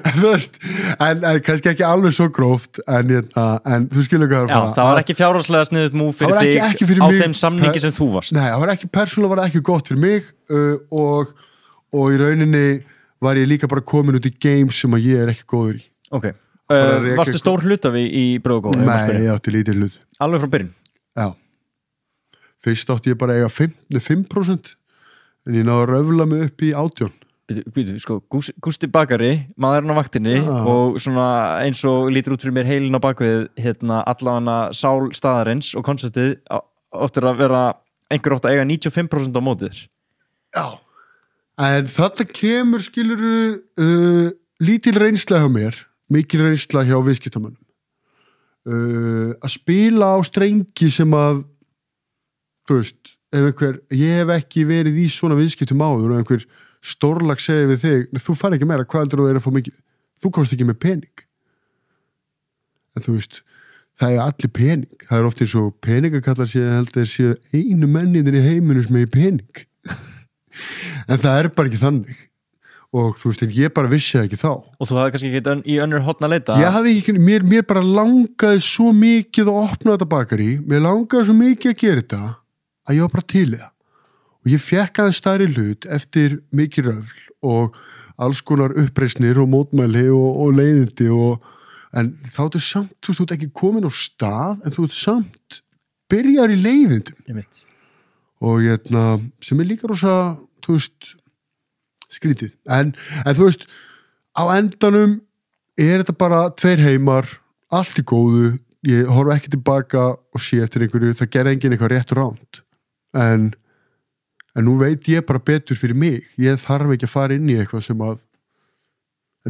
En þú veist, en kannski ekki alveg svo gróft, en þú skilur hvað Já, það var ekki fjárhagslega sniðut múf fyrir þig á þeim samningi sem þú varst. Nei, það var ekki, persónulega var ekki gott fyrir mig og í rauninni var ég líka bara komin út í game sem að ég er ekki góður í. Ok. Varstu stór hlutafi í Brauð og Kó? Nei, ég átti lítið hlut. Alveg frá byrjun? Já. Fyrst átti ég bara að eiga 5% en ég náði að röfla mig upp í 18. Býtu, sko, Gústi bakari, maðurinn á vaktinni og svona eins og lítur út fyrir mér heilin á bakvið allavega sál staðarins og konceptið áttur að vera einhver átt að eiga 95% á mótið. Já. En þetta kemur, skilurðu, lítil reynsla hjá mér, mikil reynsla hjá viðskiptamönnum. Að spila á strengi sem að, þú veist, ég hef ekki verið í svona viðskiptum áður og einhver stórlag segir við þig, þú fær ekki meira, hvað heldur þú að fá mikið? Þú komst ekki með pening. En þú veist, það allir pening. Það oft eins og peningakallar séu einu menninir í heiminum sem er pening. En það bara ekki þannig. Og þú veist, ég bara vissi það ekki þá. Og þú hafði kannski ekki í önnur horn að leita? Ég hafði ekki, mér bara langaði svo mikið að opna þetta bakari, mér langaði svo mikið að gera þetta að ég var bara til í það. Og ég fekk aðeins stærri hlut eftir mikið röfl og alls konar uppreisnir og mótmæli og leiðindi en þá ertu samt, þú ert ekki komin á stað en þú ert samt byrjar í leiðindum. Og sem líka rosa, þú veist, skrítið. En þú veist, á endanum þetta bara 2 heimar, allt í góðu, ég horf ekki tilbaka og sé eftir einhverju, það gerði enginn eitthvað rétt og ránt. En nú veit ég bara betur fyrir mig. Ég þarf ekki að fara inn í eitthvað sem en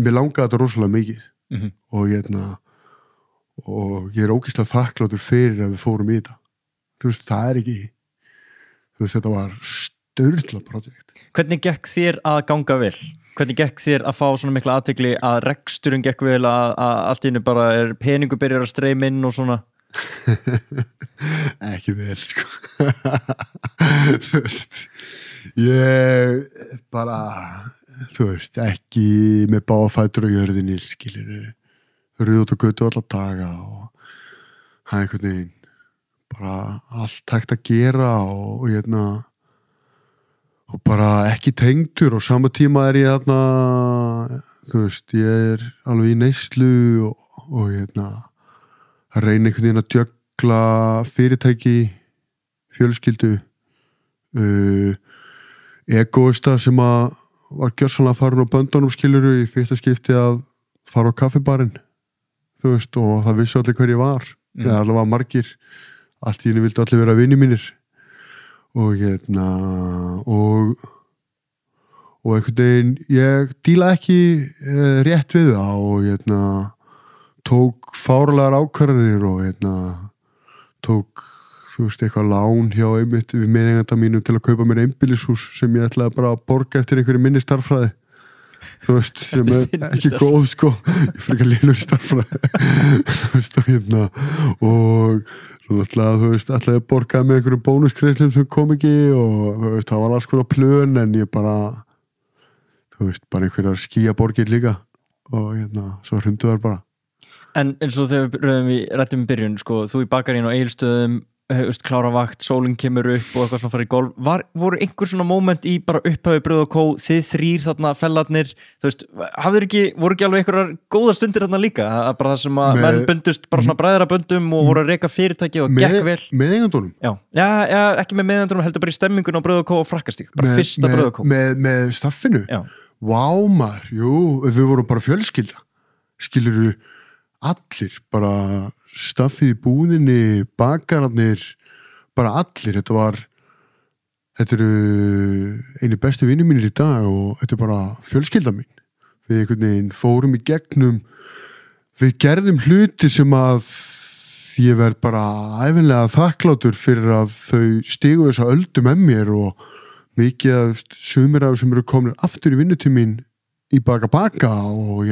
mér langaði þetta rosalega mikið. Og ég ógeðslega þakklátur fyrir að við fórum í þetta. Þú veist, það ekki þú veist, þetta var sturlað projekt. Hvernig gekk þér að ganga vel? Hvernig gekk þér að fá svona mikla athygli að reksturinn gekk vel, að allt í einu bara peningur byrjar að streyma inn og svona? Ekki vel, sko. Þú veist, ég bara, þú veist, ekki með báfætur á jörðinni, skilur, rauð út á götu alla daga og það einhvern veginn bara allt hægt að gera og og bara ekki tengdur og sama tíma ég þú veist, ég alveg í neyslu og að reyna einhvern veginn að djögla fyrirtæki, fjölskyldu, egoista sem var gjörsamlega farin á böndunum, skiluru, í fyrsta skipti að fara á kaffibarinn, þú veist, og það vissi allir hver ég var, eða allavega margir, allt í henni vildi allir vera vinir mínir og og einhvern veginn ég dílaði ekki rétt við það og tók fáralegar ákvarðanir og tók, þú veist, eitthvað lán hjá einmitt við meðeiganda mínum til að kaupa mér einbýlishús sem ég ætlaði bara að borga eftir einhverju minni starffræði, þú veist, sem ekki góð, sko, ég frekar lélur í starffræði þú veist, og svo ætlaði, þú veist, ætlaði að borga með einhverju bónusgreiðslum sem kom ekki og þú veist, það var alls konar plön en ég bara, þú veist, bara einhverjar skýjaborgir líka og svo hrundu þar bara. En eins og þegar við rættum í byrjun, sko, þú í bakarín og Egilsstöðum, klára vakt, sólin kemur upp og eitthvað svona fara í golf, voru einhver svona moment í bara upphafi Brauð og Kó, þið 3 þarna fellarnir, þú veist, voru ekki alveg einhverjar góðar stundir þarna líka, að bara það sem að menn bundust bara svona bræðraböndum og voru að reka fyrirtæki og gekk vel? Með eigendunum? Já, ekki með eigendunum, heldur bara í stemmingun á Brauð og Kó og Frakkastíg, bara fyrsta Brauð og Kó. Með staffinu? Já. Vá maður, jú, við vorum bara fjölskylda, skilurðu, allir, bara staffið í búðinni, bakararnir, bara allir, þetta eru einu bestu vinir mínir í dag og þetta bara fjölskylda mín. Við einhvern veginn fórum í gegnum, við gerðum hluti sem að ég verð bara ævinlega þakklátur fyrir að þau stigu þess að öldu með mér og mikið af sumir af sem eru komin aftur í vinnutíminn í baka og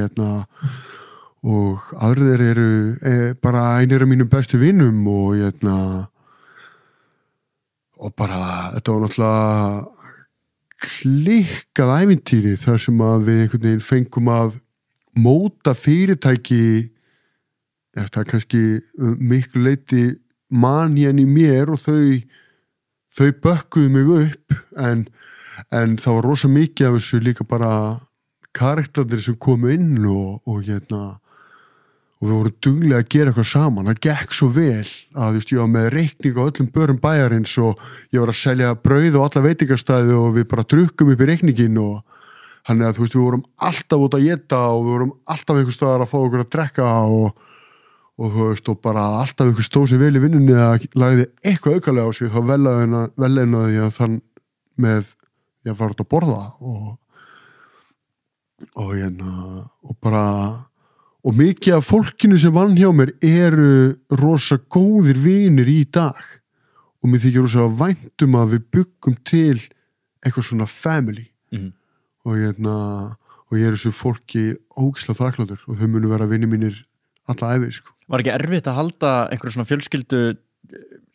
og aðrir eru bara einir af mínum bestu vinnum og bara þetta var náttúrulega klikkað ævintýri þar sem að við einhvern veginn fengum að móta fyrirtæki það kannski miklu leyti manjan í mér og þau bökkuðu mig upp en það var rosa mikið af þessu líka bara karakterdir sem komu inn og við vorum duglega að gera eitthvað saman, það gekk svo vel að ég var með reikning á öllum börum bæjarins og ég var að selja brauð og alla veitingastæði og við bara drukkum upp í reikningin og þannig að þú veist við vorum alltaf út að éta og við vorum alltaf einhver staðar að fá okkur að drekka og þú veist og bara alltaf einhver stóð sér vel í vinnunni að lagði eitthvað aukalega á sig þá vel einu að ég þann með ég að fara út að borða og bara og mikið af fólkinu sem vann hjá mér eru rosa góðir vinir í dag og mér þykir rosa væntum að við byggum til eitthvað svona family og ég þessu fólki ógeðslega þakklátur og þau munu vera vinir mínir alla ævi sko. Var ekki erfitt að halda einhverju svona fjölskyldu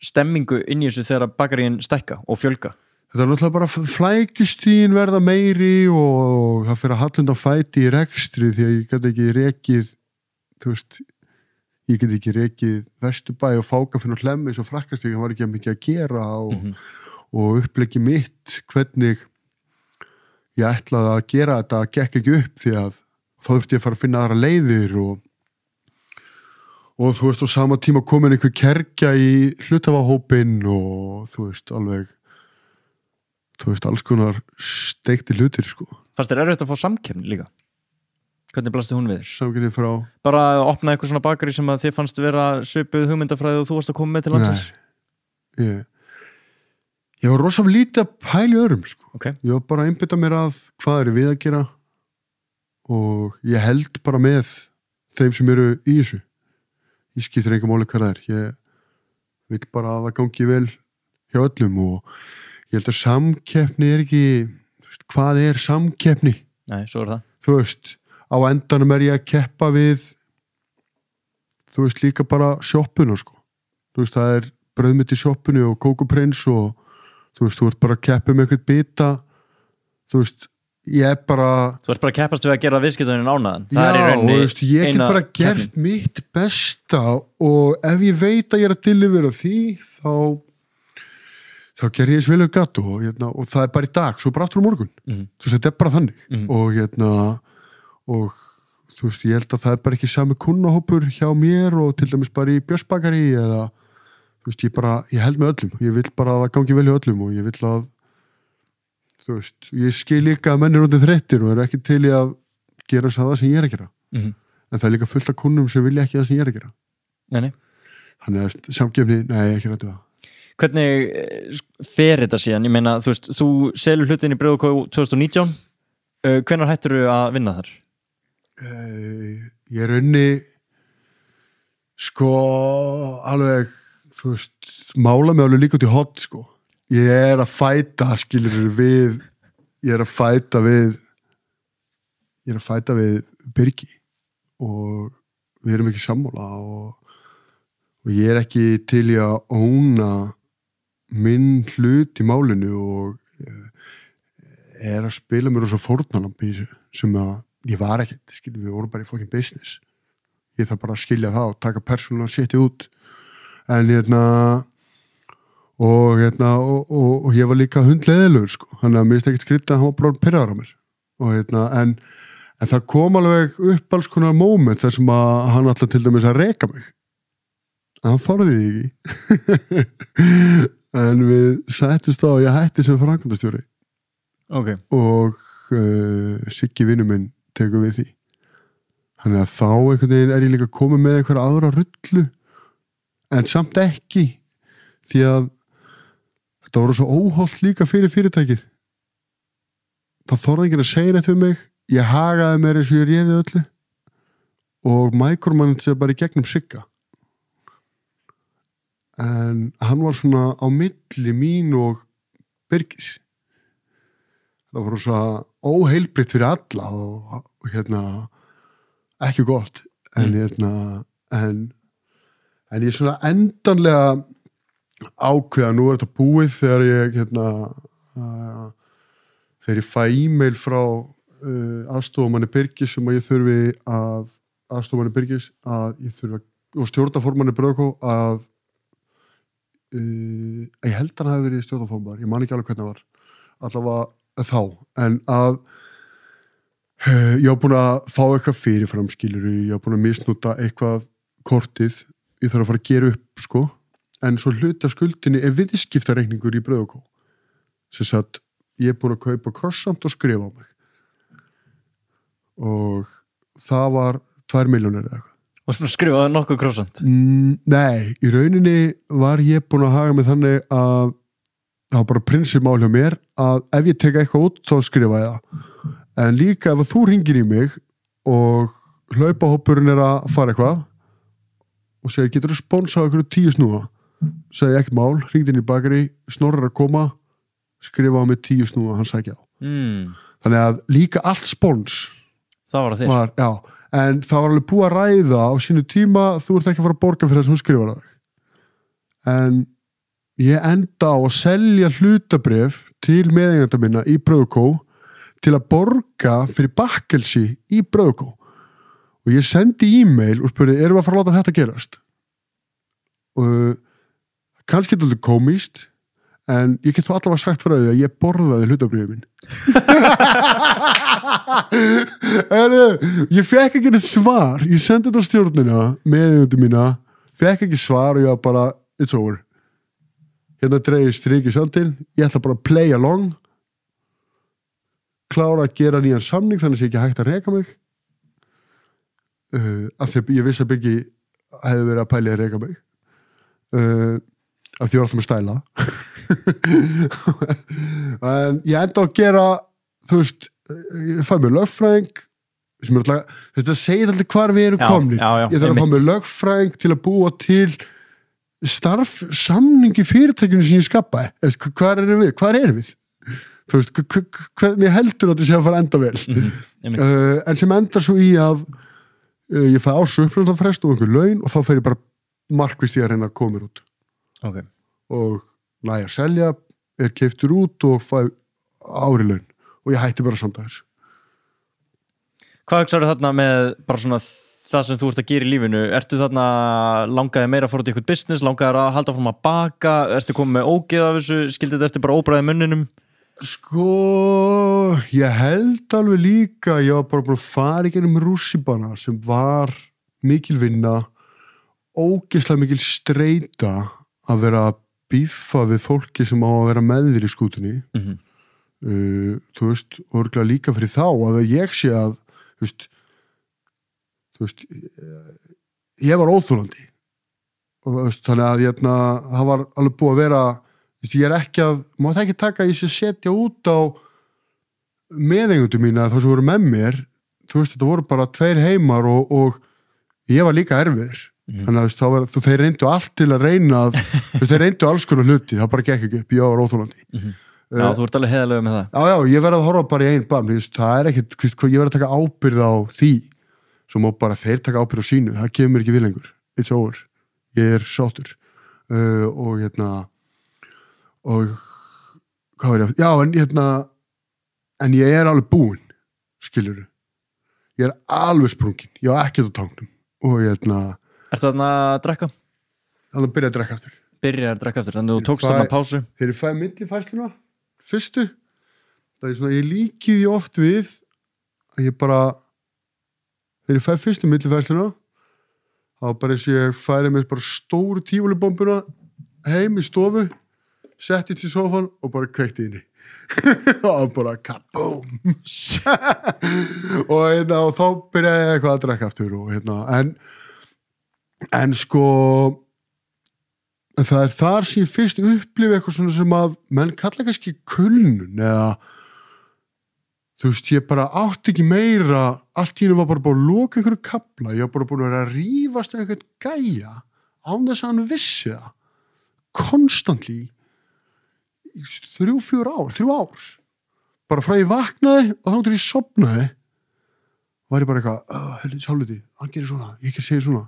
stemmingu inn í þessu þegar bakaríin stækka og fjölga? Þetta er náttúrulega bara flækjustíðin verða meiri og það fyrir að hallunda fæti í rekstri því að ég get ekki rekið þú veist, ég get ekki rekið Vesturbæ og fáka fyrir hlemmis og frakkast það var ekki mikið að gera og uppleggi mitt hvernig ég ætlaði að gera þetta gekk ekki upp því að þá þurfti ég að fara að finna aðra leiðir og þú veist á sama tíma komin einhver kergja í hlutafahópinn og þú veist alveg þú veist alls konar steikti hlutir sko. Fannst þér erfitt að fá samkeppni líka? Hvernig blasti hún við þér? Samkeppni frá? Bara að opna eitthvað svona bakari sem að þið fannst vera svipuð hugmyndafræði og þú varst að koma með til landsins? Nei, ég var rosalega lítið að pæla í öðrum sko. Okay. Ég var bara að einbytta mér að hvað við að gera og ég held bara með þeim sem eru í þessu. Ég skiptir einhver máli hvað það er. Ég vil bara að það gangi vel hjá öllum og ég held að samkeppni er ekki hvað er samkeppni? Nei, svo er það. Þú veist, á endanum er ég að keppa við þú veist líka bara sjoppuna sko. Þú veist, það er brauðmitt í sjoppunni og kókoprins og þú veist, þú ert bara að keppa með eitthvað bita þú veist, ég er bara Þú ert bara að keppast við að gera viðskiptavininn ánægðan. Já, og þú veist, ég get bara gert mitt besta og ef ég veit að ég er að delivera því þá gerði ég sviluð gatt og það er bara í dag, svo bara aftur á morgun þú veist, þetta er bara þannig og þú veist, ég held að það er bara ekki sami kunnahópur hjá mér og til dæmis bara í Björnsbakari eða þú veist, ég held með öllum ég vil bara að það gangi vel hjá öllum og ég vil að þú veist, ég skil líka að menn er undir þreyttir og eru ekki til í að gera það sem ég er að gera en það er líka fullt af kunnum sem vilja ekki það sem ég er að gera Nei. Þannig að samkeppni, nei, ekki rættu það Hvernig fer þetta síðan? Ég meina, þú veist, þú selur hlutin í Breiðholti 2019 hvenær hættirðu að vinna þar? Ég er unni sko alveg þú veist, mála mig alveg líka út í hot sko. Ég er að fæta skilur við ég er að fæta við Birgi og við erum ekki sammála og ég er ekki til í að óna minn hlut í málinu og er að spila mér rosa fórnarlamb sem að ég var ekkert, skilur, við vorum bara í fucking business ég þarf bara að skilja það og taka persónulega setja út en og ég var líka hundleiðilegur sko, þannig að mér finnst ekkert skrítið að hann var bara pirraður á mér og en það kom alveg upp alls konar moment þar sem að hann alltaf til dæmis að reka mig en hann þorði því ekki en við sættust á að ég hætti sem framkvæmdastjóri og Siggi vinur minn tekur við því þannig að þá einhvern veginn er ég líka komið með einhverja aðra rullu en samt ekki því að þetta voru svo óhollt líka fyrir fyrirtækið það þorði ekki að segja neitt við mig ég hagaði mér eins og ég réði öllu og mækurmann sé bara í gegnum Sigga en hann var svona á milli mín og Birgis það voru svo óheilbritt fyrir alla og ekki gott en en ég svona endanlega ákveða nú er þetta búið þegar ég þegar ég fæ e-mail frá aðstofamanni Birgis sem að ég þurfi að aðstofamanni Birgis að ég þurfi og stjórnarformanni Breiðholti að ég held að hann hafi verið stjórnarformaður, ég man ekki alveg hvernig það var allavega þá, en að ég var búin að fá eitthvað fyrirfram skilur, ég var búin að misnota eitthvað kortið, ég þarf að fara að gera upp sko, en svo hluti af skuldinni er viðskiptareikningur í Breiðholti sem sagt, ég er búin að kaupa croissant og skrifa á mig og það var 2 milljónir eða eitthvað Og skrifaði nokkuð croissant? Nei, í rauninni var ég búin að haga mig þannig að það var bara prinsipmál hjá mér að ef ég teka eitthvað út þá skrifa ég það en líka ef þú ringir í mig og hlaupahópurinn er að fara eitthvað og segir getur þú sponsað okkur 10 snúða sagði ekkert mál, hringdi inn í bakari Snorri að koma, skrifa á mig 10 snúða, hann sækja á þannig að líka allt spons það var þér já, en það var alveg búið að ræða á sínu tíma, þú ert ekki að fara að borga fyrir þess að hún skrifar það en ég enda á að selja hlutabréf til meðeigenda minna í Brauðkó til að borga fyrir bakkelsi í Brauðkó og ég sendi e-mail og spurði, erum við að fara að láta þetta gerast? Og kannski þetta komist en ég get þó allavega sagt frá því að ég borðaði hlutabréfið minn ég fekk ekki svar, ég sendi þetta á stjórnina meðeigendur mína, fekk ekki svar og ég var bara, it's over hérna dreigir strik í sandinn, ég ætla bara að play along klára að gera nýjan samning þannig að ég ekki hægt að reka mig af því að ég vissi að Biggi hefði verið að pæli að reka mig af því ég var alltaf með stæla en ég enda að gera þú veist, ég fæ mér lögfræðing sem er alltaf, þetta segir alltaf hvar við erum komnir ég þarf að fá mér lögfræðing til að búa til starfsamningi fyrirtækjunu sem ég skapaði hvar erum við? Þú veist, hvernig heldur þetta sé að fara enda vel en sem endar svo í að ég fæ ársuppröndafrest og einhver laun og þá fer ég bara markvist ég að reyna að koma mér út og næja að selja er keyptur út og fæ ári laun og ég hætti bara samt að þessu Hvað hugsaðu þarna með bara svona það sem þú ert að gera í lífinu ertu þarna langaði meira að fóra út í eitthvað business langaði að halda fram að baka ertu komið með ógeð af þessu, skildi þetta eftir bara óbræði munninum Sko, ég held alveg líka, ég var bara búin að fara í gennum rússíbana sem var mikil vinna, ógeðslega mikil streita að vera að bífa við fólki sem á að vera með þér í skútunni. Þú veist, og örgulega líka fyrir þá að ég sé að, þú veist, ég var óþolandi. Og þú veist, þannig að það var alveg búið að vera ég er ekki að, mátt ekki taka í sig setja út á meðeigendum mína þá sem voru með mér þú veist, þetta voru bara 2 heimar og ég var líka erfiður þannig að þeir reyndu allt til að reyna þeir reyndu alls konar hluti það bara gekk ekki upp, ég var óþolandi Já, þú ert alveg heiðarlega með það Já, ég verði að horfa bara í einn barn það er ekkit, ég verði að taka ábyrgð á því svo má bara þeir taka ábyrgð á sínu það kemur ekki við lengur, it's over ég er sáttur og hvað var ég já, en ég er alveg búinn skilurðu ég er alveg sprunginn, ég var ekkert á tangnum og Ertu þarna að drekka? Þannig að byrja að drekka aftur þannig að þú tókst þarna pásu Þegar ég fæ millifærsluna fyrstu, það er svona ég líki því oft við að ég bara þegar ég fæ fyrstu millifærsluna þá bara eins og ég færi mér bara stóru tífólibombuna heim í stofu setti til sófan og bara kveikti inni og bara kaboom og þá byrjaði ég eitthvað að drekka aftur og en sko það er þar sem ég fyrst upplifi eitthvað svona sem að menn kalla kannski kulnun eða þú veist ég bara átti ekki meira allt í hennu var bara búin að loka einhverju kafla ég var bara búin að vera að rífast við einhvern gæja án þess að hann vissi það konstantli 3-4 ár bara frá ég vaknaði og þá til ég sofnaði var ég bara eitthvað sjálfviti, hann gerir svona, ég ekki að segja svona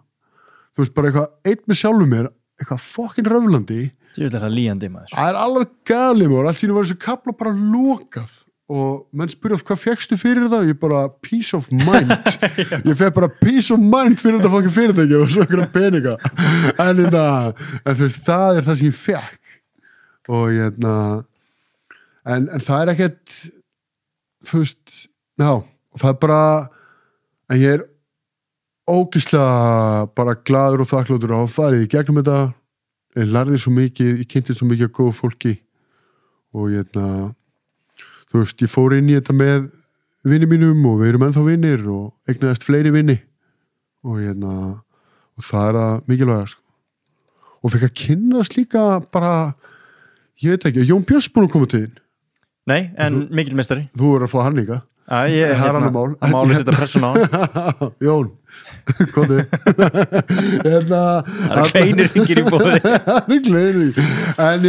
þú veist bara eitthvað einn með sjálfum mér eitthvað fokkin röflandi það er líjandi maður það er alveg galið mér allt í hennu var þessu kapla bara lokað og menn spyrjað hvað fékkstu fyrir það ég bara peace of mind ég fekk bara peace of mind fyrir þetta fokkin fyrirtæki og svo okkur peninga en þú veist það er það sem ég fekk og en það er ekkert þú veist já, og það er bara en ég er ógeðslega bara glaður og þakkláttur að hafa farið í gegnum þetta ég lærði svo mikið, ég kynnti svo mikið að góða fólki og þú veist, ég fór inn í þetta með vinni mínum og við erum ennþá vinnir og eignaðist fleiri vinni og og það er að mikilvæga sko. Og fekk að kynnast líka bara ég veit ekki, Jón Björns búinn að koma til þín Nei, en mikil meistari Þú verður að fá hann líka Það er annar mál. Það máli setja pressun á hann. Jón, komdu. Það er kleinir hringir í bóði. Það er kleinir. En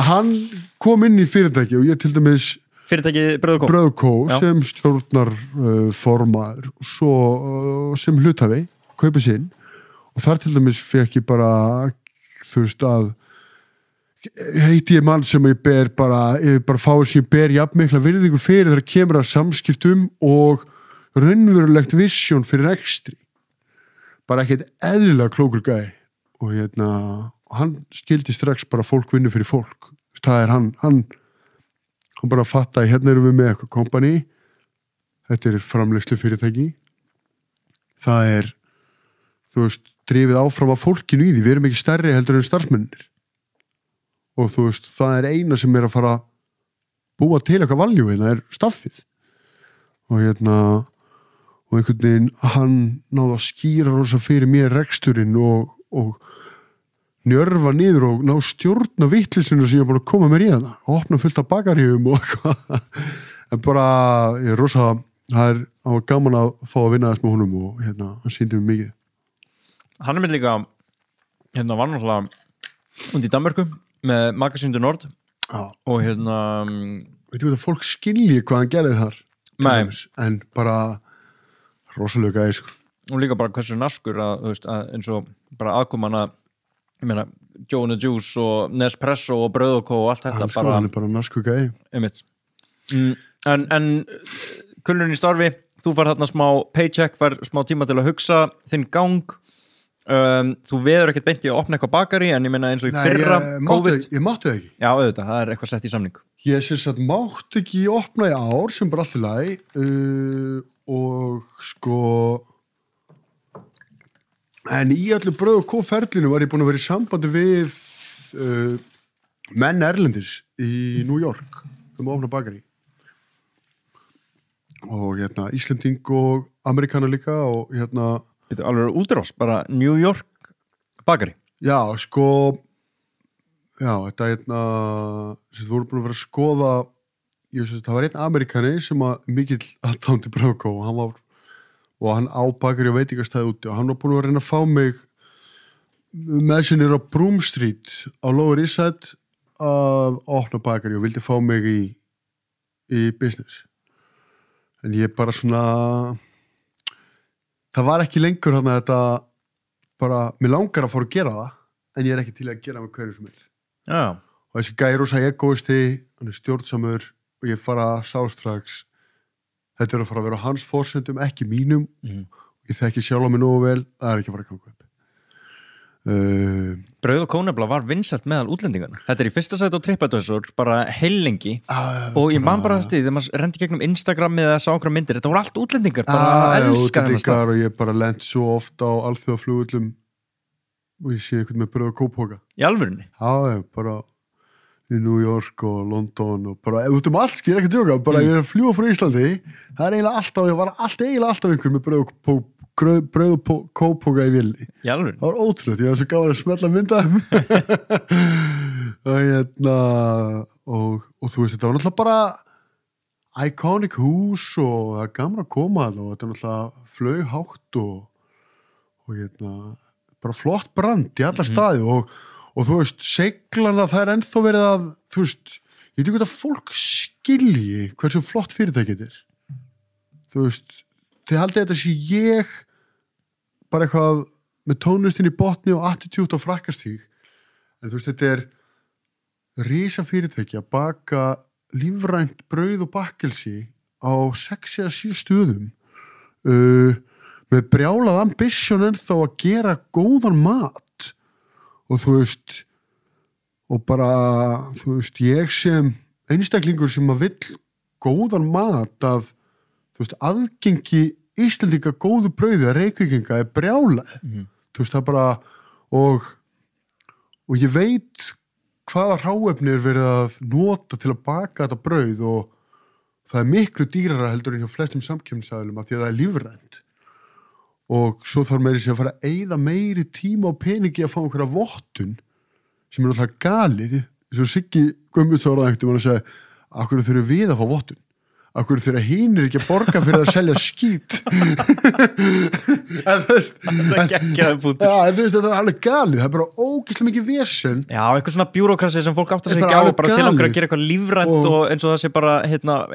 hann kom inn í fyrirtæki og ég til dæmis Fyrirtækið Brauð og Kó sem stjórnar formaður svo sem hluthafi kaupið sinn og þar til dæmis fekk ég bara þú veist að heiti ég mann sem ég bara fáið sem ég ber jafn mikla virðingu fyrir þegar kemur að samskiptum og raunverulegt vision fyrir ekstri bara ekkert eðlilega klókur gæi og hann skildi strax bara fólk vinnu fyrir fólk það er hann bara fatta að hérna erum við með eitthvað kompani þetta er framleiðslu fyrirtæki það er þú veist, drifið áfram af fólkinu í því við erum ekki stærri heldur en starfsmennir og þú veist, það er eina sem er að fara að búa til eitthvað valjú það er staffið og einhvern veginn hann náði að skýra rosa fyrir mér reksturinn og njörfa niður og ná stjórna vittlisinu sem ég bara koma mér í hana og opna fullt af bakaríum og eitthvað en bara, ég er rosa það var gaman að fá að vinna þess með honum og hann sýndi mér mikið Hann er með líka var náttúrulega út í Danmörku með Magasíndu Nord og veitum við að fólk skilji hvað hann gerði þar en bara rosalega gæði sko og líka bara hversu naskur að, þú veist, að eins og bara aðkoman að ég meina, Joe and the Juice og Nespresso og Brauð og Kó og allt þetta hann er bara nasku gæi en kullurinn í starfi þú fær þarna smá paycheck fær smá tíma til að hugsa þinn gang þú veður ekkert beint í að opna eitthvað bakari en ég meina eins og í fyrra COVID ég mátti ekki já auðvitað, það er eitthvað sett í samning ég sem sagt mátti ekki opna í ár sem bara allt í lagi og sko en í öllu Brauð og Kó ferlinu var ég búin að vera í sambandi við menn erlendis í New York að opna bakari og Íslending og Amerikanar líka og Þetta er alveg útrás, bara New York bakari já, sko já, þetta sem þú voru búin að vera að skoða það var einn Amerikani sem að mikill aðdándi Brauð og Kó og hann á bakari og veitingastæði úti og hann var búin að reyna að fá mig með sinni á Broom Street á Lower East Side að opna bakari og vildi fá mig í business en ég bara svona það var ekki lengur hann að þetta bara, mér langar að fara að gera það en ég er ekki til að gera með hverju sem er og þessi gæri rosa egoisti hann er stjórnsamur og ég fara að sá strax þetta er að fara að vera á hans forsendum, ekki mínum ég þekki sjálf á mig nógu vel það er ekki að fara að ganga upp Brauð og Kó nefnilega var vinsælt meðal útlendingarna þetta er í fyrsta sæti á TripAdvisor bara heilengi og ég man bara eftir þegar maður rendi gegnum Instagram eða sá okkur myndir, þetta voru allt útlendingar bara elska þennan stað og ég bara lent svo oft á alþjóðaflugvöllum og ég sé eitthvað með Brauð og Kó póka í alvörunni? Já, bara í New York og London og bara út allt, ég er ekki að djóka bara ég er að fljúga frá Íslandi það er eiginlega alltaf, ég var eiginlega alltaf einhver með Brauð og Kó póka í vilni í alvörunni? Það var ótrúlega, ég var svo gaman að smella mynda og þú veist, þetta var náttúrulega bara iconic hús og það er gaman að koma og þetta er náttúrulega flughátt og bara flott brand í alla staði og þú veist, seglana það er ennþá verið að, þú veist ég veit ekki að fólk skilji hversu flott fyrirtæki þetta er þú veist, þið haldið þetta sé ég bara eitthvað með tónlistin í botni og attitút og frakkastíg en þú veist, þetta er risa fyrirtæki að baka lífrænt brauð og bakkelsi á 6 eða 7 stöðum með brjálað ambition ennþá að gera góðan mat og þú veist og bara, þú veist, ég sem einstaklingur sem að vill góðan mat að, þú veist, aðgengi Íslendinga góðu brauði að Reykvíkinga er brjálað þú veist, það bara og ég veit hvaða hráefni er verið að nota til að baka þetta brauð og það er miklu dýrara heldur en hjá flestum samkeppnisaðilum af því að það er lífrænt og svo þarf meiri sem að fara að eyða meiri tíma og peningi að fá einhverja vottun sem er náttúrulega galið eins og Siggi Guðmundsson að segja, af hverju þurfum við að fá vottun Akkur þeirra hínir ekki að borga fyrir að selja skít en þú veist Það geggjaði bútur. Já, en þú veist, þetta er alveg galið, það er bara ógeðslega mikið vesen. Já, eitthvað svona bjúrókrasi sem fólk áttar sig Það er ekki á, bara bara til galið. okkur að gera eitthvað lífrænt og eins og það sé bara,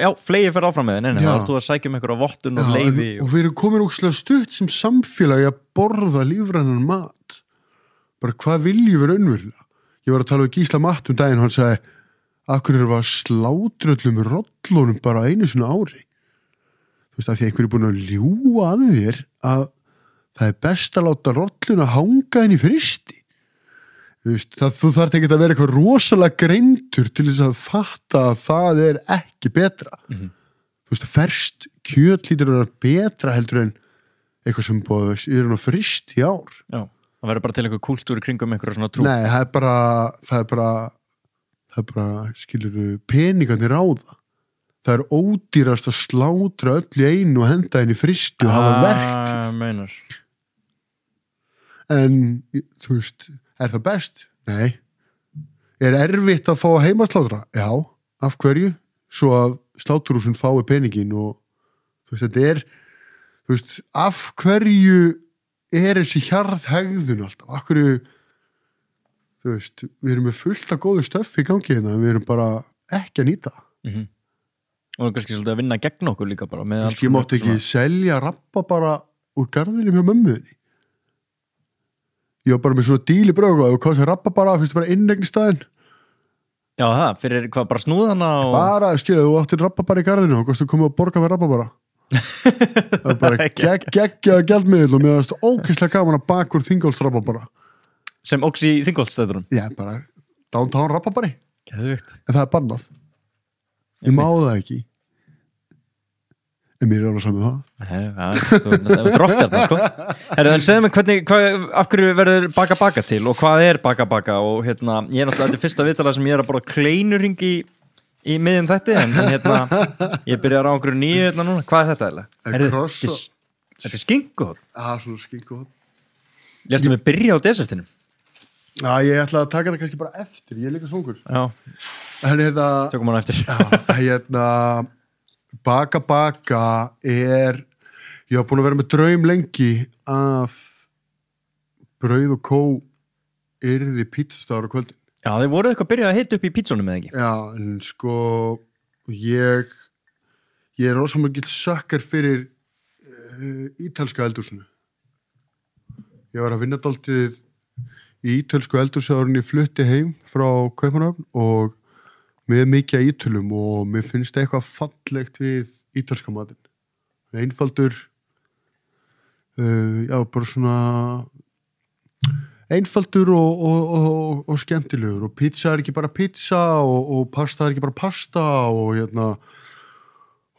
já, fleigi fyrir áfram með þið, Já. þá ertu að sækja um eitthvað vottun og leyfi og við erum komin ógeðslega stutt sem samfélagi að borða lífrænan mat. Bara hvað viljum við raunverulega? Ég var að tala við Gísla Matt daginn, hann sagði, akkur erum við að slátra öllum rollunum bara einu svona ári. Þú veist, af því einhver er búin að ljúga að þér að það er best að láta rolluna hanga inn í fristi. Þú veist, þú þarf ekki að vera eitthvað rosalega greindur til þess að fatta að það er ekki betra. Þú veist, ferskt kjöt lítur að vera betra heldur en eitthvað sem búið er á fristi í ár. Já, það verður bara til einhver kúltúr í kringum einhverja svona trú. Nei, það er bara skilurðu, peningarnir ráða. Það er ódýrast að slátra öll í einu og henda inn í fristi og hafa verkt. Meinar. En, þú veist, er það best? Nei. Er erfitt að fá að heimaslátra? Já. Af hverju? Svo að sláturhúsin fái peningin og, þú veist, þetta er, þú veist, af hverju er þessi hjarðhegðun alltaf? Af hverju, þú veist, við erum með fullt af góðu stöffi í gangi hérna, við erum bara ekki að nýta. Og kannski svolítið að vinna gegn okkur líka bara. Ég mátti ekki selja rappa bara úr garðinum hjá mömmuðinni. Ég var bara með svona díli brögu og hvað sem rappa bara, fyrst bara innegni staðinn. Já, það, fyrir hvað, bara snúðana og... Bara, skilja, þú áttir rappa bara í garðinu og þú komið að borga með rappa bara. Það er bara geggjaða gjaldmiðl og mér varst ógeðslega gaman að baka úr Þingholtsrappa bara. Sem óks í Þingholtstæðurum? Já, bara downtown rappa bara. Geðvikt. En það er bannað. Ég má það ekki. En mér er alveg saman það. Það er rockstjarnar, sko. En segðu mig af hverju verður baka til og hvað er baka og ég er náttúrulega þetta fyrsta viðtala sem ég er að borða kleinurring í miðjum þetta en ég byrja að ráða einhverju nýju núna. Hvað er þetta eiginlega? Þetta er skinkuhorn? Já, svona skinkuhorn. Léstu mig byrja á desertinu? Já, ég ætla að taka það kannski bara eftir, ég er líka svongur. Já, tökum hann eftir. Já, baka er, ég var búin að vera með draum lengi að brauð og kó yrði pítsastáður á kvöldin. Já, þið voruð eitthvað að byrja að hita upp í pítsunum eða ekki? Já, en sko, ég er rosalega mikill sökkar fyrir ítalska eldhúsinu. Ég var að vinna dálítið í ítölsku eldhúsi áður en ég flutti heim frá Kaupmannahöfn og með mikið að ítölum og mér finnst eitthvað fallegt við ítalska matinn. Einfaldur, já, bara svona einfaldur og skemmtilegur og pizza er ekki bara pizza og pasta er ekki bara pasta og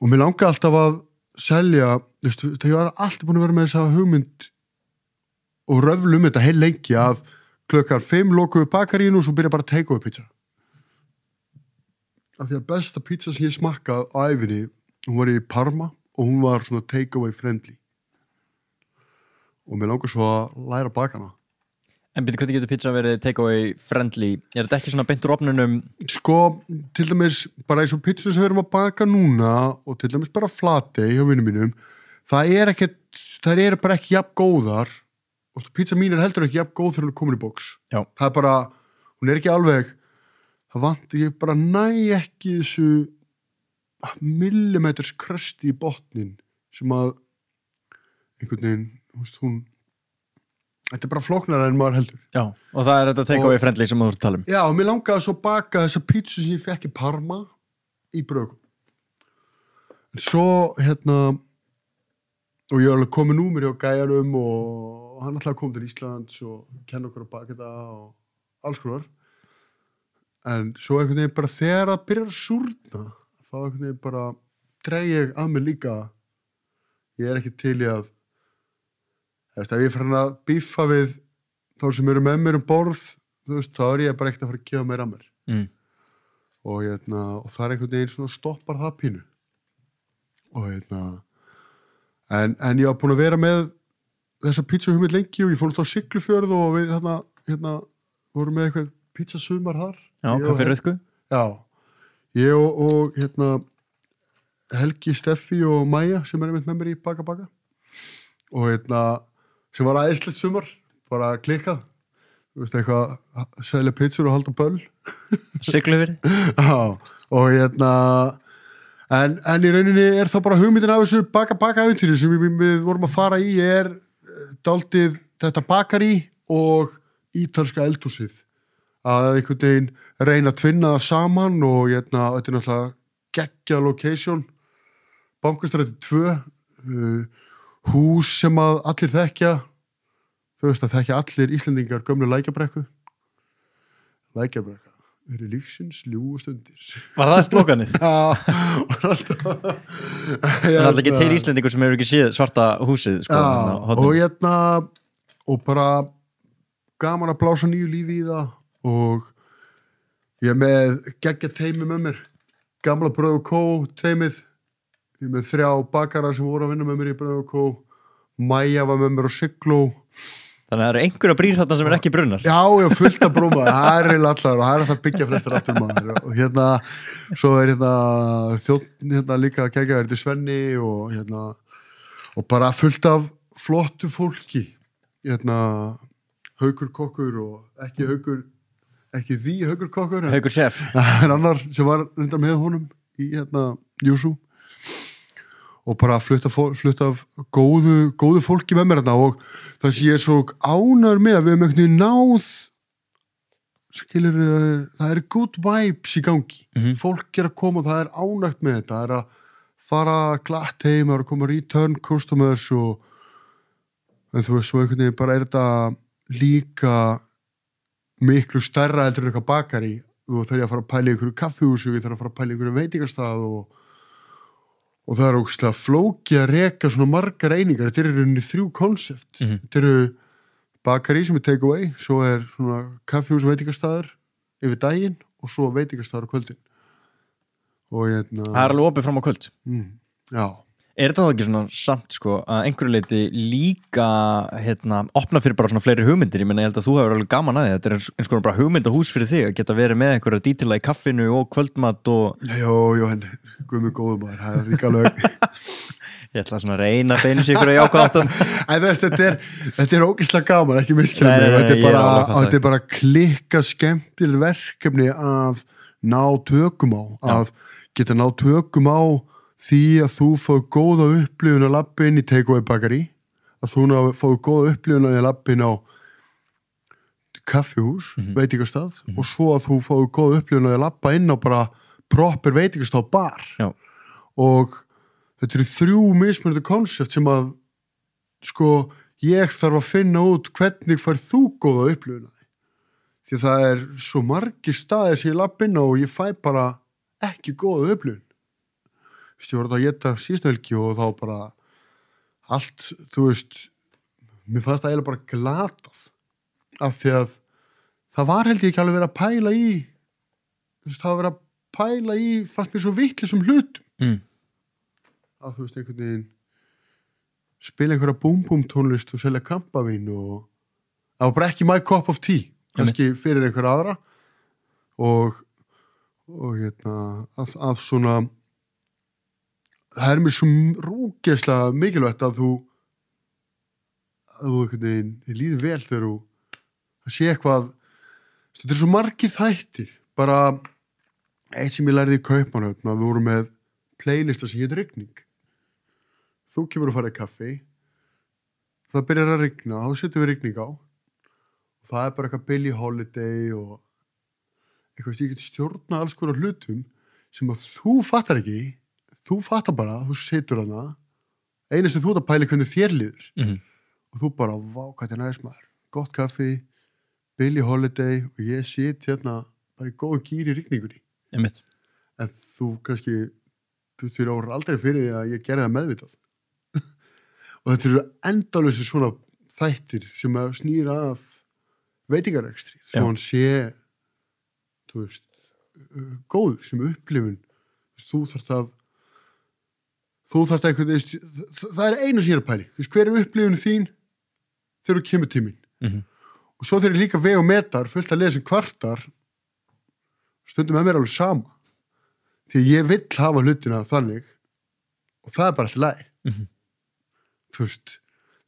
mér langaði alltaf að selja, þú veist, þegar ég var alltaf búin að vera með þessa hugmynd og röflum þetta heil lengi að klukkan 5 lokuðu bakarínu og svo byrja bara að take away pizza. Af því að besta pizza sem ég smakkað á æfinni, hún var í Parma og hún var svona take away friendly. Og mér langar svo að læra að baka hana. En byrju, hvernig getur pizza verið take away friendly? Er þetta ekki svona beint úr ofnunum? Sko, til dæmis bara eins og pizza sem við erum að baka núna og til dæmis bara Flatey hjá vinnum mínum, það er bara ekki jafn góðar og pizza mín er heldur ekki jafn góð þegar hún er komin í box. Já. Það er bara, hún er ekki alveg, það vantar ég bara næ ekki þessu millimeters krösti í botnin sem að einhvern veginn, hún þetta er bara flóknara en maður heldur. Já, og það er þetta take away friendly sem þú ert að tala um. Já, og mér langaði svo baka þessa pizza sem ég fekk í Parma í bröðum. En svo, og ég var alveg komið númer hjá gæjarum og hann ætlaði að koma til Íslands og kenna okkur að baka þetta og alls konar. En svo einhvern veginn bara þegar það byrjar að súrna, þá einhvern veginn bara dreg ég að mig líka. Ég er ekki til í að ef ég fyrir að bífa við þá sem eru með mér borð, þú veist, þá er ég bara ekkert að fara að gefa mér að mér. Og það er einhvern veginn svona stoppar það pínu. Og en ég var búin að vera með þessa pítsahugmynd lengi og ég fór alltaf á Siglufjörð og við vorum með eitthvað pítsasumar þar. Já, kaffi rauðku. Já, ég og Helgi, Steffi og Maja sem einmitt með mér í Baka Baka og sem var æðislegt sumar, bara klikkað þú veist eitthvað, selja pizzur og halda böll Siglufirði Já, og en í rauninni það bara hugmyndin af þessu Baka Baka ævintýri sem við vorum að fara í dálítið þetta bakarí og ítalska eldhúsið að einhvern veginn reyna að tvinna það saman og þetta náttúrulega geggja location Bankastræti 2 hús sem að allir þekkja þú veist að þekkja allir Íslendingar gömlu Lækjarbrekka eru lífsins ljúgustundir Var það slókanið? Já, var alltaf Það er alltaf ekki til Íslendingur sem hefur ekki séð svarta húsið sko, Já, og bara gaman að blása nýju lífi í það og ég er með geggja teimi með mér gamla Brauð & Co teimið ég er með 3 bakara sem voru að vinna með mér í Brauð & Co Maja var með mér á Sigló Þannig að það eru einhverja brýr þarna sem ekki brunnar Já, fullt að brúma, það er allar og það er að byggja flestar aftur maður og svo er þjóðn líka að gegja þetta Svenni og bara fullt af flottu fólki Haukur kokkur og ekki því Haukur kokkur Haukur chef en annar sem var reyndar með honum í Júsú og bara flutt af góðu fólki með mér og það sem ég er svo ánægður með að við höfum einhvern veginn náð skilur, það er good vibes í gangi fólk er að koma og það er ánægt með þetta það er að fara glatt heim það er að koma return customers en þú veist svo einhvern veginn bara er þetta líka miklu stærra heldur en eitthvað bakari þú þarf ég að fara að pæla í einhverju kaffihúsi við þarf að fara að pæla í einhverju veitingastað og það er ógeðslega flókið að reka svona margar einingar þetta eru rauninni 3 konsept þetta eru bakari sem er take away svo er svona kaffihús veitingastaður yfir daginn og svo veitingastaður á kvöldin og Það er alveg opið fram á kvöld Já Er þetta þá ekki svona samt sko að einhverju leiti líka opna fyrir bara svona fleiri hugmyndir ég held að þú hefur alveg gaman að því þetta er eins konar bara hugmyndahús fyrir þig að geta verið með einhverja dítila í kaffinu og kvöldmat og Jó, en guð mig góður maður, það er líka alveg Ég ætla svona að reyna að beina sig ykkur að jákvæðan Þetta er ógeðslega gaman, ekki miskilja þetta er bara klikka skemmtilegt verkefni að ná tökum á að geta ná tökum á því að þú fáið góða upplifun að labba inn í take-away bakari að þú fáið góða upplifun að labba inn á kaffihús, veitingastað og svo að þú fáið góða upplifun að labba inn á bara proper veitingastað bar Já. Og þetta eru 3 mismunandi konsept sem að sko ég þarf að finna út hvernig fær þú góða upplifun því að það er svo margir staðir sem ég labba inn á og ég fæ bara ekki góða upplifun ég var að geta síðustu helgi og þá bara allt, þú veist mér fannst það eiginlega bara glatað af því að það var held ég ekki alveg verið að pæla í það var verið að pæla í fannst mér svo vitlausum hlutum að þú veist einhvern veginn spila einhverja búm-búm tónlist og selja kampavín og það var bara ekki my cup of tea kannski fyrir einhverja aðra og að svona það er mér svo rúgeðslega mikilvægt að þú einhvern veginn líður vel þegar þú sé eitthvað þetta er svo margir þættir bara eitt sem ég lærði í Kaupmannahöfn að við vorum með playlista sem heitir rigning þú kemur að fara í kaffi það byrjar að rigna þá setjum við rigning á og það er bara eitthvað Billie Holiday og eitthvað sem ég get stjórna alls konar hlutum sem að þú fattar ekki þú fattar bara, þú situr hana einu sem þú ert að pæla hvernig þér líður og þú bara, vá, hvað þetta er næst maður gott kaffi, Billie Holiday og ég sit hérna bara í góðu gýr í rigningunni en þú kannski þú þurfir ára aldrei fyrir því að ég gerði það meðvitað og þetta eru endalausir svona þættir sem að snýra af veitingarekstri svo hann sé þú veist, góður sem upplifun þú þarft eitthvað það er einu sem ég er að pæli hver er upplifun þín þegar þú kemur tíminn og svo þegar ég líka veg og metar fullt að lesa kvartar stundum með mér alveg sama því að ég vill hafa hlutina þannig og það bara alltaf læg þú veist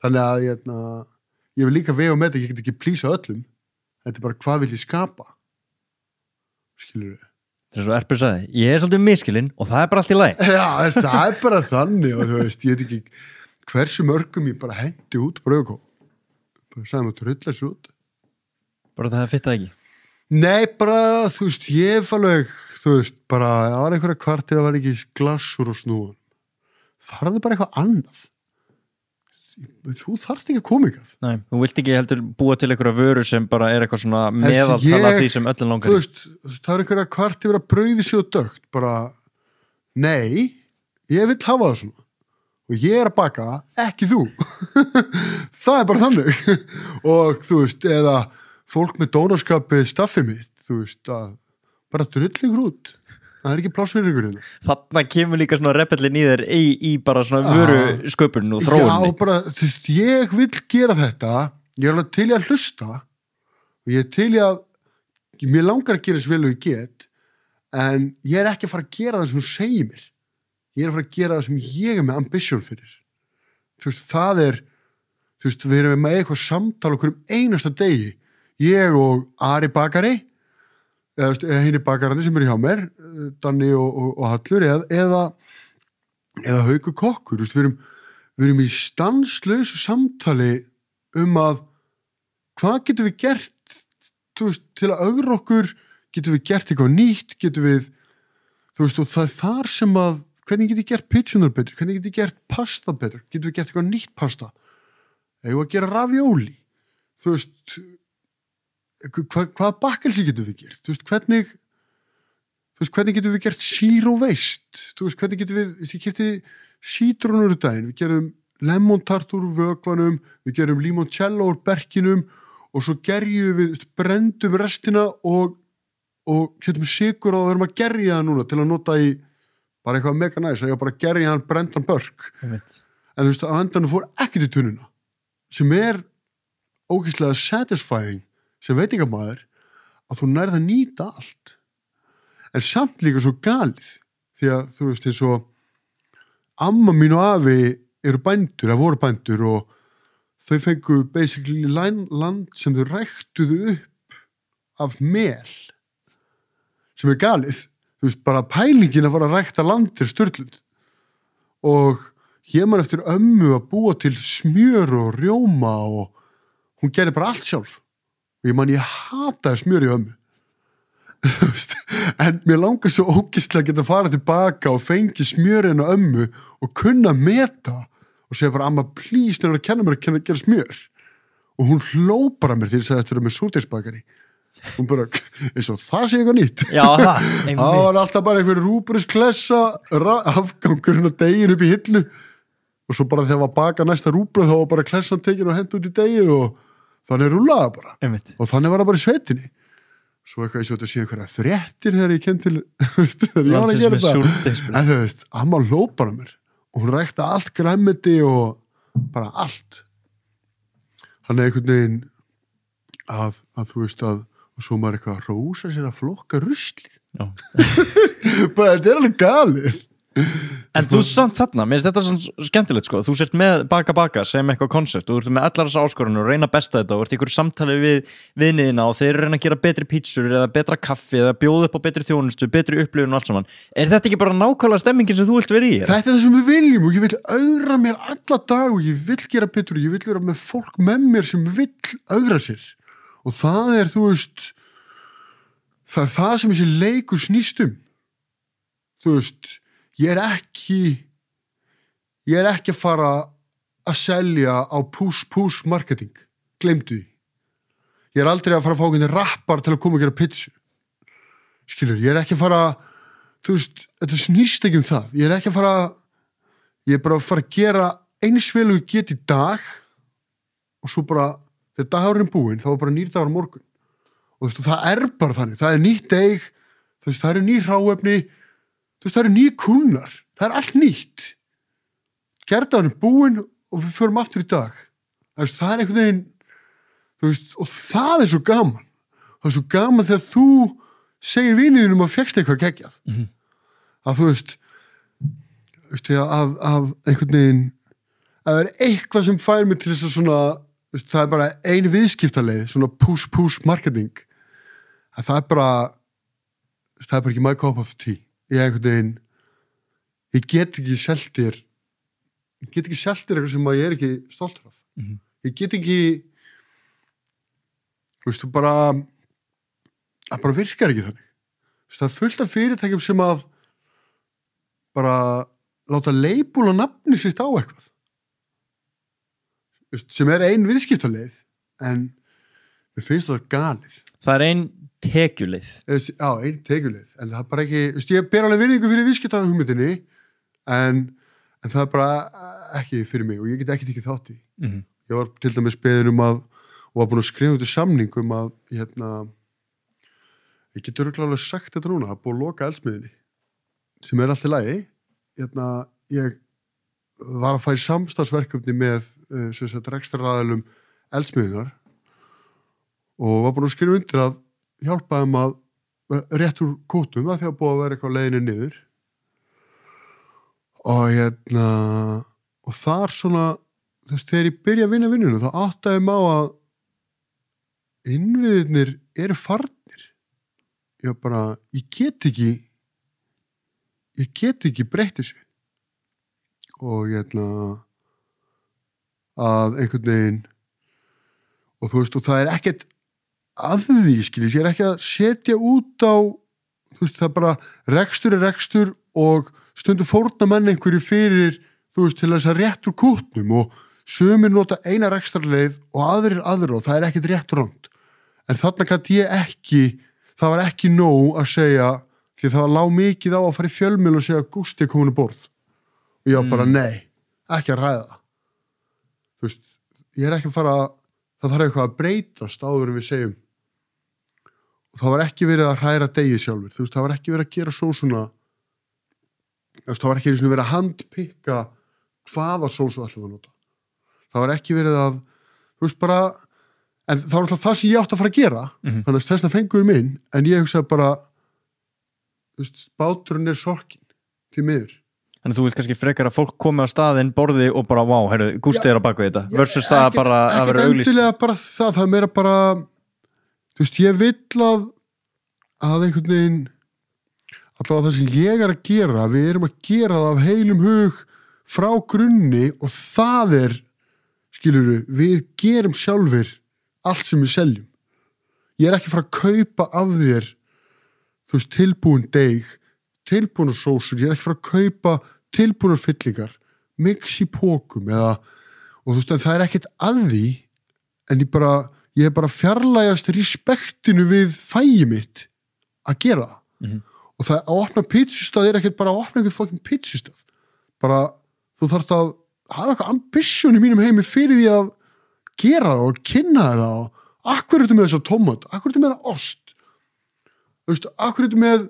þannig að ég vil líka vega með þetta, ég get ekki plýsa öllum þetta bara hvað vil ég skapa skilur við Það svo Erpur sagði, ég svolítið miskilinn og það bara allt í lagi já, það bara þannig og þú veist, ég veit ekki hversu mörgum ég bara hendi út brauðkó bara sagði maður trullar sér út bara það fittaði ekki nei, bara, þú veist, ég alveg, þú veist, bara, það var einhverja kvartir að vera ekki glassur og snúan það er bara eitthvað annað þú þarft ekki að koma ykkar Nei, þú vilt ekki heldur búa til einhverja vöru sem bara er eitthvað svona meðaltala því sem öllum langar þú veist, það er einhverja kvartir að brauði sér og dögt, bara nei, ég vil hafa það svona og ég er að baka, ekki þú það er bara þannig og þú veist, eða fólk með dónaskapi staffið mitt, þú veist, að bara drullingur út það er ekki pláss fyrir ykkur Þarna kemur líka svona repellin í þér í bara svona vöru sköpun og þróunni Já, bara, þú veist, ég vil gera þetta ég er alveg til í að hlusta og ég er til í að mér langar að gera þess vel og ég get en ég er ekki að fara að gera það sem hún segir mér ég er að fara að gera það sem ég er með ambition fyrir þú veist, það er þú veist, við erum með eitthvað samtal okkur einasta degi ég og Ari bakari eða hinn bakarandi sem er hjá mér Danni og Hallur eða Haukur kokkur við erum í stanslausu samtali að hvað getum við gert þú veist, til að augra okkur getum við gert eitthvað nýtt getum við þú veist, og það er þar sem að hvernig getum við gert pitchunar betur hvernig getum við gert pasta betur getum við gert eitthvað nýtt pasta eða að gera ravioli þú veist hvaða bakkelsi getum við gert þú veist, hvernig getum við gert zero waste þú veist, hvernig getum við ég keypti sítrónur í daginn, við gerum lemon tart úr vökvanum við gerum limoncello úr berkinum og svo gerjum við, brendum restina og setjum sigur á og erum að gerja það núna til að nota í bara eitthvað mega næs að ég bara gerja hann brendan börk en þú veist, á endanum fór ekki til tunnuna sem er ógeðslega satisfying sem veitingamaður að þú nærð að nýta allt en samt líka svo galið því að þú veist eins og amma mín og afi eru bændur eða voru bændur og þau fengu basically land sem þau ræktuðu upp af mel sem er galið þú veist bara pælingin að fara að rækta land er sturlund og ég man eftir ömmu að búa til smjör og rjóma og hún gerði bara allt sjálf og ég hataði smjör í ömmu en mér langar svo ógeðslega að geta að fara tilbaka og fengi smjörinn á ömmu og kunna meta og segja bara amma please nefnir að kenna mér að gera smjör og hún hló bara mér því að þetta er með súrdeigsbakari hún bara, eins og það sé eitthvað nýtt Já, það var alltaf bara einhver rúbröðsklessa afgangurinn að degin upp í hillu og svo bara þegar var baka næsta rúbröð þá var bara klessan tekin og hent út í degi og þannig rúlaði bara og þannig var það bara í sveitinni svo eitthvað eins og þetta sé einhverja fréttir þegar ég kenn til þegar ég var að gera þetta en þú veist, amma lópar mér og hún rækta allt græmmeti og bara allt hann er einhvern veginn að þú veist að og svo maður eitthvað að rósa sér að flokka rusli bara þetta er alveg galið En þú samt þarna, mér finnst þetta svona skemmtilegt sko, þú sért með baka sem eitthvað koncept, þú ert með allar þessar áskorunum og reyna að besta þetta og ert í einhverju samtali við vinniðina og þeir reyna að gera betri pítsur eða betra kaffi eða bjóða upp á betri þjónustu, betri upplifun og allt saman. Er þetta ekki bara nákvæmlega stemmingin sem þú vilt vera í? Þetta er það sem við viljum og ég vil augra mér alla dag og ég vil gera betur og ég vil vera með fólk með mér sem vil augra sér og það er, þú veist, það sem þessi leikur snýst þú veist, ég er ekki að fara að selja á push marketing, gleymdu því ég er aldrei að fara að fá einhvern rappar til að koma og gera pizzu skilur, ég er ekki að fara þú veist, þetta snýst ekki það ég er bara að fara að gera eins vel og ég get í dag og svo bara þegar dagurinn búinn, þá er bara nýr dagur á morgun og þú veist, það er bara þannig það er nýtt eig, þú veist, það eru ný hráefni þú veist, það eru ný kunnar það er allt nýtt gerðarinn búinn og við förum aftur í dag það er einhvern veginn þú veist, og það er svo gaman þegar þú segir viniðinum að fékkst eitthvað geggjað að þú veist að einhvern veginn að það eitthvað sem fær mig til þess að svona það bara ein viðskiptaleið svona push marketing að það er bara ekki my cup of tea einhvern veginn ég get ekki seltir eitthvað sem ég ekki stoltur af ég get ekki það bara virkar ekki þannig það er fullt af fyrirtækjum sem að bara láta leibúla nafni sitt á eitthvað sem er ein viðskiptaleið en mér finnst það galið það er ein tekjuleið ein tekjuleið en það er bara ekki ég ber alveg virðingu fyrir viðskiptahugmyndinni en það er bara ekki fyrir mig og ég get ekki tekið þátt í ég var til dæmis beðin og var búin að skrifa út í samning að ég get örugglega alveg sagt þetta núna það er búin að loka eldsmiðjunni sem er allt í lagi ég var að færa samstarfsverkefni með rekstraraðilum eldsmiðjunar og var búin að skrifa undir að hjálpa þeim að rétt úr kútum að því að búið að vera eitthvað leiðinni niður og þar svona þegar ég byrja að vinna vinnuna þá áttaði mig á að innviðirnir eru farnir ég get ekki breytt þessu og að einhvern veginn og og það er ekkert að því ég er ekki að setja út á það er bara rekstur og stundu fórna menn einhverju fyrir til þess að rétt úr kútnum og sumir nota eina rekstrarleið og aðrir og það er ekkert rétt ránd en þarna gæti ég ekki það var ekki nóg að segja því það lá mikið á að fara í fjölmiðl og segja að Gústi er komin að borð og ég var bara nei, ekki að ræða ég er ekki að fara það þarf eitthvað að breytast áður en við segjum og það var ekki verið að hræra degið sjálfur það var ekki verið að gera sósuna það var ekki verið að handpikka hvaða sósu ætlum að nota það var ekki verið að bara en það var alltaf það sem ég átti að fara að gera þannig að þess að fengur minn en ég hugsaði bara báturinn sorkin til miður Þannig að þú vilt kannski frekar að fólk komi á staðinn borði og bara wow, Gústi er á baku þetta versus það bara að vera auglýst Ekki endilega bara það er meira bara ég vill að einhvern veginn allavega það sem ég er að gera við erum að gera það af heilum hug frá grunni og það er skilurðu, við gerum sjálfur allt sem við seljum ég er ekki að fara að kaupa af þér tilbúin deig tilbúnar sósur, ég er ekki að fara að kaupa tilbúnar fyllingar mix í pókum og það er ekkert að því en ég er bara fjarlægast respektinu við fæi mitt að gera það og það að opna pizzustað er ekkert bara að opna einhvern fucking pizzustað bara þú þarft að hafa eitthvað ambition í mínum heimi fyrir því að gera það og kynna það og akkur er þetta með þessa tómat akkur er þetta með það ost akkur er þetta með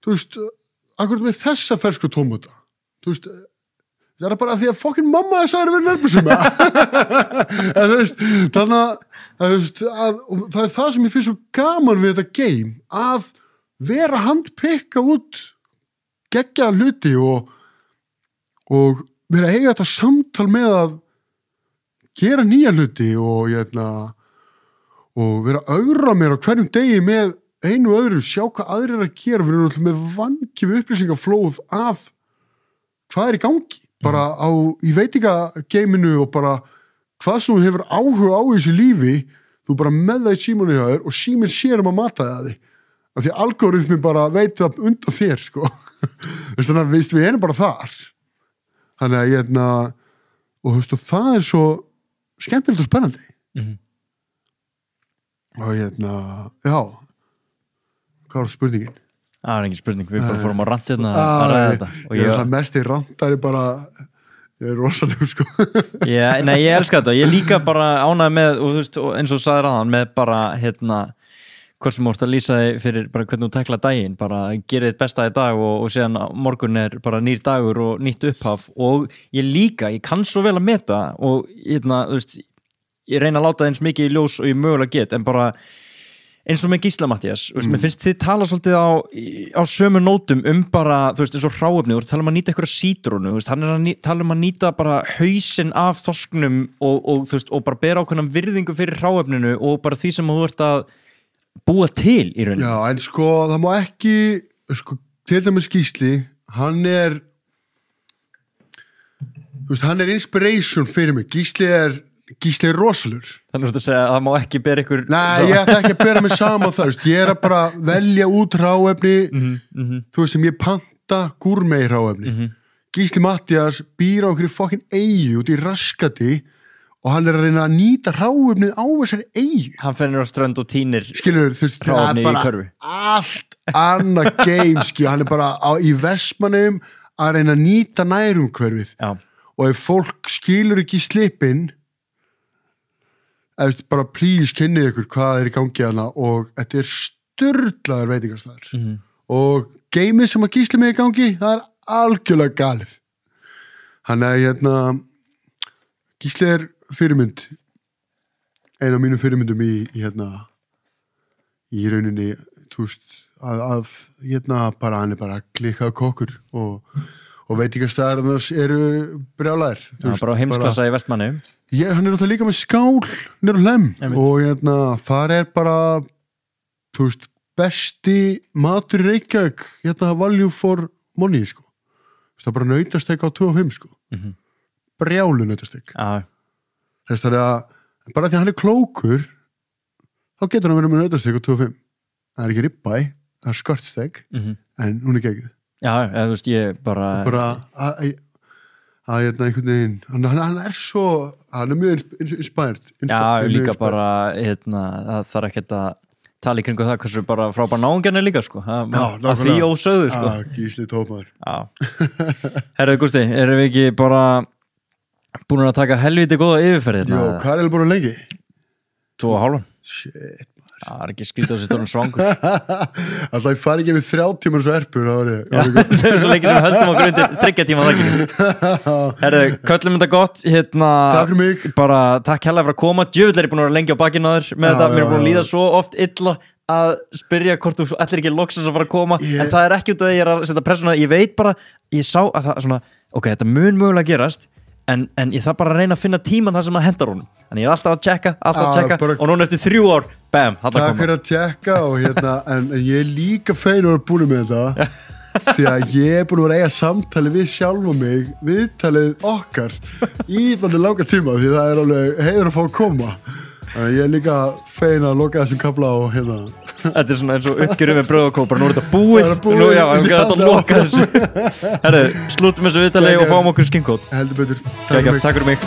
akkur er þetta með þessa fersku tómata það er bara að því að fokkin mamma þess að vera nærmur þannig að það er það sem ég finnst svo gaman við þetta game að vera að handpikka út geggjaða hluti og vera að eiga þetta samtal með að gera nýja hluti og vera að augra mér á hverjum degi með einu og öðru, sjá hvað aðrir er að gera við erum alltaf með vankifu upplýsingaflóð af hvað er í gangi bara í veitingageiminu og bara hvað sem þú hefur áhuga á í þessu lífi þú bara með það í símanu hjá þér og síminn sér að mata það af því að algoritmi bara veit það undan þér þannig að við erum bara þar þannig að og það er svo skemmtilegt og spennandi og já hvað var spurningin? Það er engin spurning, við bara fórum á rantið að ræða þetta það mest í rantar er bara ég er rosalega Nei, ég elska þetta, ég líka bara ánægði með og eins og sagði ráðan með bara hvort sem vorst að lýsa þig fyrir bara hvernig þú tekla daginn bara gera þitt besta í dag og síðan morgun er bara nýr dagur og nýtt upphaf og ég kann svo vel að meta og ég reyna að láta eins mikið í ljós og ég mögulega get en bara eins og með Gísla Matthías, mér finnst þið tala svolítið á sömu nótum bara, þú veist, eins og hráefni, þú tala að nýta eitthvað sítrónu, þú veist, hann að tala að nýta bara hausinn af þorsknum og þú veist, og bara bera ákveðna virðingu fyrir hráefninu og bara því sem þú ert að búa til í rauninni. Já, en sko, það má ekki, sko, til dæmis Gísli, hann er inspiration fyrir mig. Gísli er rosalur. Þannig að segja að það má ekki bera ykkur... Nei, ég ætla ekki að bera mig saman þar, ég er að bara velja út hráefni, þú veist sem ég panta gourmet hráefni. Gísli Matthías býr á okkur fokkin eyju út í Raskati og hann er að reyna að nýta hráefnið á þessari eyju. Hann fennir á strönd og tínir skilur, þú veist, það er bara allt annað game, skilur, hann er bara í Vestmannaeyjum að reyna að nýta nærumhverfið. Já. Og ef fólk skilur ekki slipinn bara please kynnið ykkur hvað er í gangi hana og þetta er sturlaður veitingastæður og geimið sem að Gísli með í gangi það er algjörlega galið hann er Gísli er fyrirmynd ein af mínum fyrirmyndum í rauninni þú veist að bara hann er bara klikkað kokkur og veitingastæðarnars eru brjálæðir bara á heimsklassa í Vestmannaeyjum. Hann er náttúrulega líka með skál nýr og Hlemm og þar er bara þú veist, besti matur í Reykjavík value for money sko. Það er bara nautastek á 2.5 sko. Brjálu nautastek þess að bara því að hann er klókur þá getur hann verið með nautastek á 2.5 það er ekki ribbæ, það er skortstek en hún er geggjuð. Já, þú veist, ég bara að einhvern veginn hann er svo, hann er mjög inspired. Já, líka bara það þarf ekki að tala í kringu það hversu bara frábær náungjarnir líka sko, að því ósögðu sko. Gísli tópar. Herðu Gústi, erum við ekki bara búin að taka helviti góða yfirferð Jó, hvað er búin að lengi? 2,5. Shit. Það er ekki skrítið á sér stórum svangur. Alltaf ég fari ekki við 3 tímar svo erpur. Það er svo lengi sem við höldum okkur undir 3 tíma þakkinu. Herðu, köllum þetta gott. Takk fyrir mig. Bara takk hérlega fyrir að koma. Djöfull er ég búin að vera lengi á bakinu á þér með þetta. Mér er búin að líða svo oft illa að spyrja hvort þú ætlir ekki loksins að fara að koma. En það er ekki út af því ég er að setja pressuna. Ég veit bara, ég sá að það svona, ok, þetta mun mögulega gerast. En ég þarf bara að reyna að finna tíman það sem að hendar honum. Þannig ég er alltaf að tjekka bara, og núna eftir 3 ár, bam, hann að koma. Takk fyrir að tjekka og en ég er líka fein að vera búin með þetta því að ég er búin að vera að eiga samtali við sjálf og mig, viðtalið okkar í þannig langa tíma því það er alveg heiður að fá að koma. Þannig ég er líka fein að loka þessum kafla og Þetta er svona eins og uppgjörið með brauð og kóp, nú er þetta búið. Nú, já, við getum þetta að loka þessu. Herru, slútum þessu viðtali og fáum okkur skinkót. Heldur betur. Takk fyrir mig.